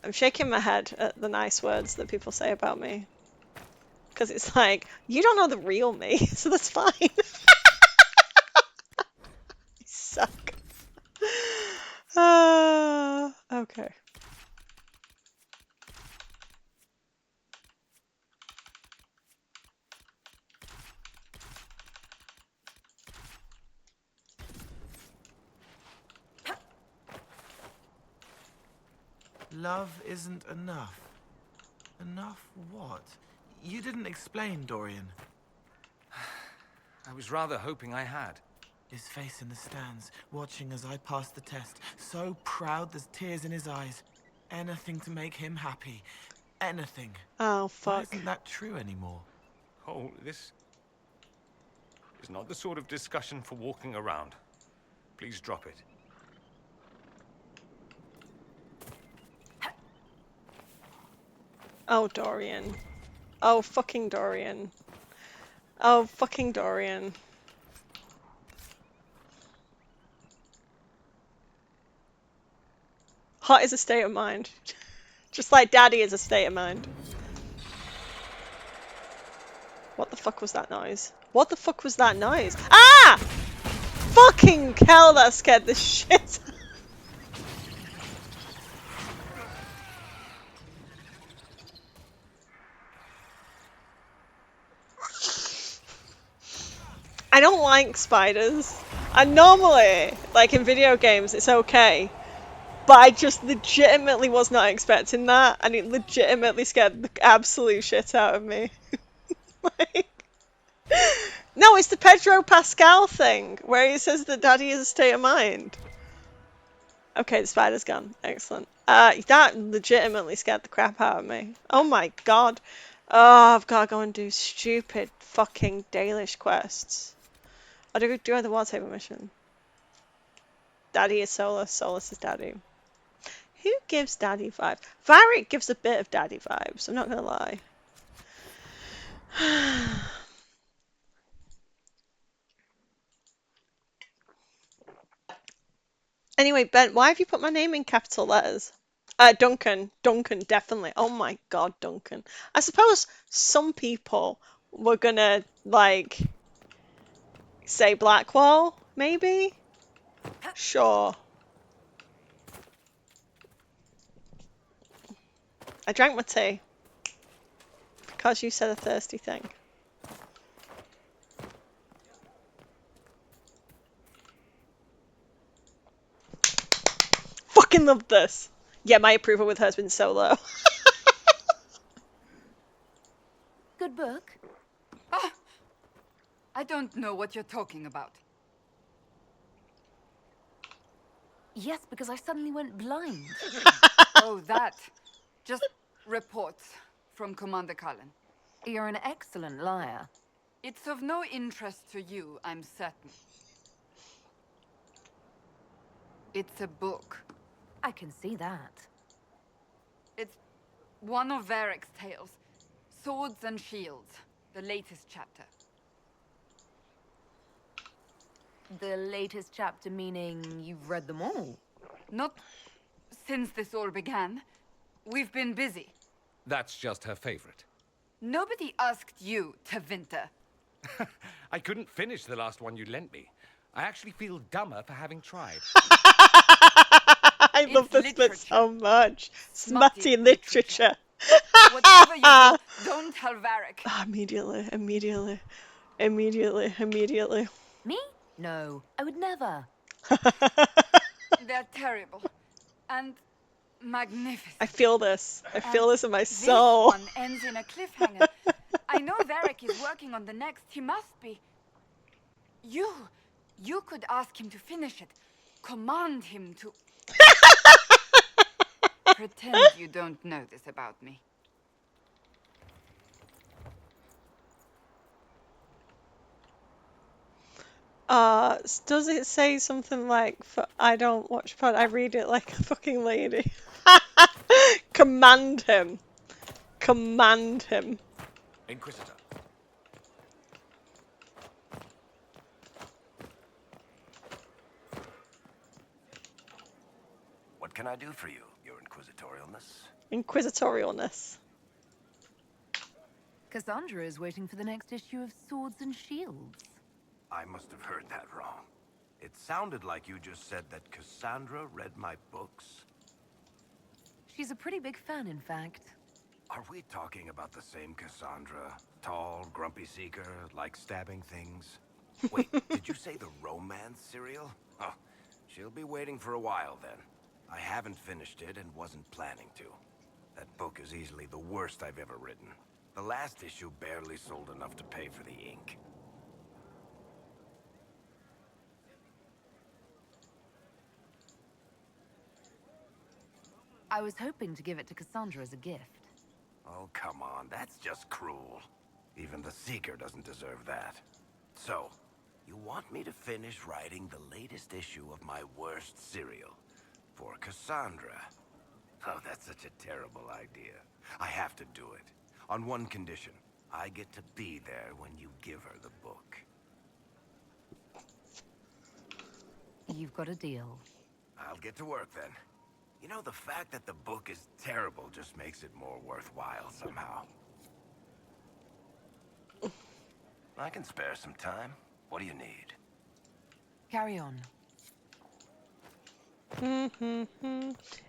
I'm shaking my head at the nice words that people say about me. Because it's like, you don't know the real me, so that's fine. You suck. Okay. Love isn't enough. Enough what? You didn't explain, Dorian. I was rather hoping I had. His face in the stands, watching as I passed the test. So proud there's tears in his eyes. Anything to make him happy. Anything. Oh, fuck. Why isn't that true anymore? Oh, this is not the sort of discussion for walking around. Please drop it. Oh, Dorian. Oh, fucking Dorian. Oh, fucking Dorian. Hot is a state of mind. Just like daddy is a state of mind. What the fuck was that noise? What the fuck was that noise? Ah! Fucking hell, that scared the shit. I don't like spiders. And normally, like in video games, it's okay. But I just legitimately was not expecting that, and it legitimately scared the absolute shit out of me. Like, no, it's the Pedro Pascal thing, where he says that daddy is a state of mind. Okay, the spider's gone. Excellent. That legitimately scared the crap out of me. Oh my god. Oh, I've got to go and do stupid fucking Dalish quests. I'll do the water table mission. Daddy is Solus, Solus is daddy. Who gives daddy vibes? Varric gives a bit of daddy vibes, I'm not gonna lie. Anyway, Ben, why have you put my name in capital letters? Duncan. Duncan, definitely. Oh my god, Duncan. I suppose some people were gonna, like, say Blackwall, maybe? Sure. I drank my tea. Because you said a thirsty thing. Fucking love this. Yeah, my approval with her has been so low. Good book? Ah, I don't know what you're talking about. Yes, because I suddenly went blind. Oh, that. Just reports from Commander Cullen. You're an excellent liar. It's of no interest to you, I'm certain. It's a book. I can see that. It's one of Varric's tales. Swords and Shields, the latest chapter. The latest chapter meaning you've read them all? Not since this all began. We've been busy. That's just her favorite. Nobody asked you to winter. I couldn't finish the last one you lent me. I actually feel dumber for having tried. I love this bit so much. Smutty literature. Whatever you do, don't tell Varric. Immediately. Me? No, I would never. They're terrible. And magnificent. I feel this. I And feel this in my this soul. one ends in a cliffhanger. I know Varric is working on the next. He must be. You could ask him to finish it. Command him to... Pretend you don't know this about me. Does it say something like, I don't watch pod, I read it like a fucking lady. Command him. Command him. Inquisitor. What can I do for you, your inquisitorialness? Inquisitorialness. Cassandra is waiting for the next issue of Swords and Shields. I must have heard that wrong. It sounded like you just said that Cassandra read my books. She's a pretty big fan, in fact. Are we talking about the same Cassandra? Tall, grumpy seeker, like stabbing things? Wait, did you say the romance serial? Huh. She'll be waiting for a while then. I haven't finished it and wasn't planning to. That book is easily the worst I've ever written. The last issue barely sold enough to pay for the ink. I was hoping to give it to Cassandra as a gift. Oh, come on, that's just cruel. Even the Seeker doesn't deserve that. So, you want me to finish writing the latest issue of my worst serial for Cassandra? Oh, that's such a terrible idea. I have to do it. On one condition. I get to be there when you give her the book. You've got a deal. I'll get to work then. You know, the fact that the book is terrible just makes it more worthwhile somehow. I can spare some time. What do you need? Carry on.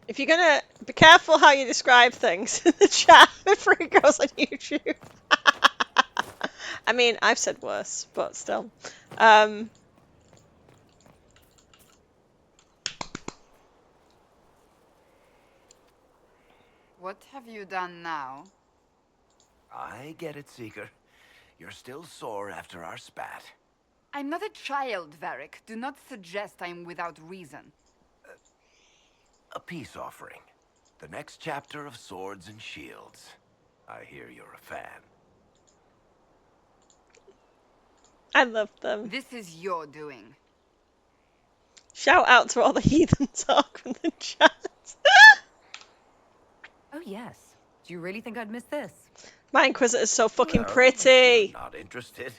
If you're gonna be careful how you describe things in the chat before it goes on YouTube. I mean, I've said worse, but still. What have you done now? I get it, Seeker. You're still sore after our spat. I'm not a child, Varric. Do not suggest I'm without reason. A peace offering. The next chapter of Swords and Shields. I hear you're a fan. I love them. This is your doing. Shout out to all the heathen talk from the chat. Oh, yes. Do you really think I'd miss this? My Inquisitor's so fucking Well, pretty. You're not interested.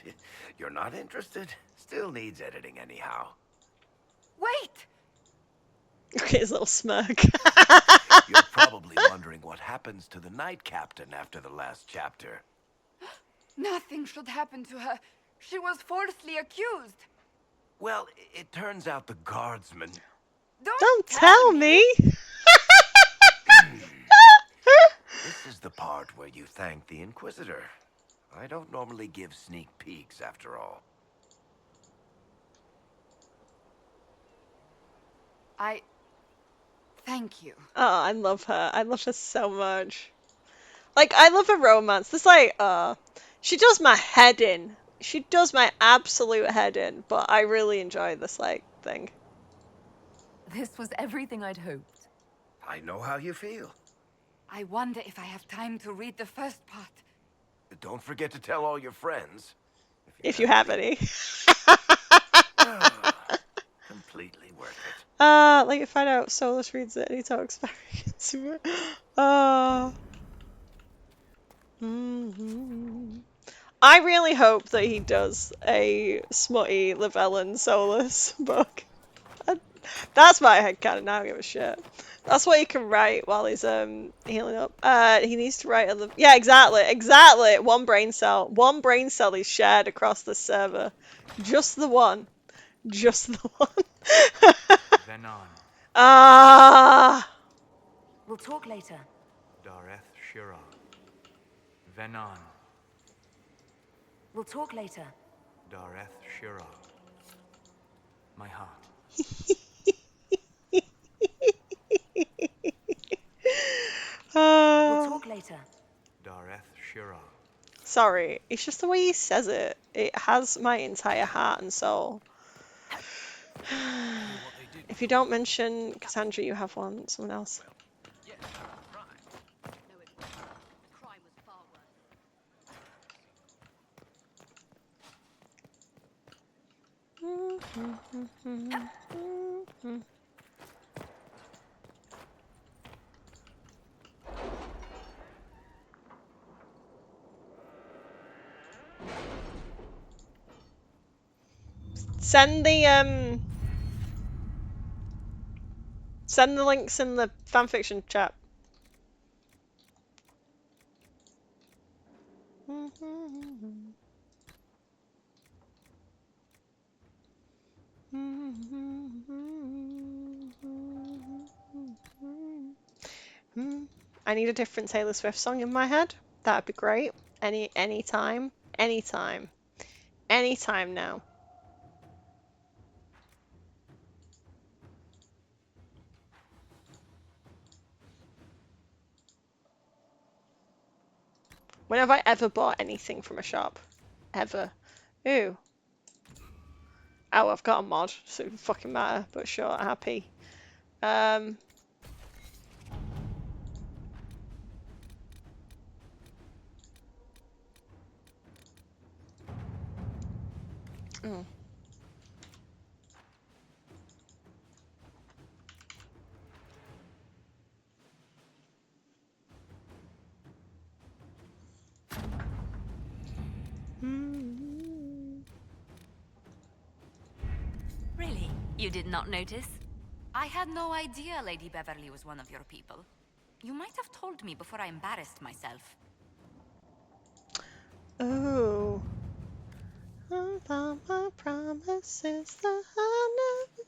You're not interested. Still needs editing anyhow. Wait! Look at his little smirk. You're probably wondering what happens to the Knight Captain after the last chapter. Nothing should happen to her. She was falsely accused. Well, it turns out the guardsman... Don't tell me! This is the part where you thank the Inquisitor. I don't normally give sneak peeks, after all. Thank you. Oh, I love her. I love her so much. Like, I love a romance. There's like, she does my head in. She does my absolute head in, but I really enjoy this, like, thing. This was everything I'd hoped. I know how you feel. I wonder if I have time to read the first part. Don't forget to tell all your friends. If you have any. Completely worth it. Like you find out Solus reads it and he talks very I really hope that he does a smutty Lavellen Solus book. That's my headcanon, I don't give a shit. That's what he can write while he's healing up. He needs to write yeah, exactly. One brain cell is shared across the server. Just the one. Just the one. Venon. We'll talk later. Dareth Shira. Venon. We'll talk later. Dareth Shira. My heart. We'll Uh, talk later. Dareth Shira. sorry, it's just the way he says it. It has my entire heart and soul. If you don't mention Cassandra, you have one. Someone else. Yes, crime. No, it wasn't. The crime was far worse. Send the links in the fanfiction chat. I need a different Taylor Swift song in my head. That'd be great. Anytime. Anytime. Anytime now. When have I ever bought anything from a shop? Ever. Ooh. Oh, I've got a mod, so it doesn't fucking matter, but sure, happy. Oh. Really? You did not notice? I had no idea Lady Beverly was one of your people. You might have told me before I embarrassed myself. Oh. I thought my promises that I never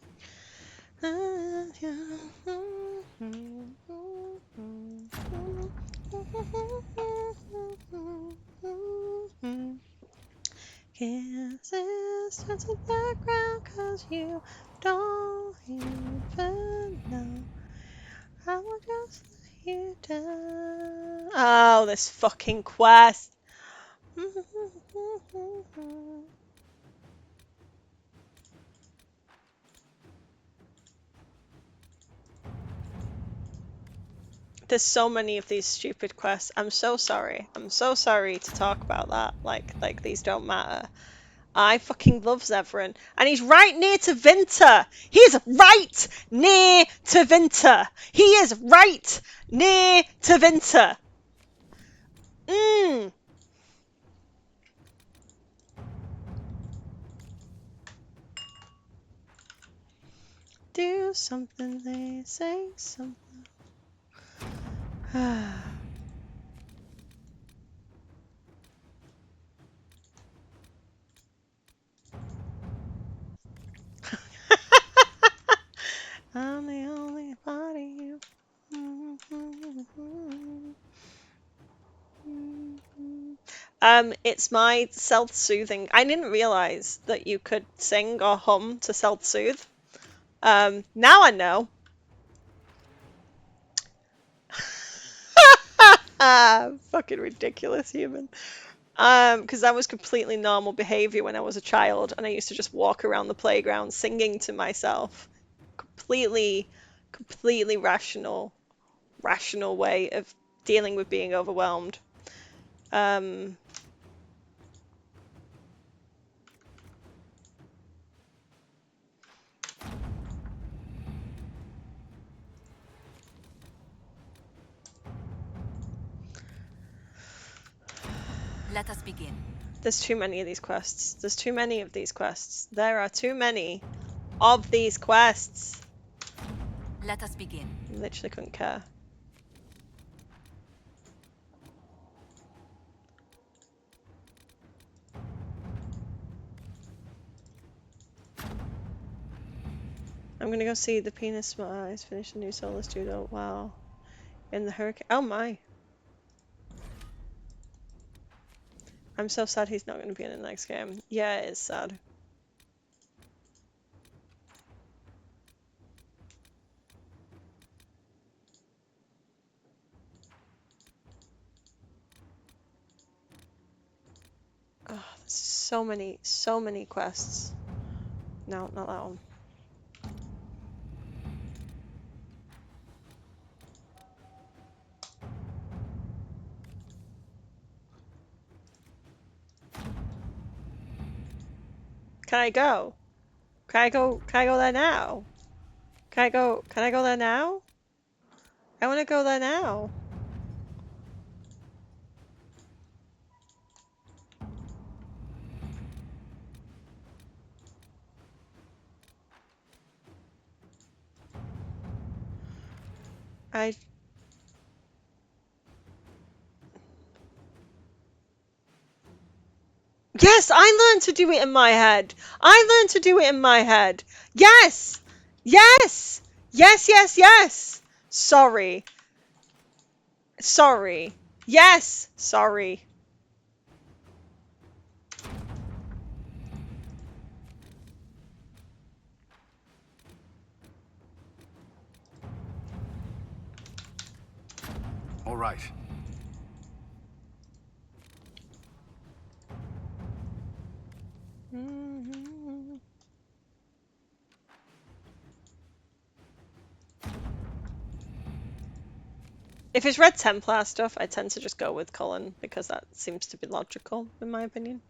kisses touch the ground 'cause you don't even know. I will just let you down. Oh, this fucking quest. There's so many of these stupid quests. I'm so sorry. I'm so sorry to talk about that. Like these don't matter. I fucking love Zevran. And he's right near to Vinter. He's right near to Vinter. He is right near to Vinter. Do something, they say something. I'm the only part of you. It's my self-soothing. I didn't realize that you could sing or hum to self-soothe. Now I know. Fucking ridiculous human. Because that was completely normal behavior when I was a child, and I used to just walk around the playground singing to myself. Completely rational way of dealing with being overwhelmed. Let us begin. There's too many of these quests. There's too many of these quests. There are too many of these quests. Let us begin. Literally couldn't care. I'm gonna go see the penis eyes finish the new solo studio. Wow. In the hurricane. Oh my. I'm so sad he's not going to be in the next game. Yeah, it is sad. So many quests. No, not that one. Can I go? Can I go there now? Can I go there now? I want to go there now. Yes, I learned to do it in my head. I learned to do it in my head. Yes! Yes! Yes, yes, yes! Sorry. Sorry. Yes! Sorry. All right. If it's Red Templar stuff, I tend to just go with Cullen because that seems to be logical, in my opinion.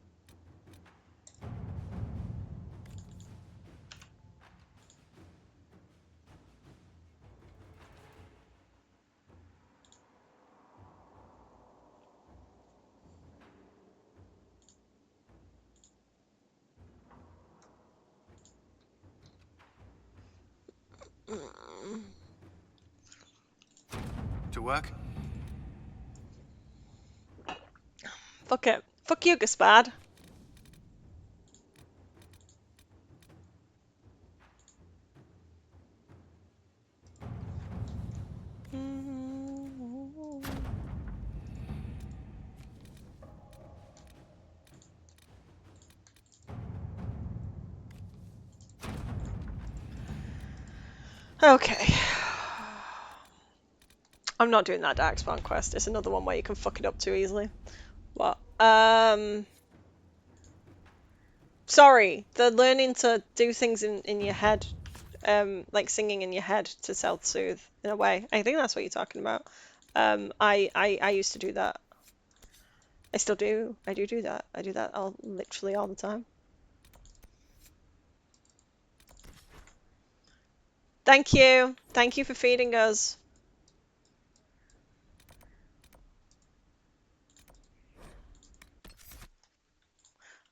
To work? Fuck it. Fuck you, Gaspard. Okay. I'm not doing that Darkspawn quest. It's another one where you can fuck it up too easily. What? Sorry. The learning to do things in your head, like singing in your head to self-soothe in a way. I think that's what you're talking about. I used to do that. I still do. I do that. I do that literally all the time. Thank you. Thank you for feeding us.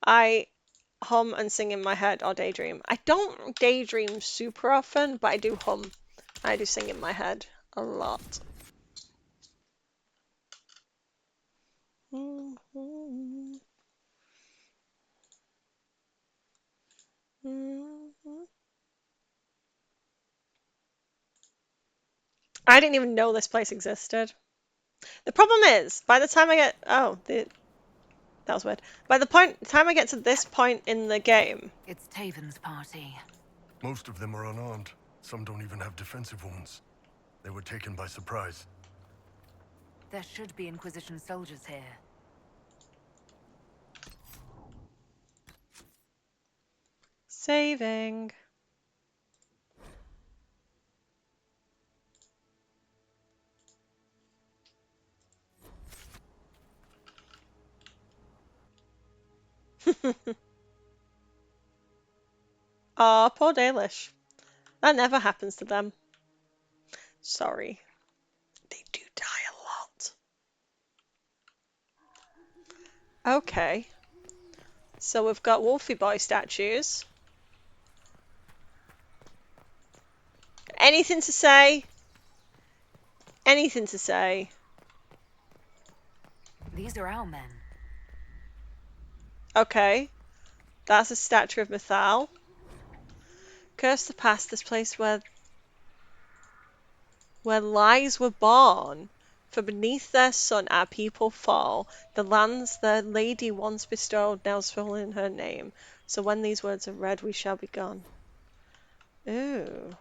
I hum and sing in my head or daydream. I don't daydream super often, but I do hum. I do sing in my head a lot. I didn't even know this place existed. The problem is, by the time I get... Oh, that was weird. By the time I get to this point in the game... It's Taven's party. Most of them are unarmed. Some don't even have defensive wounds. They were taken by surprise. There should be Inquisition soldiers here. Saving. Aw, poor Dalish. That never happens to them. Sorry. They do die a lot. Okay. So we've got Wolfie Boy statues. Anything to say? Anything to say? These are our men. Okay. That's a statue of Mythal. Curse the past, this place where lies were born. For beneath their sun our people fall. The lands their lady once bestowed now swell in her name. So when these words are read, we shall be gone. Ooh.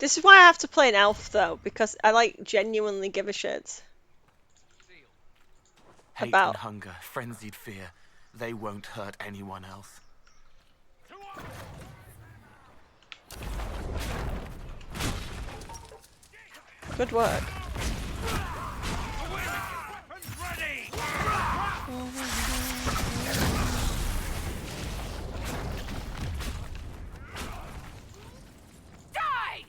This is why I have to play an elf though, because I like genuinely give a shit Hate and about. hunger, frenzied fear. They won't hurt anyone else. Good work. Die!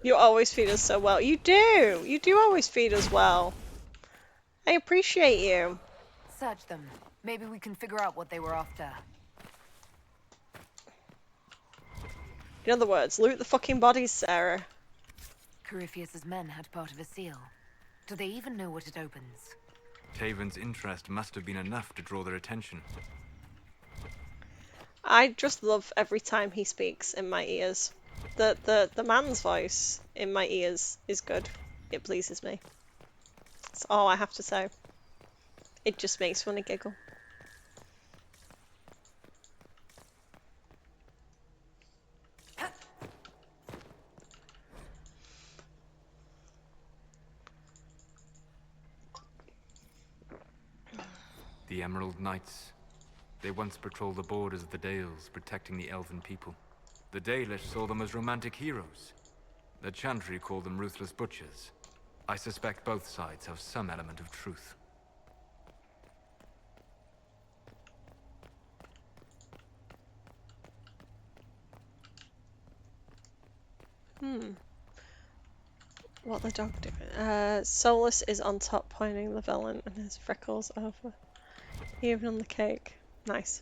You always feed us so well. You do. You do always feed us well. I appreciate you. Search them. Maybe we can figure out what they were after. In other words, loot the fucking bodies, Sarah. Corypheus's men had part of a seal. Do they even know what it opens? Taven's interest must have been enough to draw their attention. I just love every time he speaks in my ears. The man's voice in my ears is good. It pleases me. That's all I have to say. It just makes me giggle. The Emerald Knights. They once patrolled the borders of the Dales, protecting the elven people. The Dalish saw them as romantic heroes. The Chantry called them ruthless butchers. I suspect both sides have some element of truth. What the dog doing? Solus is on top pointing the villain and his freckles over. Even on the cake. Nice.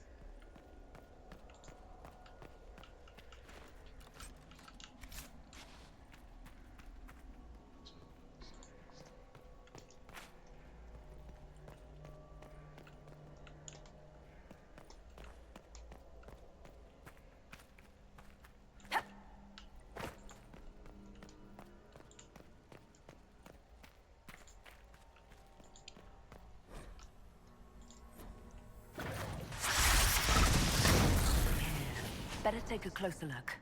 Better take a closer look.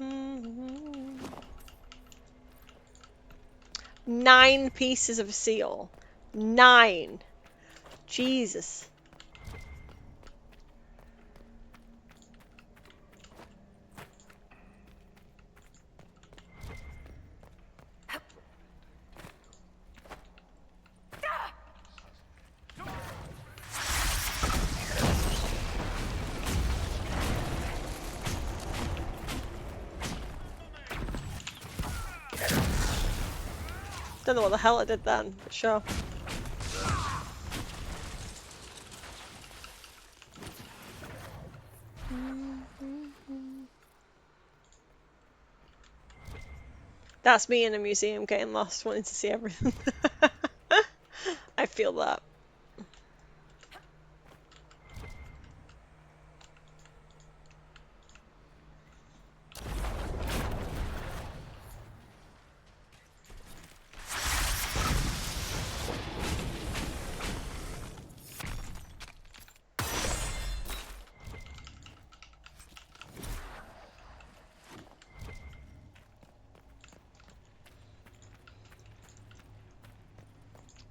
Mm-hmm. 9 pieces of seal. 9. Jesus. Don't know what the hell I did then, but sure. That's me in a museum getting lost, wanting to see everything. I feel that.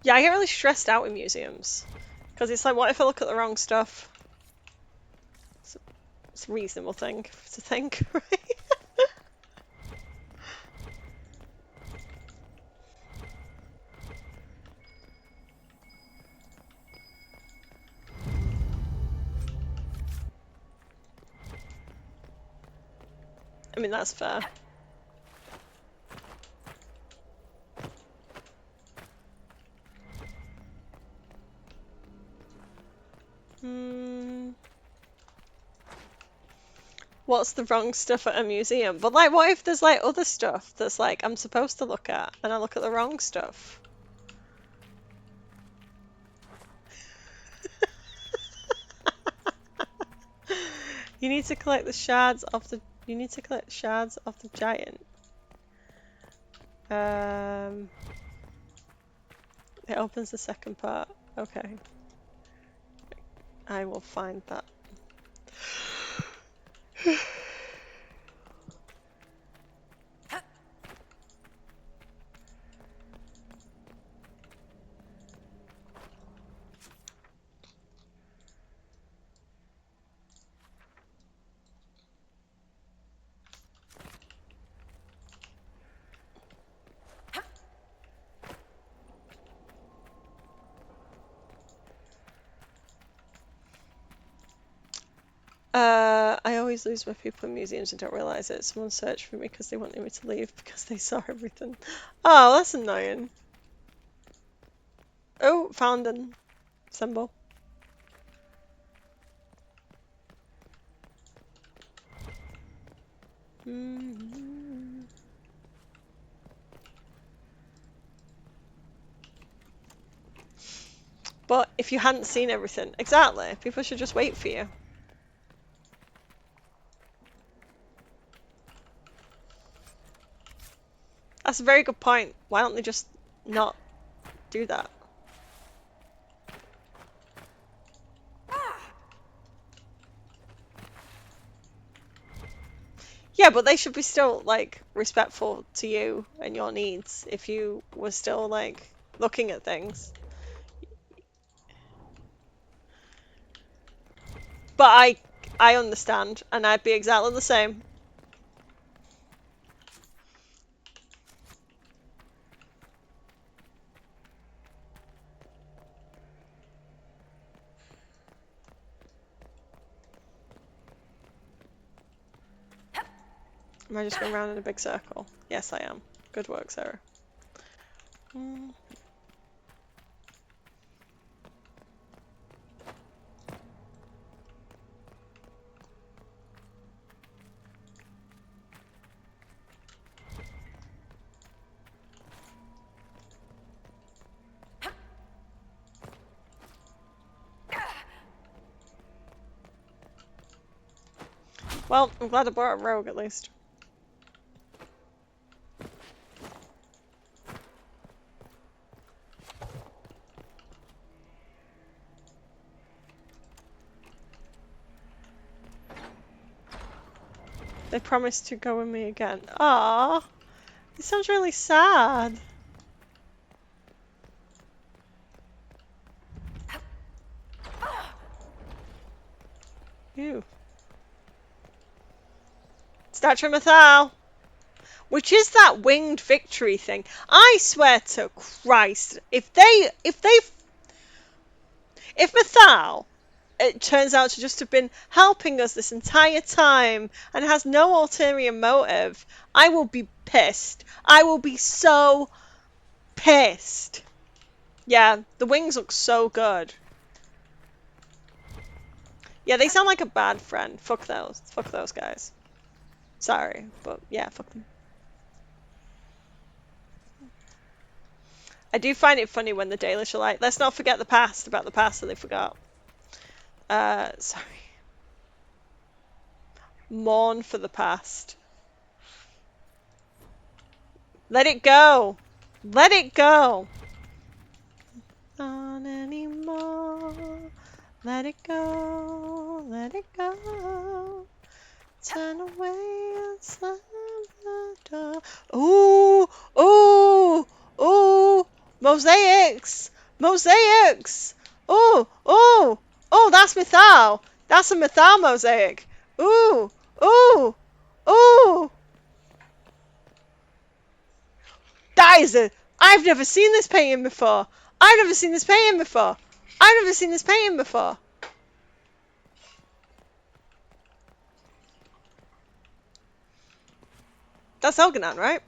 Yeah, I get really stressed out in museums. Because it's like, what if I look at the wrong stuff? It's a reasonable thing to think, right? I mean, that's fair. what's the wrong stuff at a museum? But like, what if there's like other stuff that's like I'm supposed to look at and I look at the wrong stuff? You need to collect the shards of the. You need to collect shards of the giant. It opens the second part. Okay. I will find that. I always lose my people in museums and don't realise it. Someone searched for me because they wanted me to leave because they saw everything. Oh, that's annoying. Oh, found an symbol. But if you hadn't seen everything, exactly, people should just wait for you. That's a very good point. Why don't they just not do that? Yeah, but they should be still, like, respectful to you and your needs if you were still, like, looking at things. But I understand, and I'd be exactly the same. Am I just going around in a big circle? Yes, I am. Good work, Sarah. Well, I'm glad I brought a rogue at least. They promised to go with me again. Ah, it sounds really sad. Ew. Statue of Mathal. Which is that winged victory thing. I swear to Christ, if Mathal, it turns out to just have been helping us this entire time and has no ulterior motive, I will be pissed. I will be so pissed. Yeah, the wings look so good. Yeah, they sound like a bad friend. Fuck those. Fuck those guys. Sorry, but yeah, fuck them. I do find it funny when the Dalish are like, let's not forget the past about the past that they forgot. Sorry. Mourn for the past. Let it go. Let it go. Not anymore. Let it go. Let it go. Turn away and slam the door. Ooh, ooh, ooh. Mosaics. Mosaics. Ooh, ooh. Oh, that's Mythal. That's a Mythal mosaic. Ooh, ooh, ooh. That is a... I've never seen this painting before. I've never seen this painting before. I've never seen this painting before. That's Elganon, right?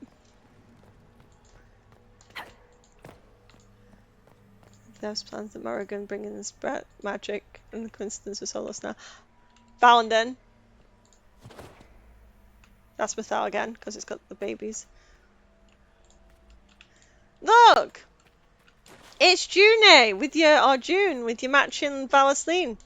There's plans that Morrigan bringing this magic and the coincidence with Solos now. Valendin. That's Mythal again, because it's got the babies. Look! It's June with your, or June with your matching Valasline.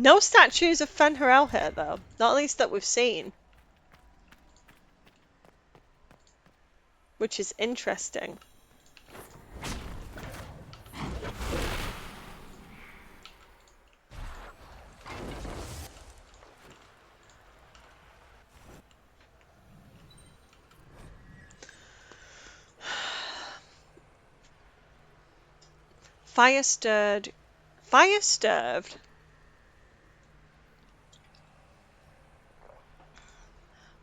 No statues of Fen'Harel here, though. Not at least that we've seen. Which is interesting. Fire stirred. Fire stirred?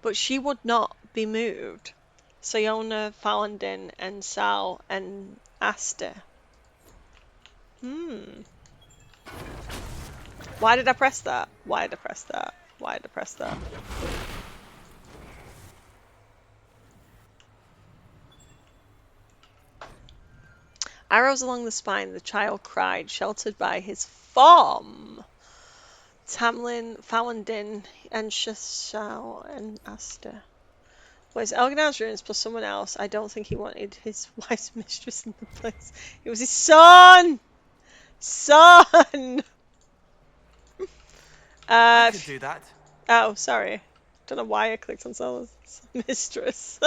But she would not be moved. Siona, Falandin, and Sal, and Aster. Why did I press that? Why did I press that? Why did I press that? Arrows along the spine, the child cried, sheltered by his form. Tamlin, Falandin, and Shashal, and Aster. Well, it's Elginar's ruins plus someone else. I don't think he wanted his wife's mistress in the place. It was his son! Son! I could do that. Oh, sorry. Don't know why I clicked on Sola's mistress.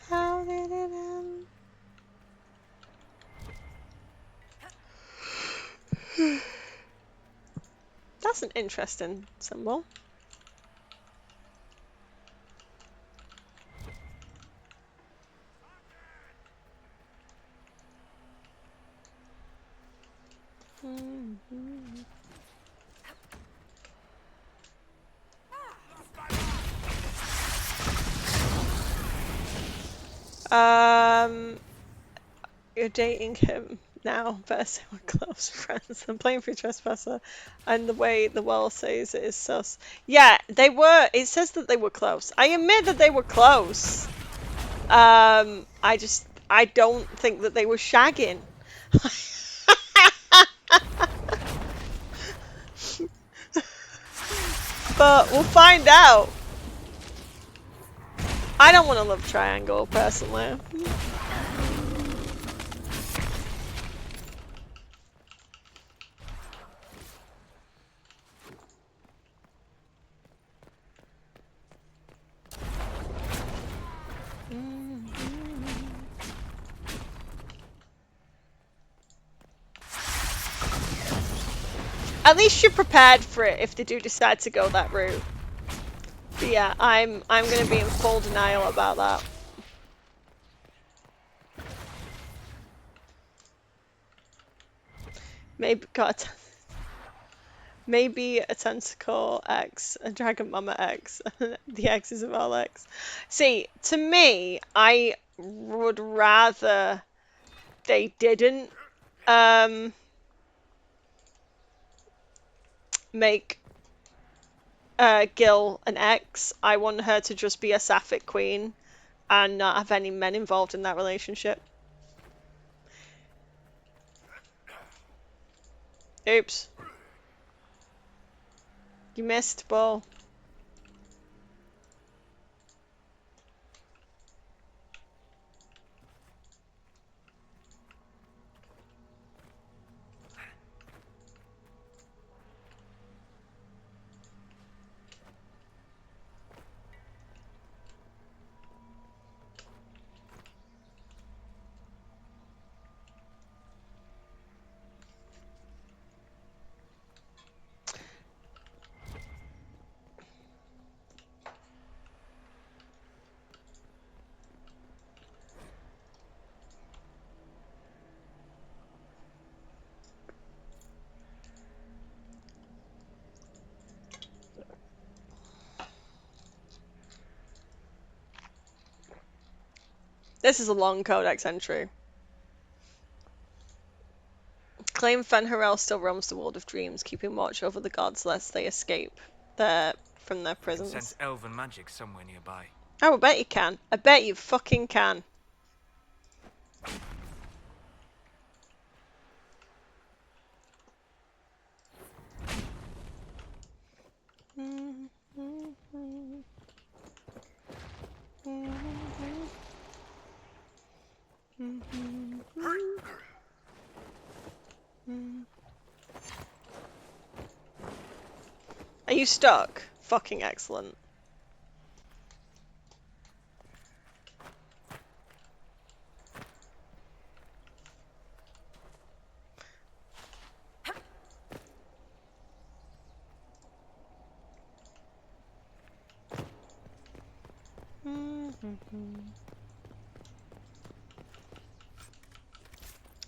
How did it end? That's an interesting symbol. You're dating him now, better say we're close friends. I'm playing for Trespasser, and the way the world says it is sus. Yeah, they were. It says that they were close. I admit that they were close. I don't think that they were shagging. But we'll find out. I don't want a love triangle, personally. At least you're prepared for it if they do decide to go that route. But yeah, I'm gonna be in full denial about that. Maybe a Tentacle X, a Dragon Mama X, the X's of all X. See, to me, I would rather they didn't make Gil an X. I want her to just be a Sapphic Queen and not have any men involved in that relationship. Oops. You missed, Bull. This is a long codex entry. Claim Fen'Harel still roams the world of dreams, keeping watch over the gods lest they escape from their I can prisons. sense elven magic somewhere nearby. Oh, I bet you can. I bet you fucking can. Are you stuck? Fucking excellent.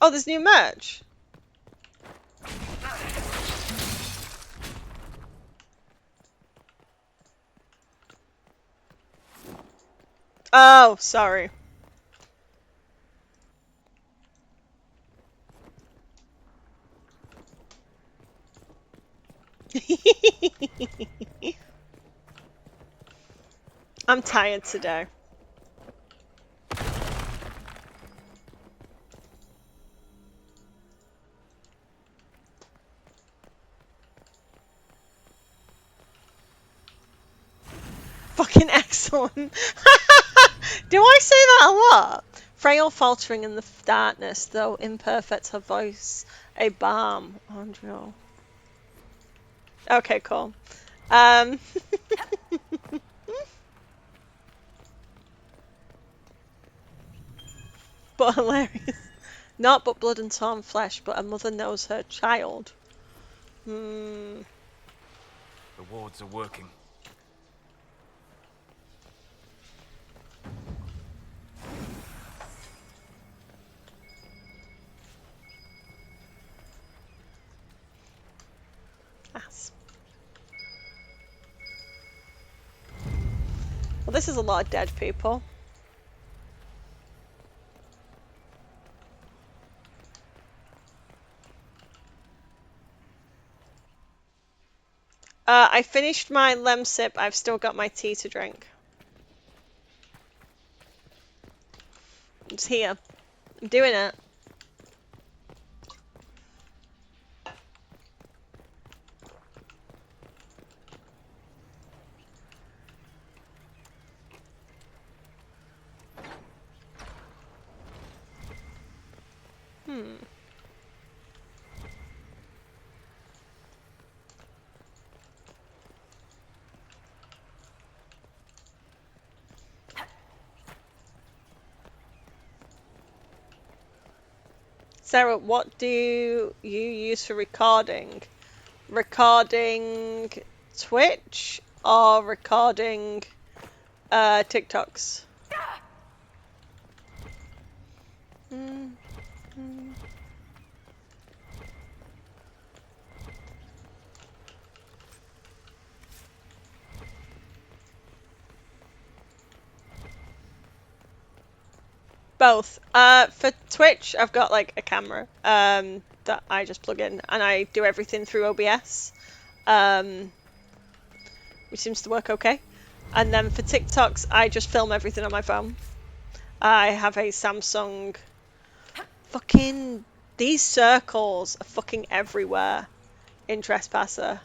Oh, there's new merch. Oh, sorry. I'm tired today. Fucking excellent. Do I say that a lot? Frail, faltering in the darkness, though imperfect her voice, a balm. Andrew. Okay, cool. But hilarious. Not but blood and torn flesh, but a mother knows her child. The wards are working. Ass. Well, this is a lot of dead people. I finished my lemsip. I've still got my tea to drink. It's here. I'm doing it. Sarah, what do you use for recording? Recording Twitch or recording TikToks? Both. For Twitch, I've got like a camera that I just plug in, and I do everything through OBS, which seems to work okay. And then for TikToks, I just film everything on my phone. I have a Samsung. Fucking these circles are fucking everywhere in Trespasser.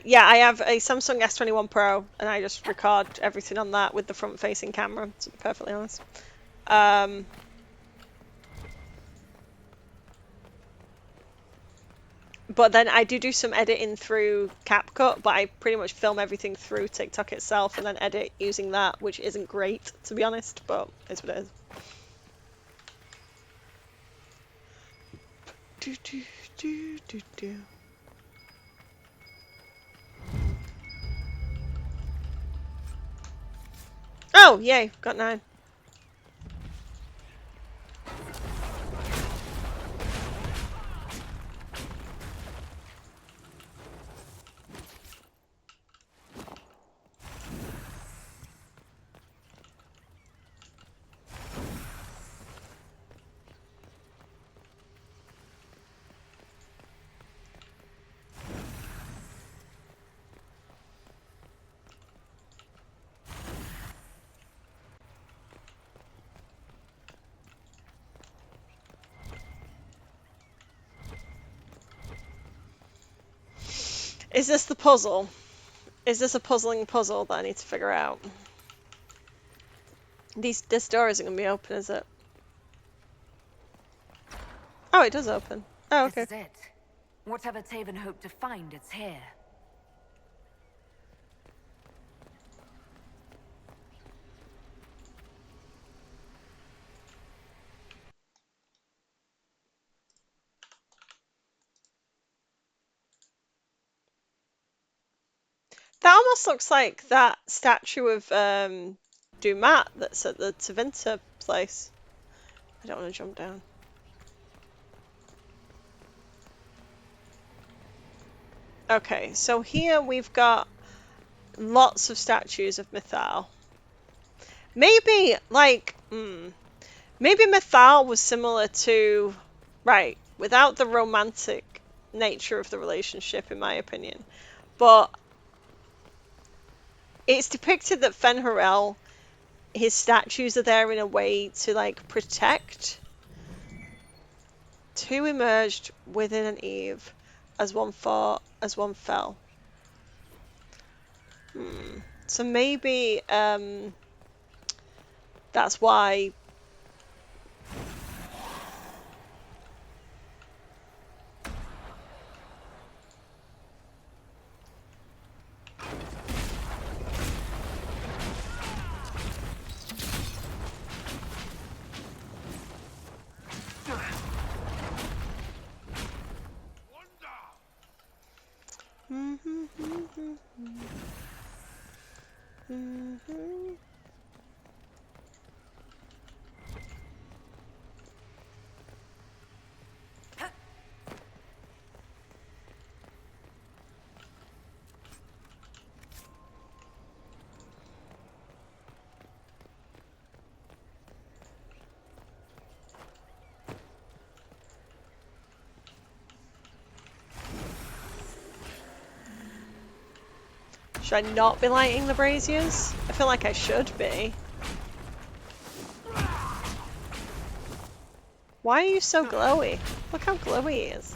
Yeah, I have a Samsung S21 Pro, and I just record everything on that with the front-facing camera, to be perfectly honest. But then I do some editing through CapCut, but I pretty much film everything through TikTok itself and then edit using that, which isn't great, to be honest, but it's what it is. Oh, yay, got 9. Is this the puzzle? Is this a puzzling puzzle that I need to figure out? This door isn't going to be open, is it? Oh, it does open. Oh, okay. This is it. Whatever Taven hoped to find, it's here. That almost looks like that statue of Dumat that's at the Tevinter place. I don't want to jump down. Okay, so here we've got lots of statues of Mythal. Maybe, like, maybe Mythal was similar to, right, without the romantic nature of the relationship, in my opinion. But it's depicted that Fen'Harel, his statues are there in a way to, like, protect. 2 emerged within an Eve, as one fought, as one fell. So maybe that's why. Should I not be lighting the braziers? I feel like I should be. Why are you so glowy? Look how glowy he is.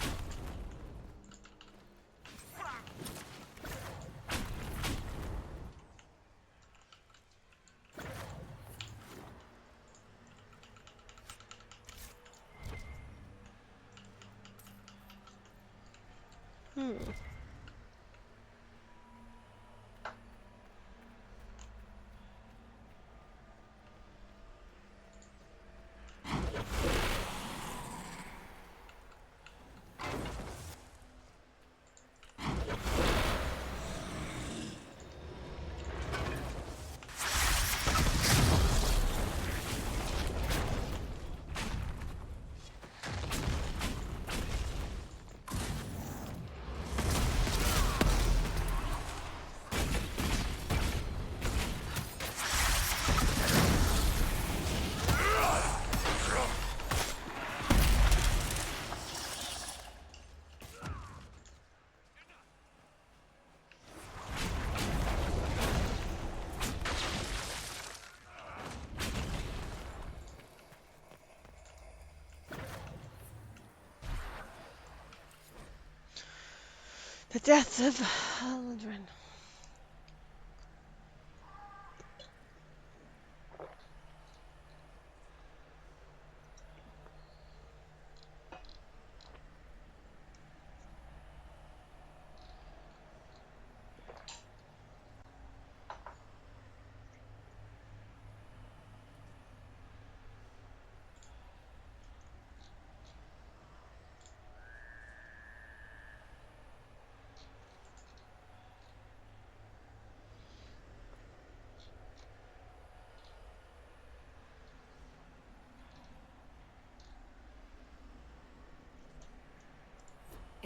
The death of Aldrin.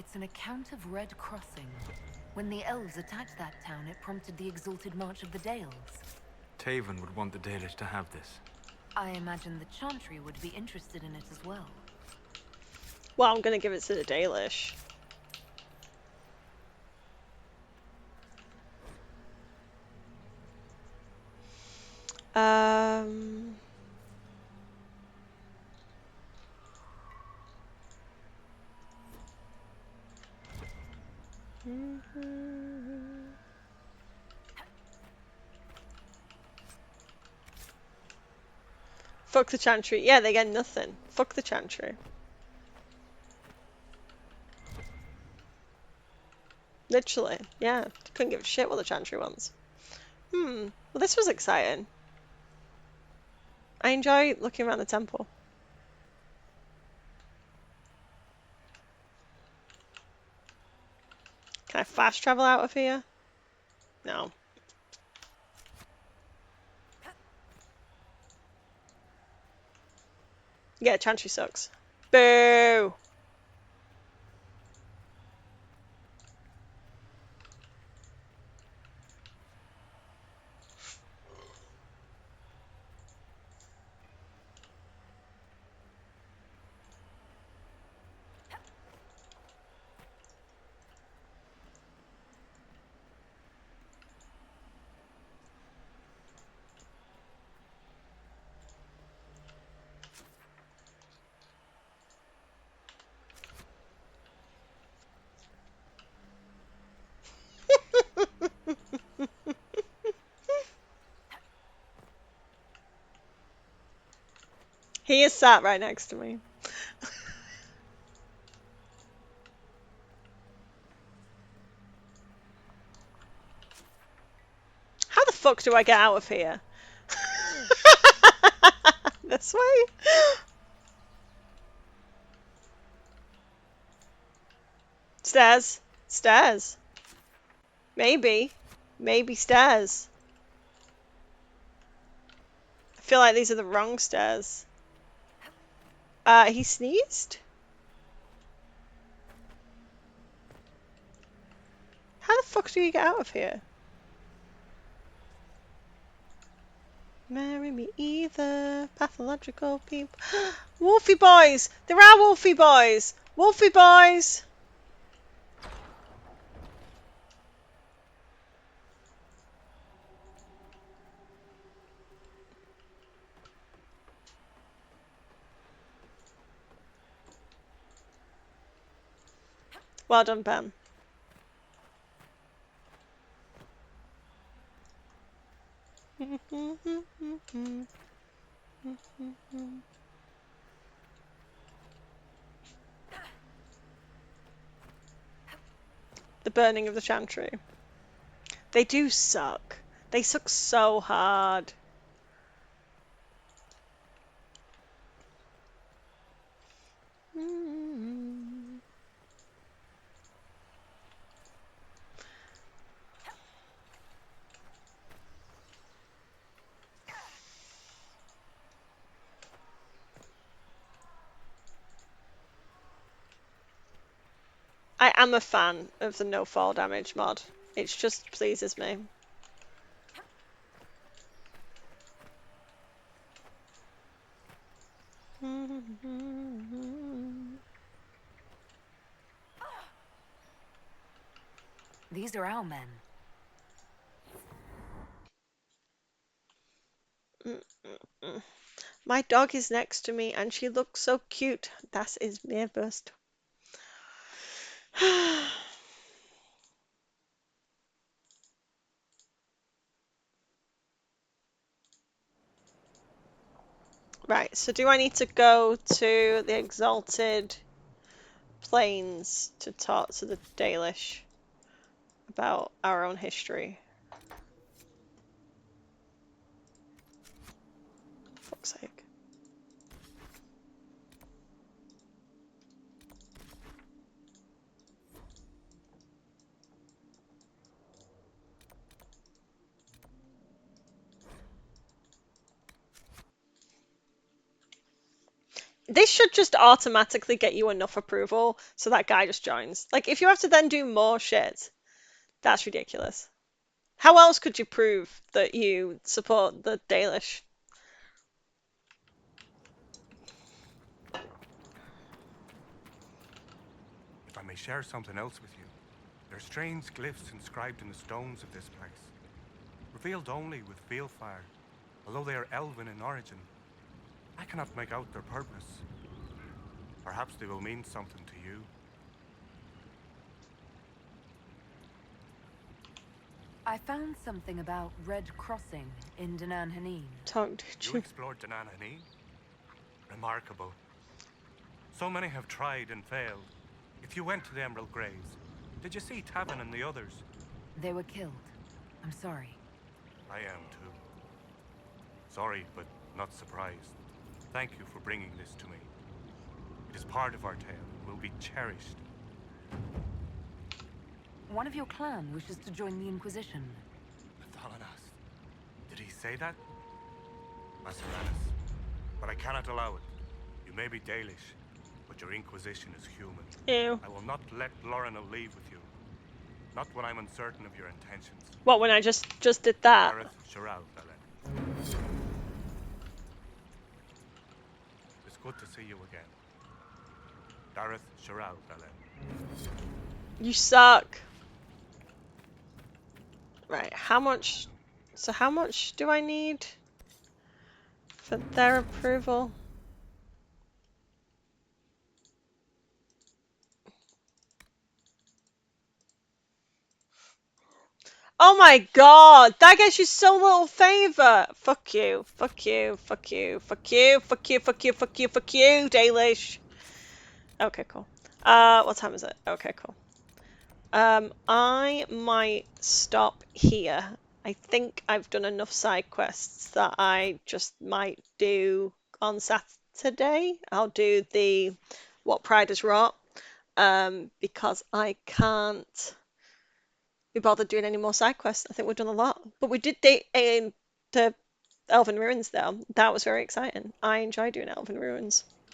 It's an account of Red Crossing. When the elves attacked that town, it prompted the exalted march of the Dales. Taven would want the Dalish to have this. I imagine the Chantry would be interested in it as well. Well, I'm gonna give it to the Dalish. Fuck the Chantry. Yeah, they get nothing. Fuck the Chantry. Literally, yeah. Couldn't give a shit what the Chantry wants. Well, this was exciting. I enjoy looking around the temple. Can I fast travel out of here? No. Yeah, Chantry sucks. Boo! He is sat right next to me. How the fuck do I get out of here? This way? Stairs. Stairs. Maybe. Maybe stairs. I feel like these are the wrong stairs. He sneezed? How the fuck do you get out of here? Marry me either. Pathological people. Wolfie boys! There are Wolfie boys! Wolfie boys! Well done, Ben. The burning of the Chantry. They do suck. They suck so hard. I am a fan of the no fall damage mod. It just pleases me. These are our men. My dog is next to me and she looks so cute. Das ist mir best. Right, so do I need to go to the Exalted Plains to talk to the Dalish about our own history? For fuck's sake. This should just automatically get you enough approval so that guy just joins. Like, if you have to then do more shit, that's ridiculous. How else could you prove that you support the Dalish? If I may share something else with you, there are strange glyphs inscribed in the stones of this place, revealed only with field fire, although they are elven in origin. I cannot make out their purpose. Perhaps they will mean something to you. I found something about Red Crossing in Danan Hanin. You explored Danan Hanin? Remarkable. So many have tried and failed. If you went to the Emerald Graves, did you see Tavin and the others? They were killed. I'm sorry. I am too. Sorry, but not surprised. Thank you for bringing this to me. It is part of our tale and will be cherished. One of your clan wishes to join the Inquisition. Thalanas. Did he say that? Masaranis. But I cannot allow it. You may be Dalish, but your Inquisition is human. Ew. I will not let Lorna leave with you. Not when I'm uncertain of your intentions. What, when I just did that? It's good to see you again. Dareth Sharau, You suck. Right, how much... So how much do I need for their approval? Oh my god, that gets you so little favor. Fuck you, fuck you, fuck you, fuck you, fuck you, fuck you, fuck you, fuck you, Dalish. Okay, cool. What time is it? Okay, cool. I might stop here. I think I've done enough side quests that I just might do on Saturday. I'll do the What Pride Has Wrought, because I can't be bothered doing any more side quests. I think we've done a lot. But we did the Elven Ruins though. That was very exciting. I enjoy doing Elven Ruins.